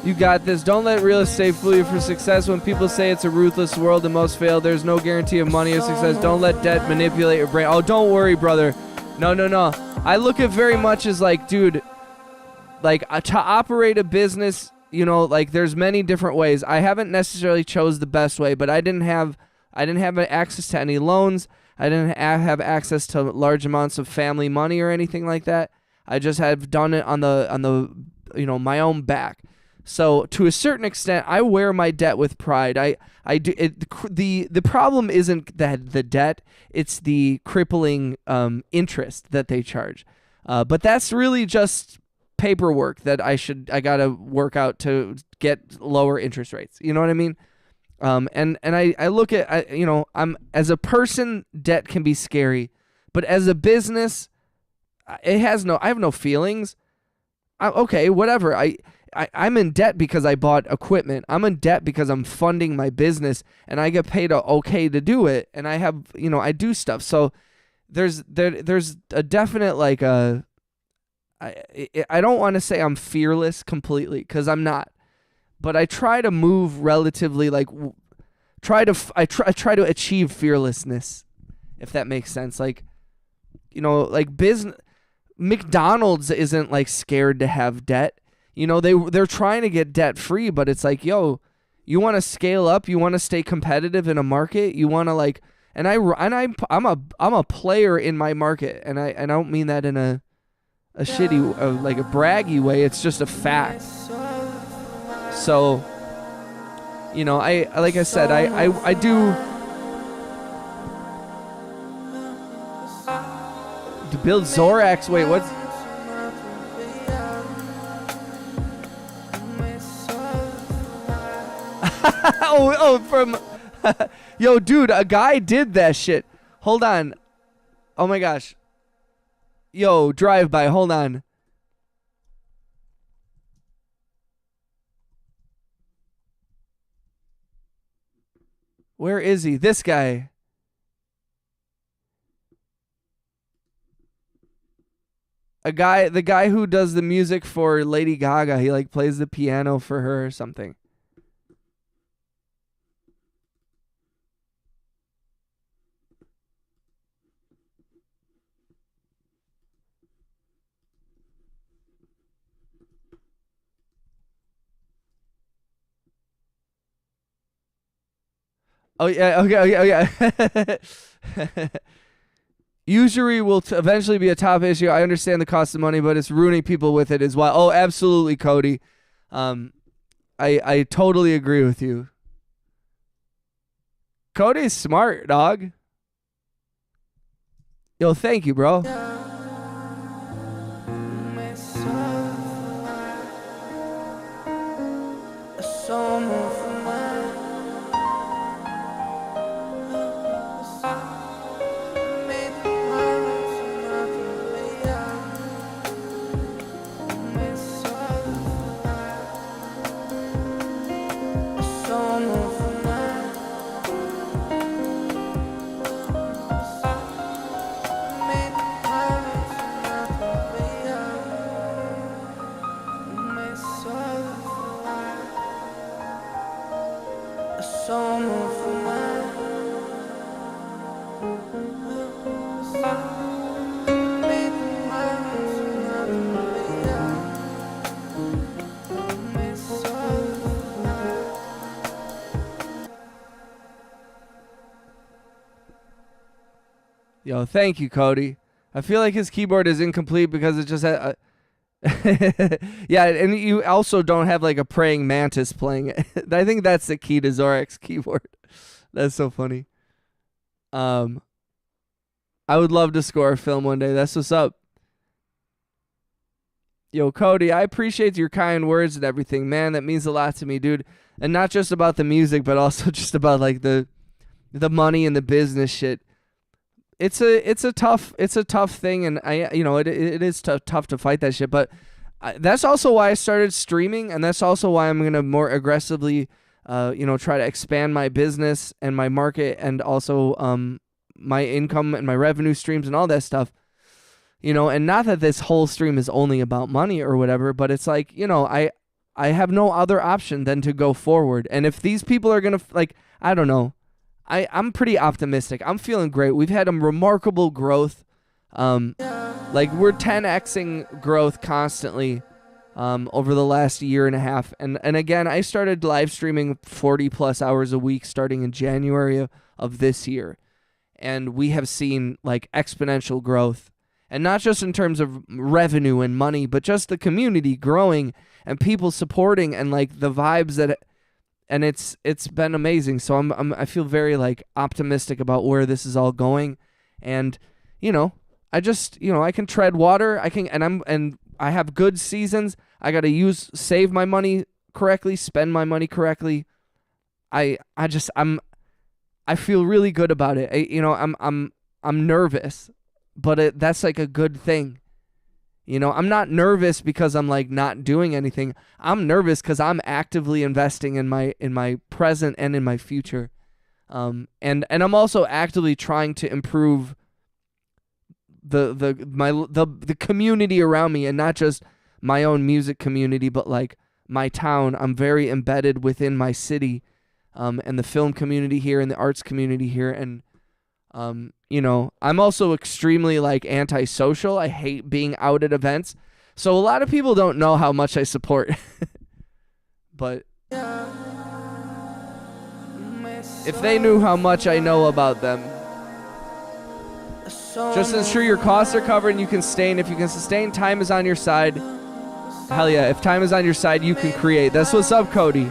Speaker 1: You got this. Don't let real estate fool you for success. When people say it's a ruthless world and most fail, there's no guarantee of money or success. Don't let debt manipulate your brain. Oh, don't worry, brother. No. I look at very much as like, dude, like to operate a business, you know, like there's many different ways. I haven't necessarily chose the best way, but I didn't have access to any loans. I didn't have access to large amounts of family money or anything like that. I just have done it on the my own back. So to a certain extent, I wear my debt with pride. I do it. The problem isn't that the debt; it's the crippling interest that they charge. But that's really just paperwork that I gotta work out to get lower interest rates. You know what I mean? And I look at I'm as a person, debt can be scary, but as a business, I have no feelings. Okay, whatever. I'm in debt because I bought equipment. I'm in debt because I'm funding my business and I get paid okay to do it. And I have, I do stuff. So there's a definite I don't want to say I'm fearless completely because I'm not, but I try to move relatively I try to achieve fearlessness, if that makes sense. Business, McDonald's isn't scared to have debt. They're trying to get debt free, but it's like, yo, you want to scale up, you want to stay competitive in a market, you want to I'm a player in my market, and I don't mean that in a shitty a braggy way. It's just a fact. So, I like I said, I do to build Zorax. Wait, what's from yo, dude, a guy did that shit. Hold on. Oh my gosh. Yo, drive by. Hold on. Where is he? This guy. The guy who does the music for Lady Gaga. He plays the piano for her or something. Oh yeah, okay, yeah. Usury will eventually be a top issue. I understand the cost of money, but it's ruining people with it as well. Oh, absolutely, Cody. I totally agree with you. Cody's smart, dog. Yo, thank you, bro. Yo, thank you, Cody. I feel like his keyboard is incomplete because it just had yeah, and you also don't have like a praying mantis playing it. I think that's the key to Zorak's keyboard. That's so funny. I would love to score a film one day. That's what's up. Yo, Cody, I appreciate your kind words and everything, man. That means a lot to me, dude. And not just about the music, but also just about like the money and the business shit. It's a tough thing, and it is tough to fight that shit. But that's also why I started streaming, and that's also why I'm gonna more aggressively, try to expand my business and my market, and also my income and my revenue streams and all that stuff. And not that this whole stream is only about money or whatever, but it's like, I have no other option than to go forward. And if these people are gonna I don't know. I'm pretty optimistic. I'm feeling great. We've had a remarkable growth. We're 10xing growth constantly over the last year and a half. And again, I started live streaming 40 plus hours a week starting in January of this year. And we have seen like exponential growth. And not just in terms of revenue and money, but just the community growing and people supporting and like the vibes that... And it's been amazing. So I feel very like optimistic about where this is all going. And, I just, I can tread water. I have good seasons. I got to save my money correctly, spend my money correctly. I feel really good about it. I'm nervous, but that's like a good thing. I'm not nervous because I'm like not doing anything. I'm nervous because I'm actively investing in my present and in my future. And I'm also actively trying to improve the community around me, and not just my own music community, but like my town. I'm very embedded within my city, and the film community here and the arts community here. And I'm also extremely like antisocial. I hate being out at events. So a lot of people don't know how much I support. But if they knew how much I know about them. Just ensure your costs are covered and you can sustain. If you can sustain, time is on your side. Hell yeah, if time is on your side, you can create. That's what's up, Cody.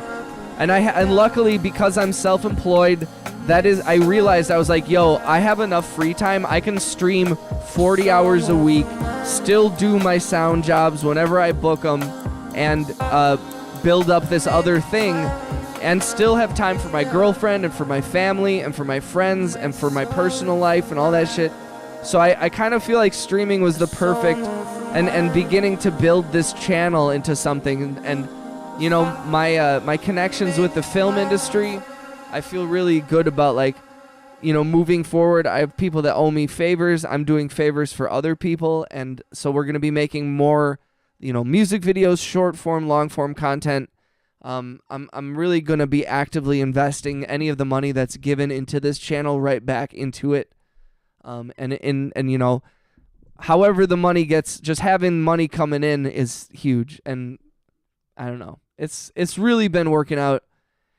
Speaker 1: And luckily, because I'm self-employed, I realized I was like, yo, I have enough free time. I can stream 40 hours a week, still do my sound jobs whenever I book them, and build up this other thing, and still have time for my girlfriend and for my family and for my friends and for my personal life and all that shit. So I kind of feel like streaming was the perfect and beginning to build this channel into something. And my connections with the film industry, I feel really good about moving forward. I have people that owe me favors. I'm doing favors for other people. And so we're going to be making more, music videos, short form, long form content. I'm really going to be actively investing any of the money that's given into this channel right back into it. However the money gets, just having money coming in is huge. And I don't know. It's really been working out.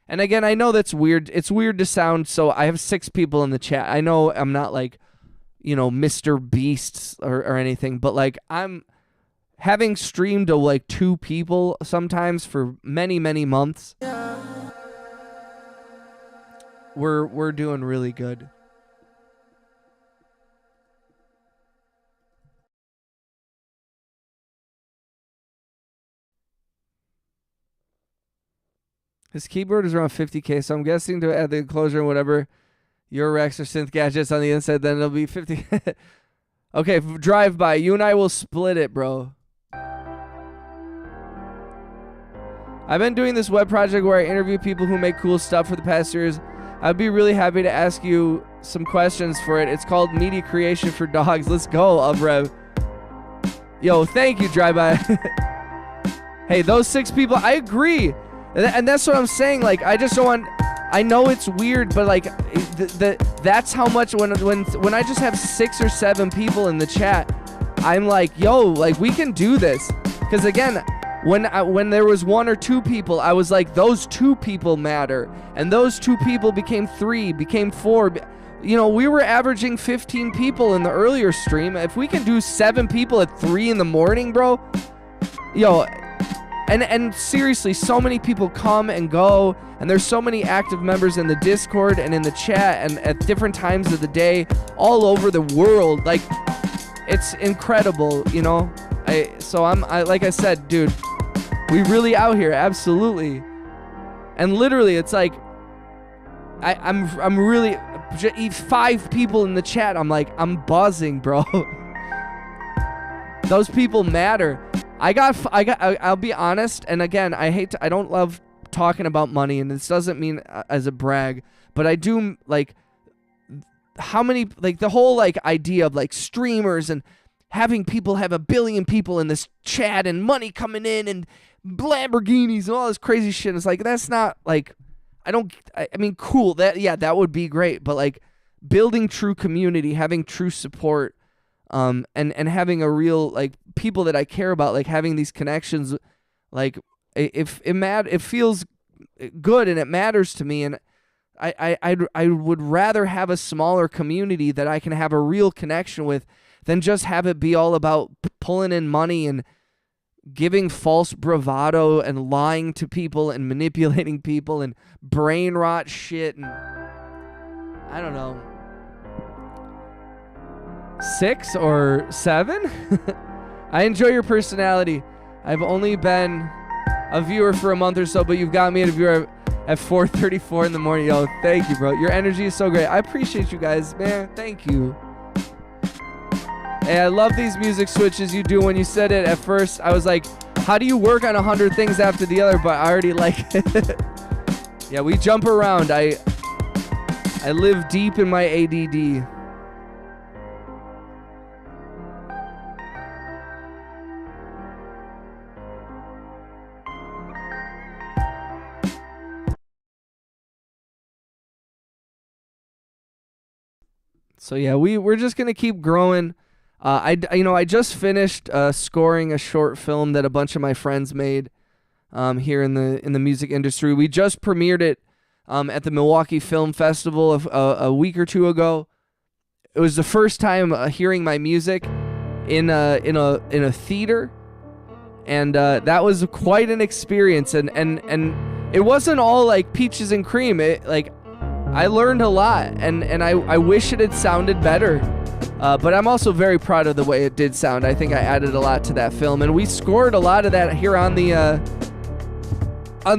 Speaker 1: And again, I know that's weird. It's weird to sound so. I have 6 people in the chat. I know I'm not like, Mr. Beast or anything, but like I'm having streamed to like 2 people sometimes for many, many months. We're doing really good. His keyboard is around 50K, so I'm guessing to add the enclosure and whatever your Rex or synth gadgets on the inside, then it'll be 50. Okay, drive by. You and I will split it, bro. I've been doing this web project where I interview people who make cool stuff for the past years. I'd be really happy to ask you some questions for it. It's called Media Creation for Dogs. Let's go, Ubrev. Yo, thank you, Drive By. Hey, those 6 people, I agree. And that's what I'm saying. Like, I just don't want... I know it's weird, but like, that's how much when I just have 6 or 7 people in the chat, I'm like, yo, like we can do this. Because again, when there was 1 or 2 people, I was like, those 2 people matter, and those 2 people became 3, became 4. We were averaging 15 people in the earlier stream. If we can do 7 people at 3 in the morning, bro, yo. And seriously, so many people come and go, and there's so many active members in the Discord and in the chat and at different times of the day all over the world. Like, it's incredible, So I like I said, dude, we really out here, absolutely. And literally, it's like I'm really 5 people in the chat. I'm like, I'm buzzing, bro. Those people matter. I'll be honest, and again, I don't love talking about money, and this doesn't mean as a brag, but I do, like, how many, like, the whole, like, idea of, like, streamers and having people have 1 billion people in this chat and money coming in and Lamborghinis and all this crazy shit. It's like, that's not, like, I mean, cool, that would be great, but, like, building true community, having true support, and having a real, like, people that I care about, like, having these connections, like, it feels good and it matters to me, and I would rather have a smaller community that I can have a real connection with than just have it be all about pulling in money and giving false bravado and lying to people and manipulating people and brain rot shit, and I don't know. 6 or 7? I enjoy your personality. I've only been a viewer for a month or so, but you've got me at a viewer at 4:34 in the morning. Yo, thank you, bro. Your energy is so great. I appreciate you guys, man. Thank you. Hey, I love these music switches you do. When you said it at first, I was like, how do you work on 100 things after the other? But I already like it. Yeah, we jump around. I live deep in my ADD. So yeah, we're just gonna keep growing. I just finished scoring a short film that a bunch of my friends made here in the music industry. We just premiered it at the Milwaukee Film Festival a week or 2 ago. It was the first time hearing my music in a theater, and that was quite an experience. And it wasn't all like peaches and cream. I learned a lot, and I wish it had sounded better. But I'm also very proud of the way it did sound. I think I added a lot to that film, and we scored a lot of that here on the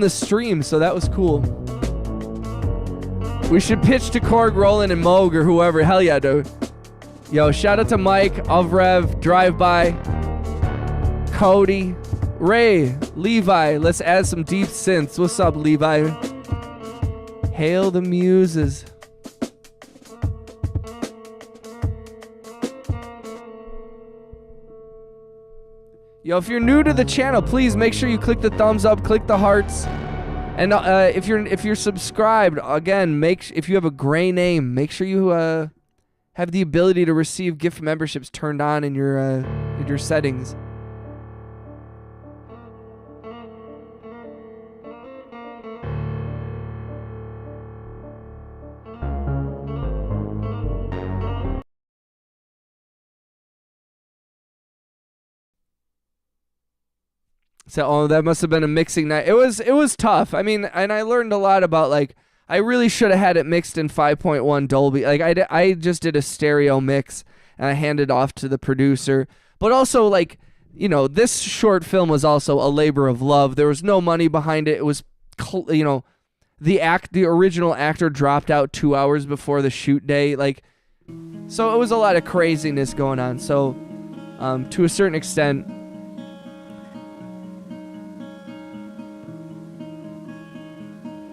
Speaker 1: stream, so that was cool. We should pitch to Korg, Roland, and Moog, or whoever. Hell yeah, dude. Yo, shout out to Mike, Ovrev, Drive By, Cody, Ray, Levi. Let's add some deep synths. What's up, Levi? Hail the muses. Yo, if you're new to the channel, please make sure you click the thumbs up, click the hearts, and if you're subscribed, again, if you have a gray name, make sure you have the ability to receive gift memberships turned on in your settings. So, that must have been a mixing night. It was tough. I mean, and I learned a lot about, like, I really should have had it mixed in 5.1 Dolby. Like, I just did a stereo mix, and I handed off to the producer. But also, like, you know, this short film was also a labor of love. There was no money behind it. It was, you know, the original actor dropped out 2 hours before the shoot day. Like, so it was a lot of craziness going on. So, to a certain extent,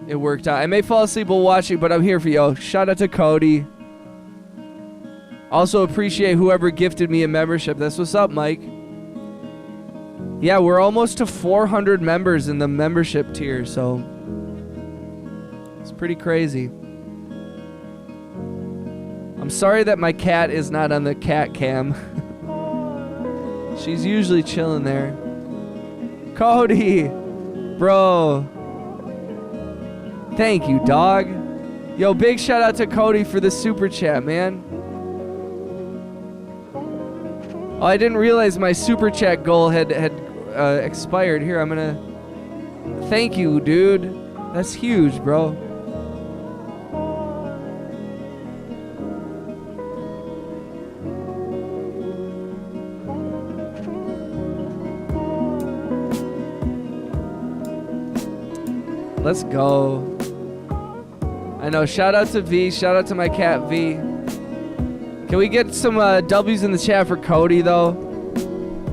Speaker 1: it worked out. I may fall asleep while watching, but I'm here for you. Shout out to Cody. Also appreciate whoever gifted me a membership. That's what's up, Mike. Yeah, we're almost to 400 members in the membership tier, so it's pretty crazy. I'm sorry that my cat is not on the cat cam. She's usually chilling there. Cody, bro. Thank you, dog. Yo, big shout out to Cody for the super chat, man. Oh, I didn't realize my super chat goal had expired. Here, I'm gonna... Thank you, dude. That's huge, bro. Let's go. I know. Shout out to V. Shout out to my cat V. Can we get some W's in the chat for Cody, though?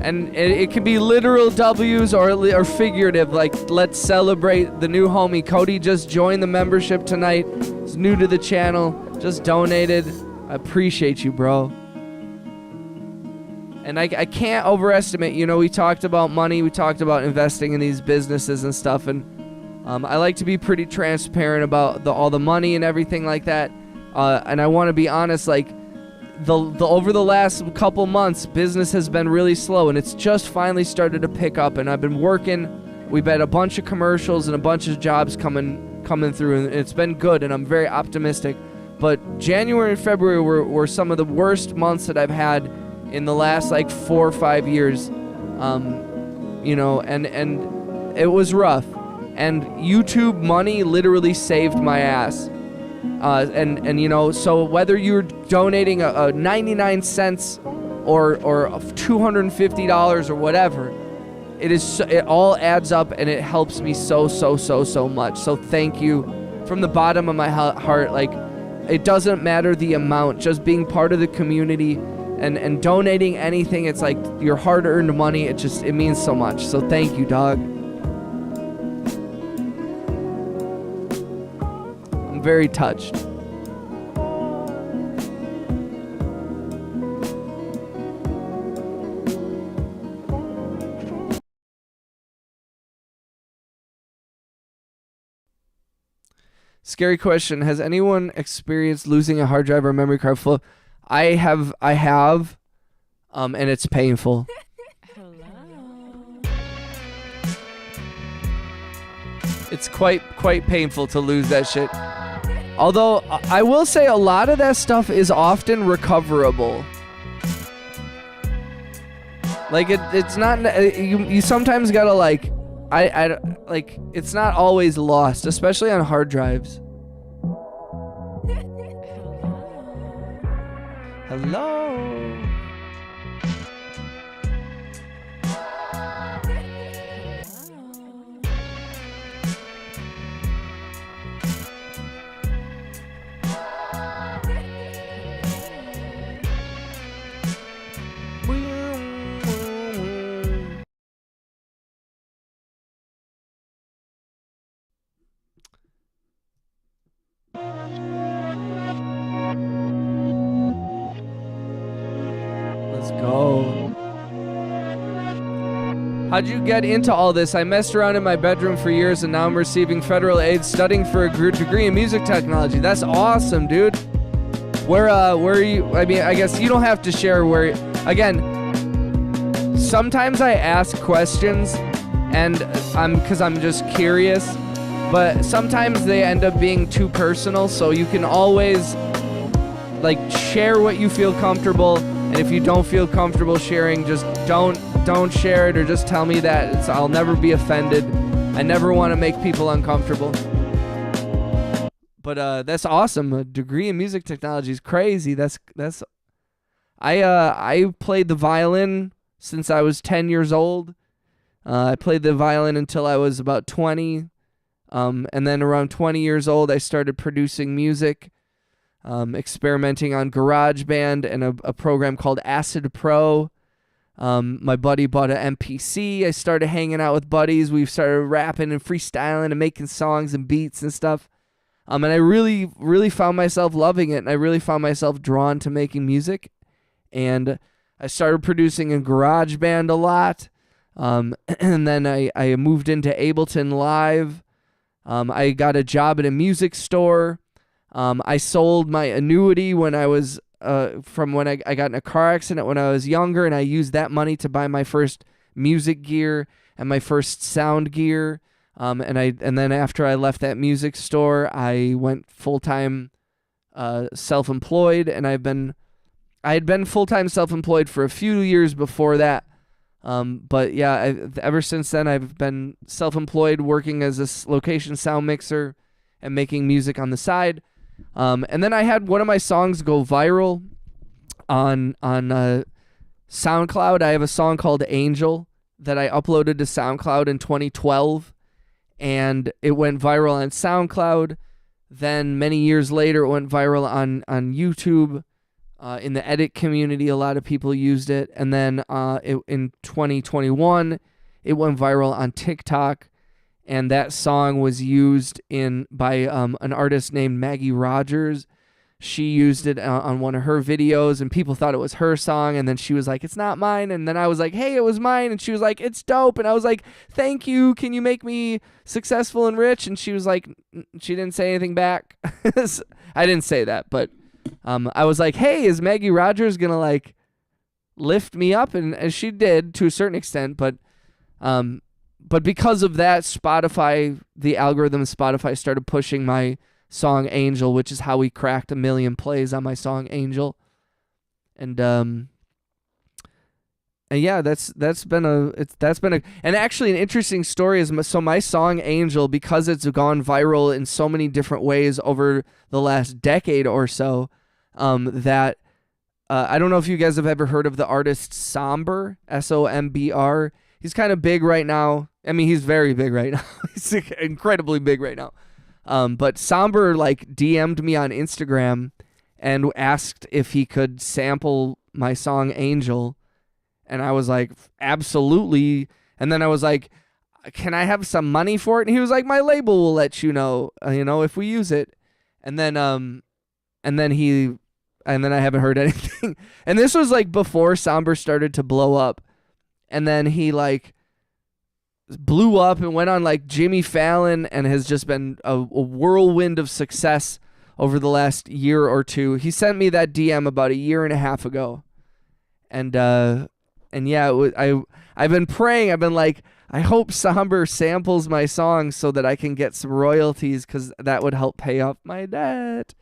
Speaker 1: And it can be literal W's or figurative. Like, let's celebrate the new homie. Cody just joined the membership tonight. He's new to the channel. Just donated. I appreciate you, bro. And I can't overestimate. You know, we talked about money. We talked about investing in these businesses and stuff. And I like to be pretty transparent about all the money and everything like that. And I want to be honest, like, the over the last couple months, business has been really slow, and it's just finally started to pick up. And I've been working. We've had a bunch of commercials and a bunch of jobs coming through, and it's been good, and I'm very optimistic. But January and February were some of the worst months that I've had in the last, like, 4 or 5 years. You know, and it was rough. And YouTube money literally saved my ass. And you know, so whether you're donating a 99 cents or $250 or whatever, it all adds up, and it helps me so much. So thank you from the bottom of my heart. Like, it doesn't matter the amount, just being part of the community and donating anything. It's like your hard-earned money. It means so much. So thank you, dog. I'm very touched. Scary question. Has anyone experienced losing a hard drive or memory card full? I have, and it's painful.
Speaker 4: Hello.
Speaker 1: It's quite painful to lose that shit. Although, I will say a lot of that stuff is often recoverable. Like, it's not, you sometimes gotta, like, like, it's not always lost, especially on hard drives. Hello. How'd you get into all this? I messed around in my bedroom for years, and now I'm receiving federal aid studying for a degree in music technology. That's awesome, dude. Where are you? I mean, I guess you don't have to share where. Again, sometimes I ask questions, and because I'm just curious, but sometimes they end up being too personal. So you can always, like, share what you feel comfortable, and if you don't feel comfortable sharing, just don't don't share it or just tell me that. I'll never be offended. I never want to make people uncomfortable. But that's awesome. A degree in music technology is crazy. I played the violin since I was 10 years old. I played the violin until I was about 20. And then around 20 years old, I started producing music, experimenting on GarageBand and a program called Acid Pro. My buddy bought an MPC. I started hanging out with buddies. We started rapping and freestyling and making songs and beats and stuff. And I really, really found myself loving it. And I really found myself drawn to making music. And I started producing in GarageBand a lot. And then I moved into Ableton Live. I got a job at a music store. I sold my annuity when I was from when I got in a car accident when I was younger, and I used that money to buy my first music gear and my first sound gear. And then after I left that music store, I went full-time self-employed, and I had been full-time self-employed for a few years before that. But yeah, ever since then, I've been self-employed, working as a location sound mixer and making music on the side. And then I had one of my songs go viral on SoundCloud. I have a song called Angel that I uploaded to SoundCloud in 2012, and it went viral on SoundCloud. Then many years later, it went viral on YouTube. In the edit community, a lot of people used it. And then in 2021, it went viral on TikTok. And that song was used by an artist named Maggie Rogers. She used it on one of her videos, and people thought it was her song. And then she was like, "It's not mine." And then I was like, "Hey, it was mine." And she was like, "It's dope." And I was like, "Thank you. Can you make me successful and rich?" And she was like, she didn't say anything back. I didn't say that, but I was like, "Hey, is Maggie Rogers gonna like lift me up?" And she did to a certain extent, but because of that, the algorithm of Spotify started pushing my song Angel, which is how we cracked 1 million plays on my song Angel. And yeah, that's been and actually an interesting story is my song Angel, because it's gone viral in so many different ways over the last decade or so, that I don't know if you guys have ever heard of the artist Somber, Sombr. He's kind of big right now. I mean, he's very big right now. He's incredibly big right now. But Somber like DM'd me on Instagram and asked if he could sample my song Angel. And I was like, absolutely. And then I was like, can I have some money for it? And he was like, my label will let you know, if we use it. And then I haven't heard anything. And this was like before Somber started to blow up. And then he like blew up and went on like Jimmy Fallon and has just been a whirlwind of success over the last year or two. He sent me that DM about a year and a half ago. And yeah, I've been praying. I've been like, I hope Somber samples my song so that I can get some royalties, because that would help pay off my debt.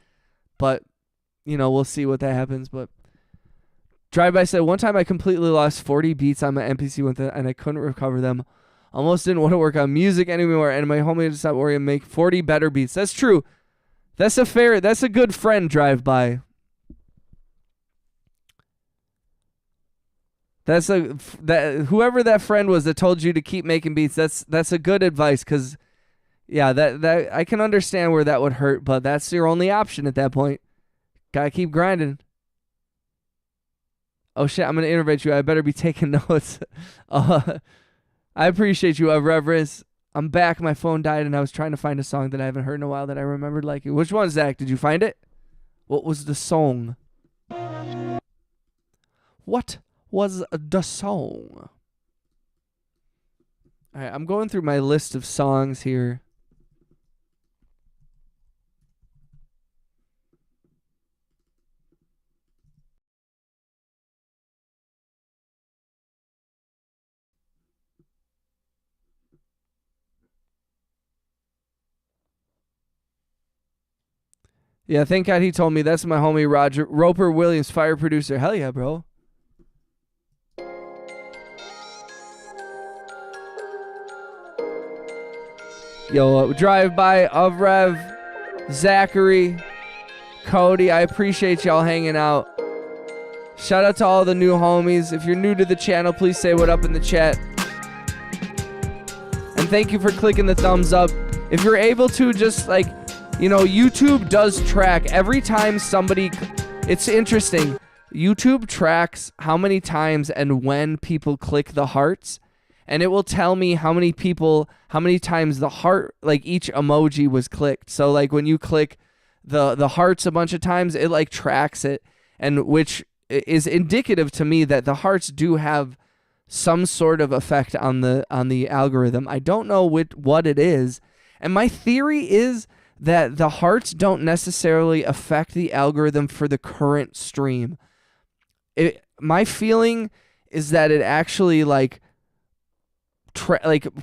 Speaker 1: But, we'll see what that happens. But Drive-By said, one time I completely lost 40 beats on my MPC and I couldn't recover them. Almost didn't want to work on music anymore, and my homie just stopped worrying and make 40 better beats. That's true. That's a good friend, Drive-By. Whoever that friend was that told you to keep making beats, that's a good advice, because yeah, that I can understand where that would hurt, but that's your only option at that point. Gotta keep grinding. Oh shit, I'm gonna interrupt you. I better be taking notes. I appreciate you, Reverence. I'm back. My phone died, and I was trying to find a song that I haven't heard in a while that I remembered liking. Which one, Zach? Did you find it? What was the song? What was the song? All right, I'm going through my list of songs here. Yeah, thank God he told me. That's my homie Roper Williams, fire producer. Hell yeah, bro. Yo, drive by of Rev, Zachary, Cody. I appreciate y'all hanging out. Shout out to all the new homies. If you're new to the channel, please say what up in the chat. And thank you for clicking the thumbs up. If you're able to, just like, YouTube does track every time somebody, it's interesting. YouTube tracks how many times and when people click the hearts, and it will tell me how many times the heart, like each emoji was clicked. So like when you click the hearts a bunch of times, it like tracks it, and which is indicative to me that the hearts do have some sort of effect on the algorithm. I don't know what it is, and my theory is that the hearts don't necessarily affect the algorithm for the current stream. My feeling is that it actually like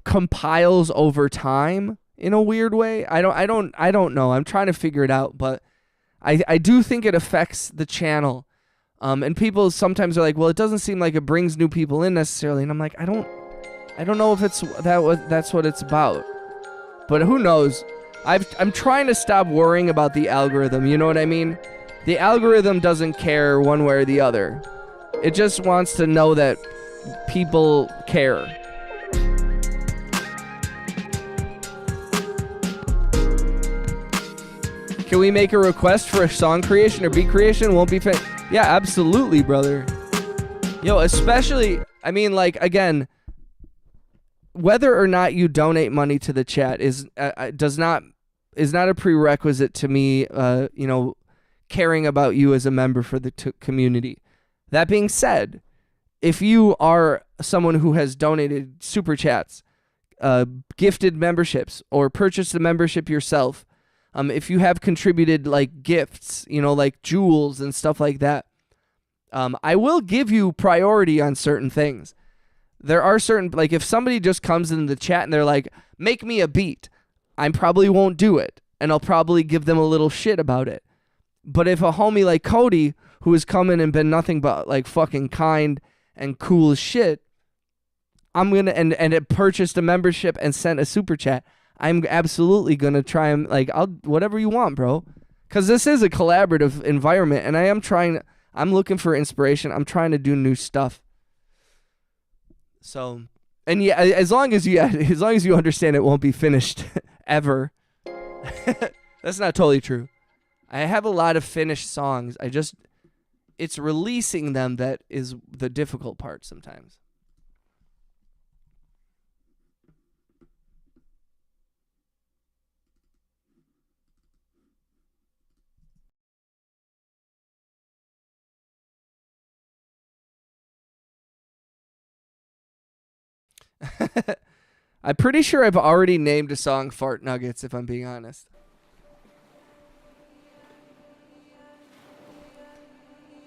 Speaker 1: compiles over time in a weird way. I don't know. I'm trying to figure it out, but I do think it affects the channel. And people sometimes are like, well, it doesn't seem like it brings new people in necessarily, and I'm like, I don't know if it's that's what it's about, but who knows. I'm trying to stop worrying about the algorithm, you know what I mean? The algorithm doesn't care one way or the other. It just wants to know that people care. Can we make a request for a song creation or beat creation? Won't be yeah, absolutely, brother. Yo, especially, I mean, like, again, whether or not you donate money to the chat is not a prerequisite to me, caring about you as a member for the community. That being said, if you are someone who has donated super chats, gifted memberships, or purchased a membership yourself, if you have contributed like gifts, like jewels and stuff like that, I will give you priority on certain things. There are certain, like if somebody just comes in the chat and they're like, make me a beat, I probably won't do it, and I'll probably give them a little shit about it. But if a homie like Cody, who has come in and been nothing but like fucking kind and cool as shit, I'm gonna and it purchased a membership and sent a super chat, I'm absolutely gonna try and like, I'll whatever you want, bro, because this is a collaborative environment, and I'm looking for inspiration. I'm trying to do new stuff. So, and yeah, as long as you understand, it won't be finished ever. That's not totally true. I have a lot of finished songs. It's releasing them that is the difficult part sometimes. I'm pretty sure I've already named a song Fart Nuggets, if I'm being honest.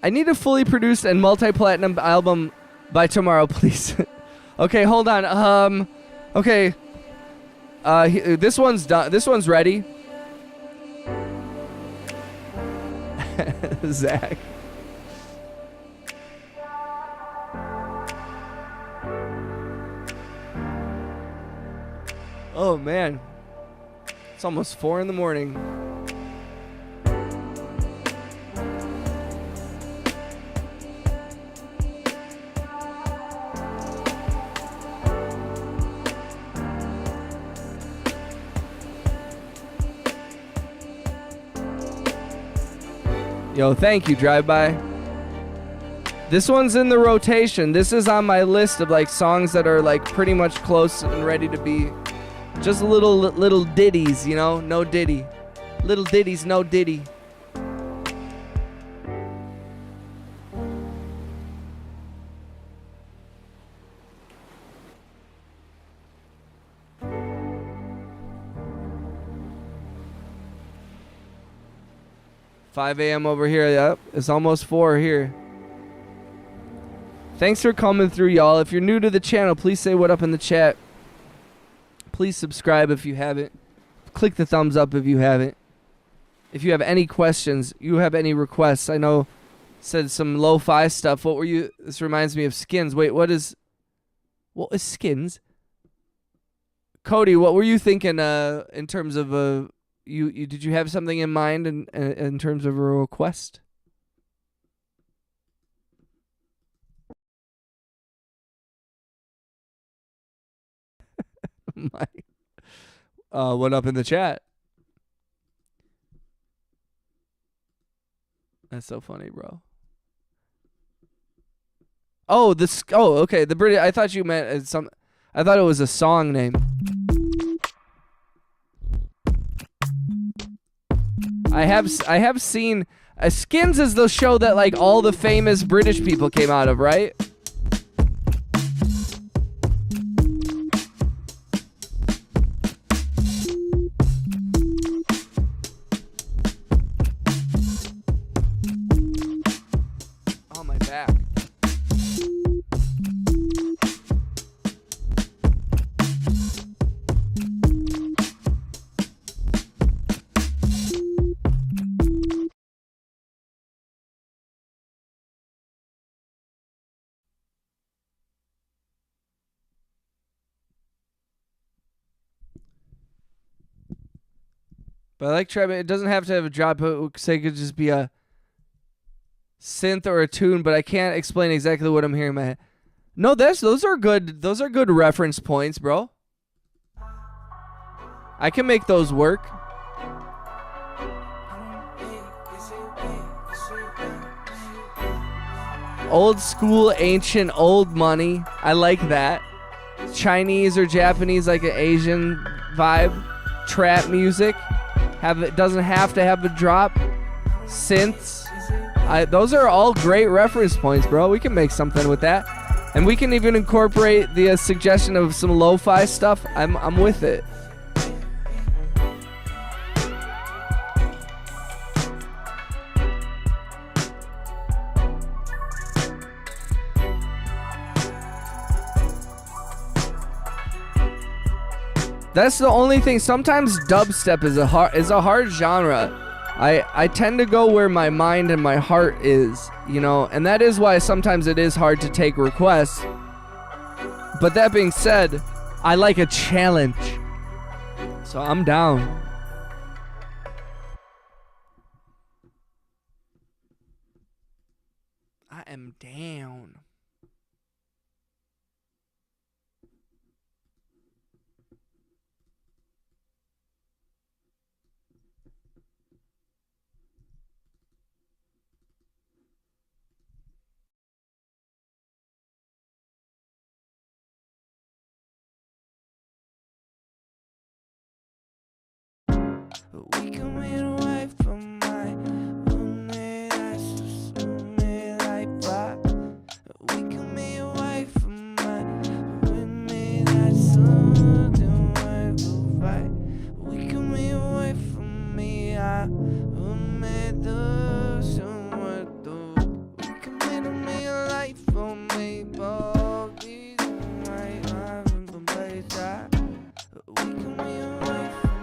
Speaker 1: I need a fully produced and multi-platinum album by tomorrow, please. Okay, hold on. Okay. This one's done. This one's ready. Zach. Oh, man. It's almost 4 in the morning. Yo, thank you, Drive By. This one's in the rotation. This is on my list of like songs that are like pretty much close and ready to be just little ditties, no ditty. Little ditties, no ditty. $5 a.m. over here. Yep, it's almost 4 here. Thanks for coming through, y'all. If you're new to the channel, please say what up in the chat. Please subscribe if you haven't. Click the thumbs up if you haven't. If you have any questions, you have any requests. I know said some lo-fi stuff. What were you? This reminds me of Skins. Wait, what is Skins? Cody, what were you thinking in terms of you did you have something in mind in terms of a request? My, what up in the chat? That's so funny, bro. Oh, okay. The British. I thought you meant some. I thought it was a song name. I have seen. Skins is the show that like all the famous British people came out of, right? Oh, my back. But I like Trap. It doesn't have to have a drop. It could just be a synth or a tune, but I can't explain exactly what I'm hearing in my head. No, those are good. Those are good reference points, bro. I can make those work. Old school, ancient, old money. I like that. Chinese or Japanese, like an Asian vibe. Trap music. It doesn't have to have a drop. Synths. Those are all great reference points, bro. We can make something with that. And we can even incorporate the suggestion of some lo-fi stuff. I'm with it. That's the only thing. Sometimes dubstep is a hard genre. I tend to go where my mind and my heart is, you know, and that is why sometimes it is hard to take requests. But that being said, I like a challenge. So I'm down. I am down.
Speaker 2: We can wait away from my roommate. I just roommate like that. We can be away from my roommate. I just do I go fight. We can be away from me. I roommate do someone do. We can make me a life for me, but these might have a place that we can be away from.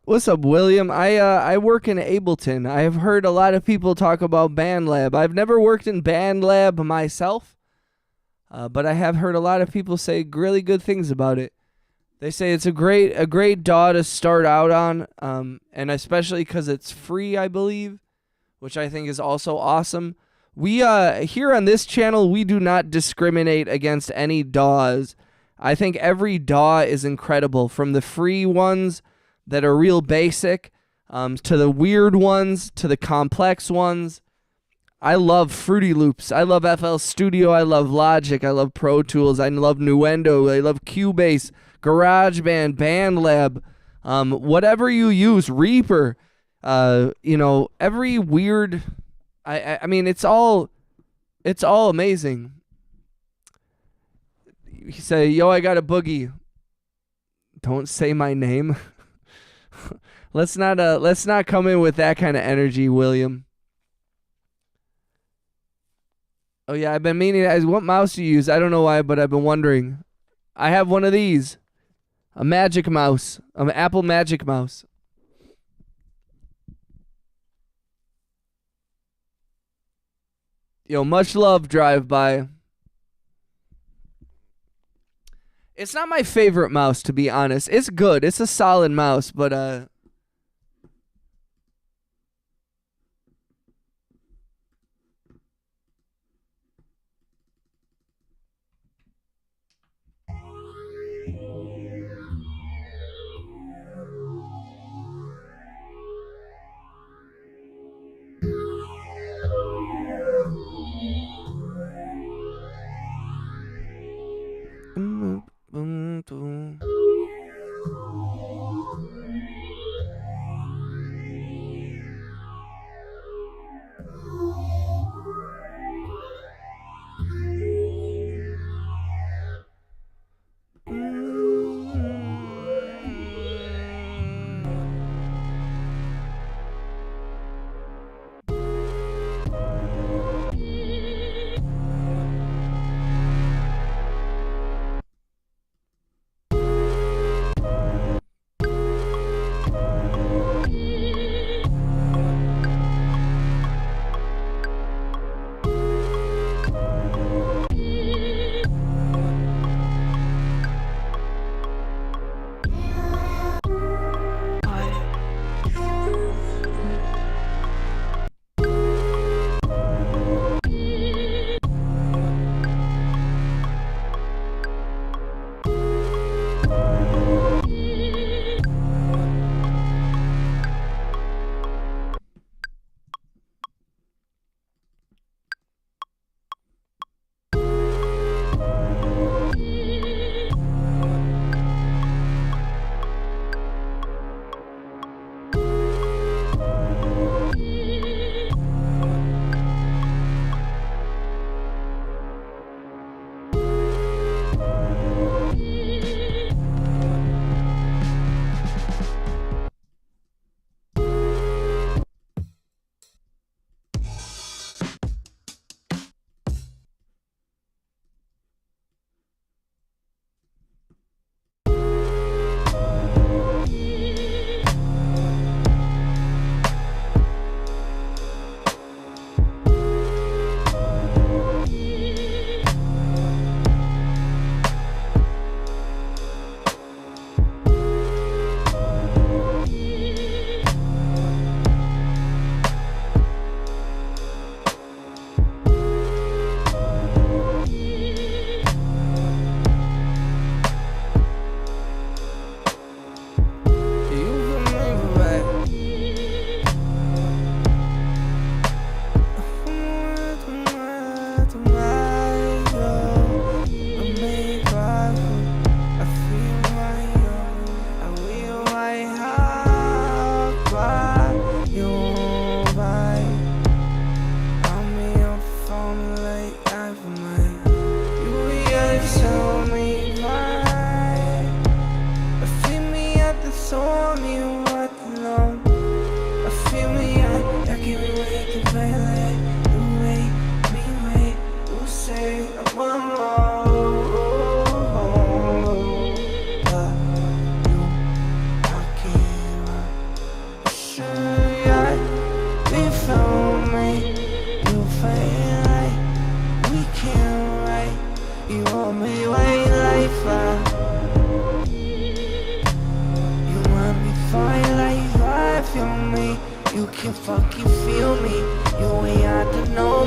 Speaker 1: What's up, William? I work in Ableton. I have heard a lot of people talk about BandLab. I've never worked in BandLab myself, but I have heard a lot of people say really good things about it. They say it's a great DAW to start out on, and especially because it's free, I believe, which I think is also awesome. We here on this channel, we do not discriminate against any DAWs. I think every DAW is incredible, from the free ones that are real basic, to the weird ones, to the complex ones. I love Fruity Loops. I love FL Studio. I love Logic. I love Pro Tools. I love Nuendo. I love Cubase, GarageBand, BandLab, whatever you use, Reaper. Every weird. I mean, it's all amazing. You say, "Yo, I got a boogie." Don't say my name. Let's not come in with that kind of energy, William. Oh yeah, I've been meaning to ask, what mouse do you use? I don't know why, but I've been wondering. I have one of these. A Magic Mouse. An Apple Magic Mouse. Yo, much love, Drive By. It's not my favorite mouse, to be honest. It's good. It's a solid mouse, but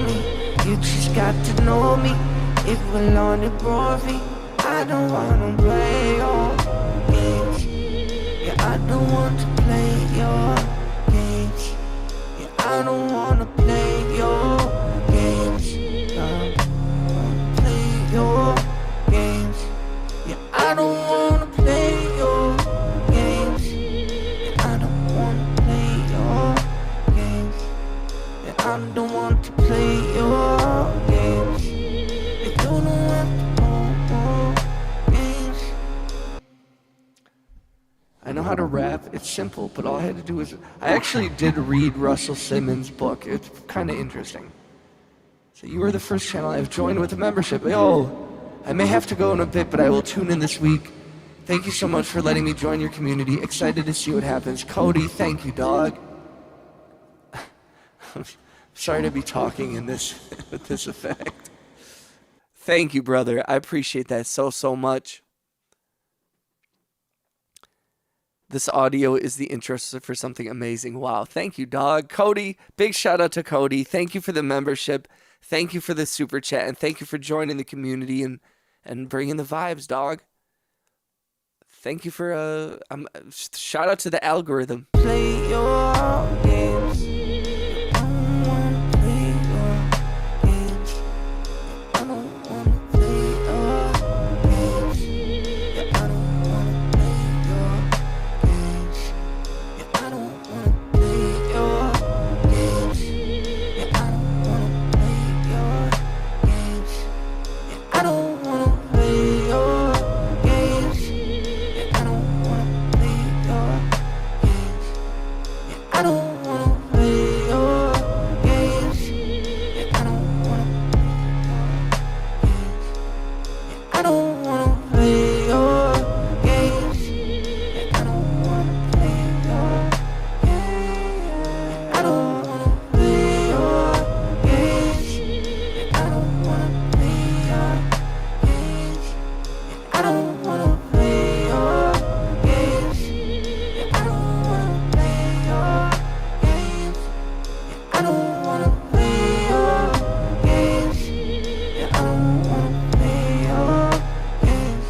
Speaker 2: me. You just got to know me. If we're on the trophy, I don't wanna play your games. Yeah, I don't want to play your games. Yeah, I don't wanna play your games. Play your games. Yeah, I don't wanna play your games. Yeah, I don't wanna play your games. Yeah, I don't want to play your games. You don't want to play games.
Speaker 1: I know how to rap. It's simple, but all I had to do was... I actually did read Russell Simmons' book. It's kind of interesting. So you are the first channel I've joined with a membership. Oh, I may have to go in a bit, but I will tune in this week. Thank you so much for letting me join your community. Excited to see what happens. Cody, thank you, dog. I'm sorry to be talking in this with this effect. Thank you, brother. I appreciate that so much. This audio is the intro for something amazing. Wow. Thank you, dog. Cody, big shout out to Cody. Thank you for the membership. Thank you for the super chat. And thank you for joining the community and bringing the vibes, dog. Thank you for, shout out to the algorithm.
Speaker 2: Play your games. I don't wanna play your games. I don't wanna play your games. Yeah, I don't wanna play your games. Yeah, I don't wanna play your games. Yeah, I don't wanna play your games. Yeah, I don't wanna play your games. Yeah, I don't wanna play your games. Yeah, I don't wanna play your games. Yeah, I don't wanna play your games. Yeah, I don't wanna play your games. Yeah, I don't wanna play your games. Yeah, I don't wanna play your games. Yeah, I don't wanna play your games. Yeah, I don't wanna play your games. Yeah, I don't wanna play your games. Yeah, I don't wanna play your games. Yeah, I don't wanna play your games.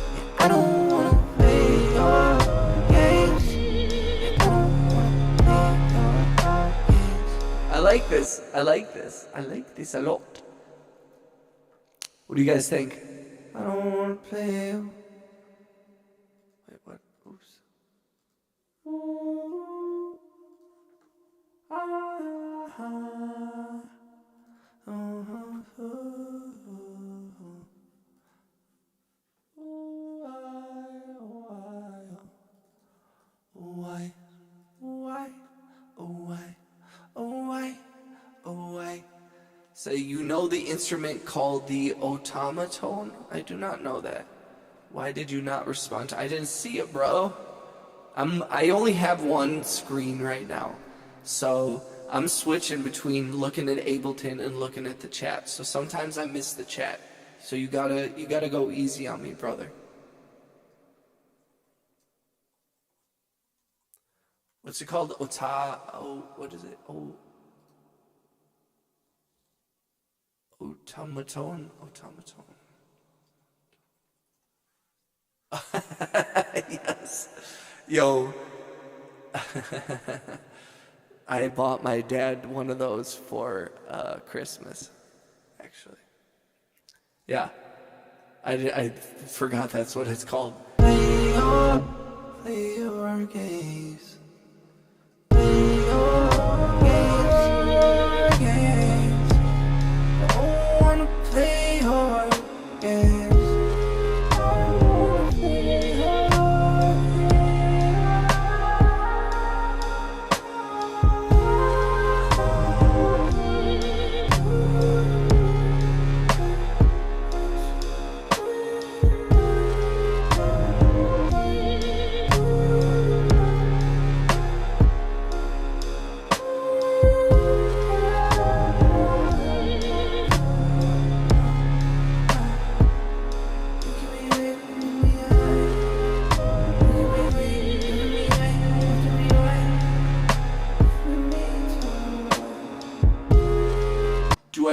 Speaker 2: Yeah, I don't wanna play your games. Yeah, I don't wanna play your games.
Speaker 1: I like this. I like this. I like this a lot. What do you guys think?
Speaker 2: I don't wanna play you.
Speaker 1: Wait, what? Oops.
Speaker 2: Why? Why? Oh, why? Oh, why? Oh, why?
Speaker 1: So you know the instrument called the automaton? I do not know that. Why did you not respond? I didn't see it, bro. I only have one screen right now. So I'm switching between looking at Ableton and looking at the chat. So sometimes I miss the chat. So you gotta go easy on me, brother. What's it called? What is it? Automaton? Yes. Yo. I bought my dad one of those for Christmas, actually. Yeah. I forgot that's what it's called.
Speaker 2: Play your games. Play your games. I don't wanna play your games. I don't wanna play your games.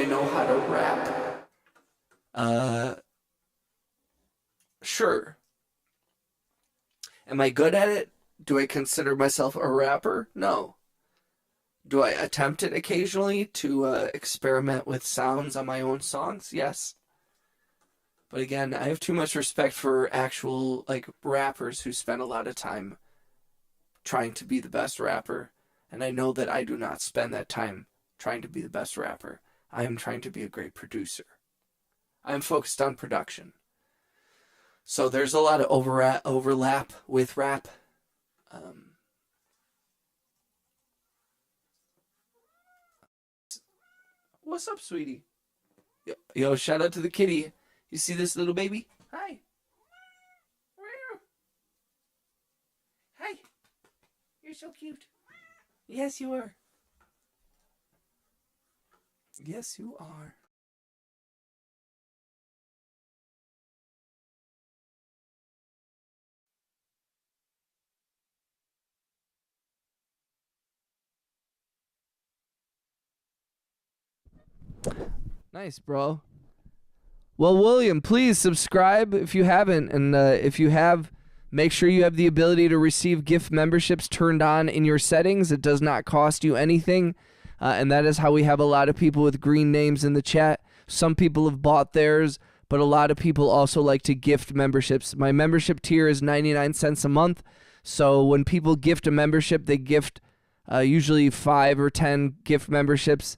Speaker 1: I know how to rap? Sure. Am I good at it? Do I consider myself a rapper? No. Do I attempt it occasionally to experiment with sounds on my own songs? Yes. But again, I have too much respect for actual like rappers who spend a lot of time trying to be the best rapper. And I know that I do not spend that time trying to be the best rapper. I am trying to be a great producer. I am focused on production. So there's a lot of overlap with rap. What's up, sweetie? Yo, shout out to the kitty. You see this little baby? Hi. Hi. You're so cute. Yes, you are. Yes, you are. Nice, bro. Well, William, please subscribe if you haven't. And if you have, make sure you have the ability to receive gift memberships turned on in your settings. It does not cost you anything. And that is how we have a lot of people with green names in the chat. Some people have bought theirs, but a lot of people also like to gift memberships. My membership tier is 99 cents a month. So when people gift a membership, they gift usually 5 or 10 gift memberships.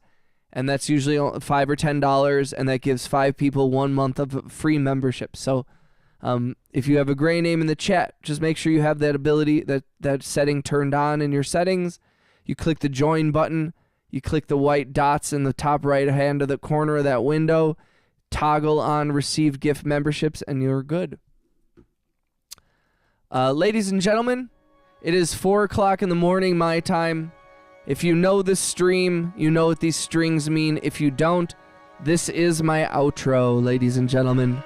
Speaker 1: And that's usually $5 or $10, and that gives 5 people 1 month of free membership. So if you have a gray name in the chat, just make sure you have that ability, that setting turned on in your settings. You click the join button. You click the white dots in the top right hand of the corner of that window. Toggle on receive gift memberships, and you're good. Ladies and gentlemen, it is 4 o'clock in the morning my time. If you know this stream, you know what these strings mean. If you don't, this is my outro, ladies and gentlemen.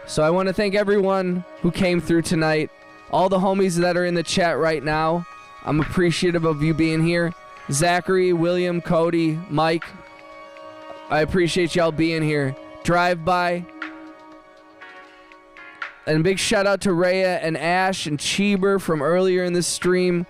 Speaker 1: So I want to thank everyone who came through tonight. All the homies that are in the chat right now, I'm appreciative of you being here. Zachary, William, Cody, Mike, I appreciate y'all being here. Drive by. And a big shout out to Rhea and Ash and Cheeber from earlier in this stream.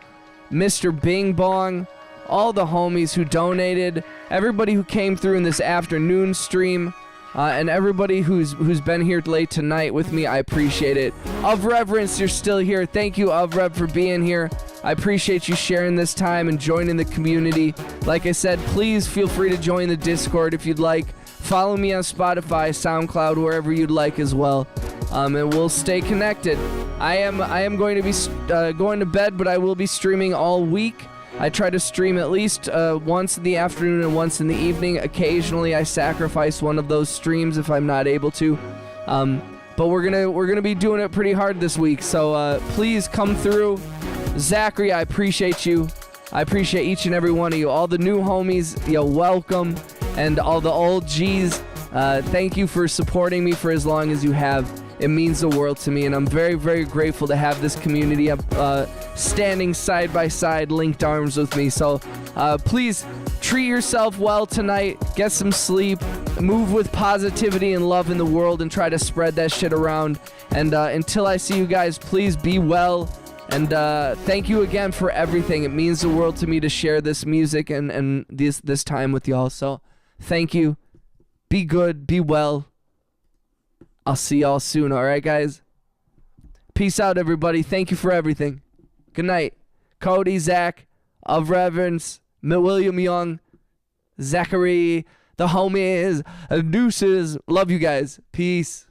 Speaker 1: Mr. Bing Bong. All the homies who donated, everybody who came through in this afternoon stream, and everybody who's been here late tonight with me, I appreciate it. Of Reverence, you're still here. Thank you, Of Rev, for being here. I appreciate you sharing this time and joining the community. Like I said, please feel free to join the Discord if you'd like. Follow me on Spotify, SoundCloud, wherever you'd like as well. And we'll stay connected. I am going to be going to bed, but I will be streaming all week. I try to stream at least once in the afternoon and once in the evening. Occasionally, I sacrifice one of those streams if I'm not able to. But we're gonna be doing it pretty hard this week. So please come through. Zachary, I appreciate you. I appreciate each and every one of you. All the new homies, welcome, and all the old G's. Thank you for supporting me for as long as you have. It means the world to me, and I'm very, very grateful to have this community up, standing side by side, linked arms with me. So please treat yourself well tonight, get some sleep, move with positivity and love in the world, and try to spread that shit around. And until I see you guys, please be well. And thank you again for everything. It means the world to me to share this music and this time with y'all. So thank you. Be good. Be well. I'll see y'all soon, alright, guys? Peace out, everybody. Thank you for everything. Good night. Cody, Zach, Of Reverence, William Young, Zachary, the homies, deuces. Love you guys. Peace.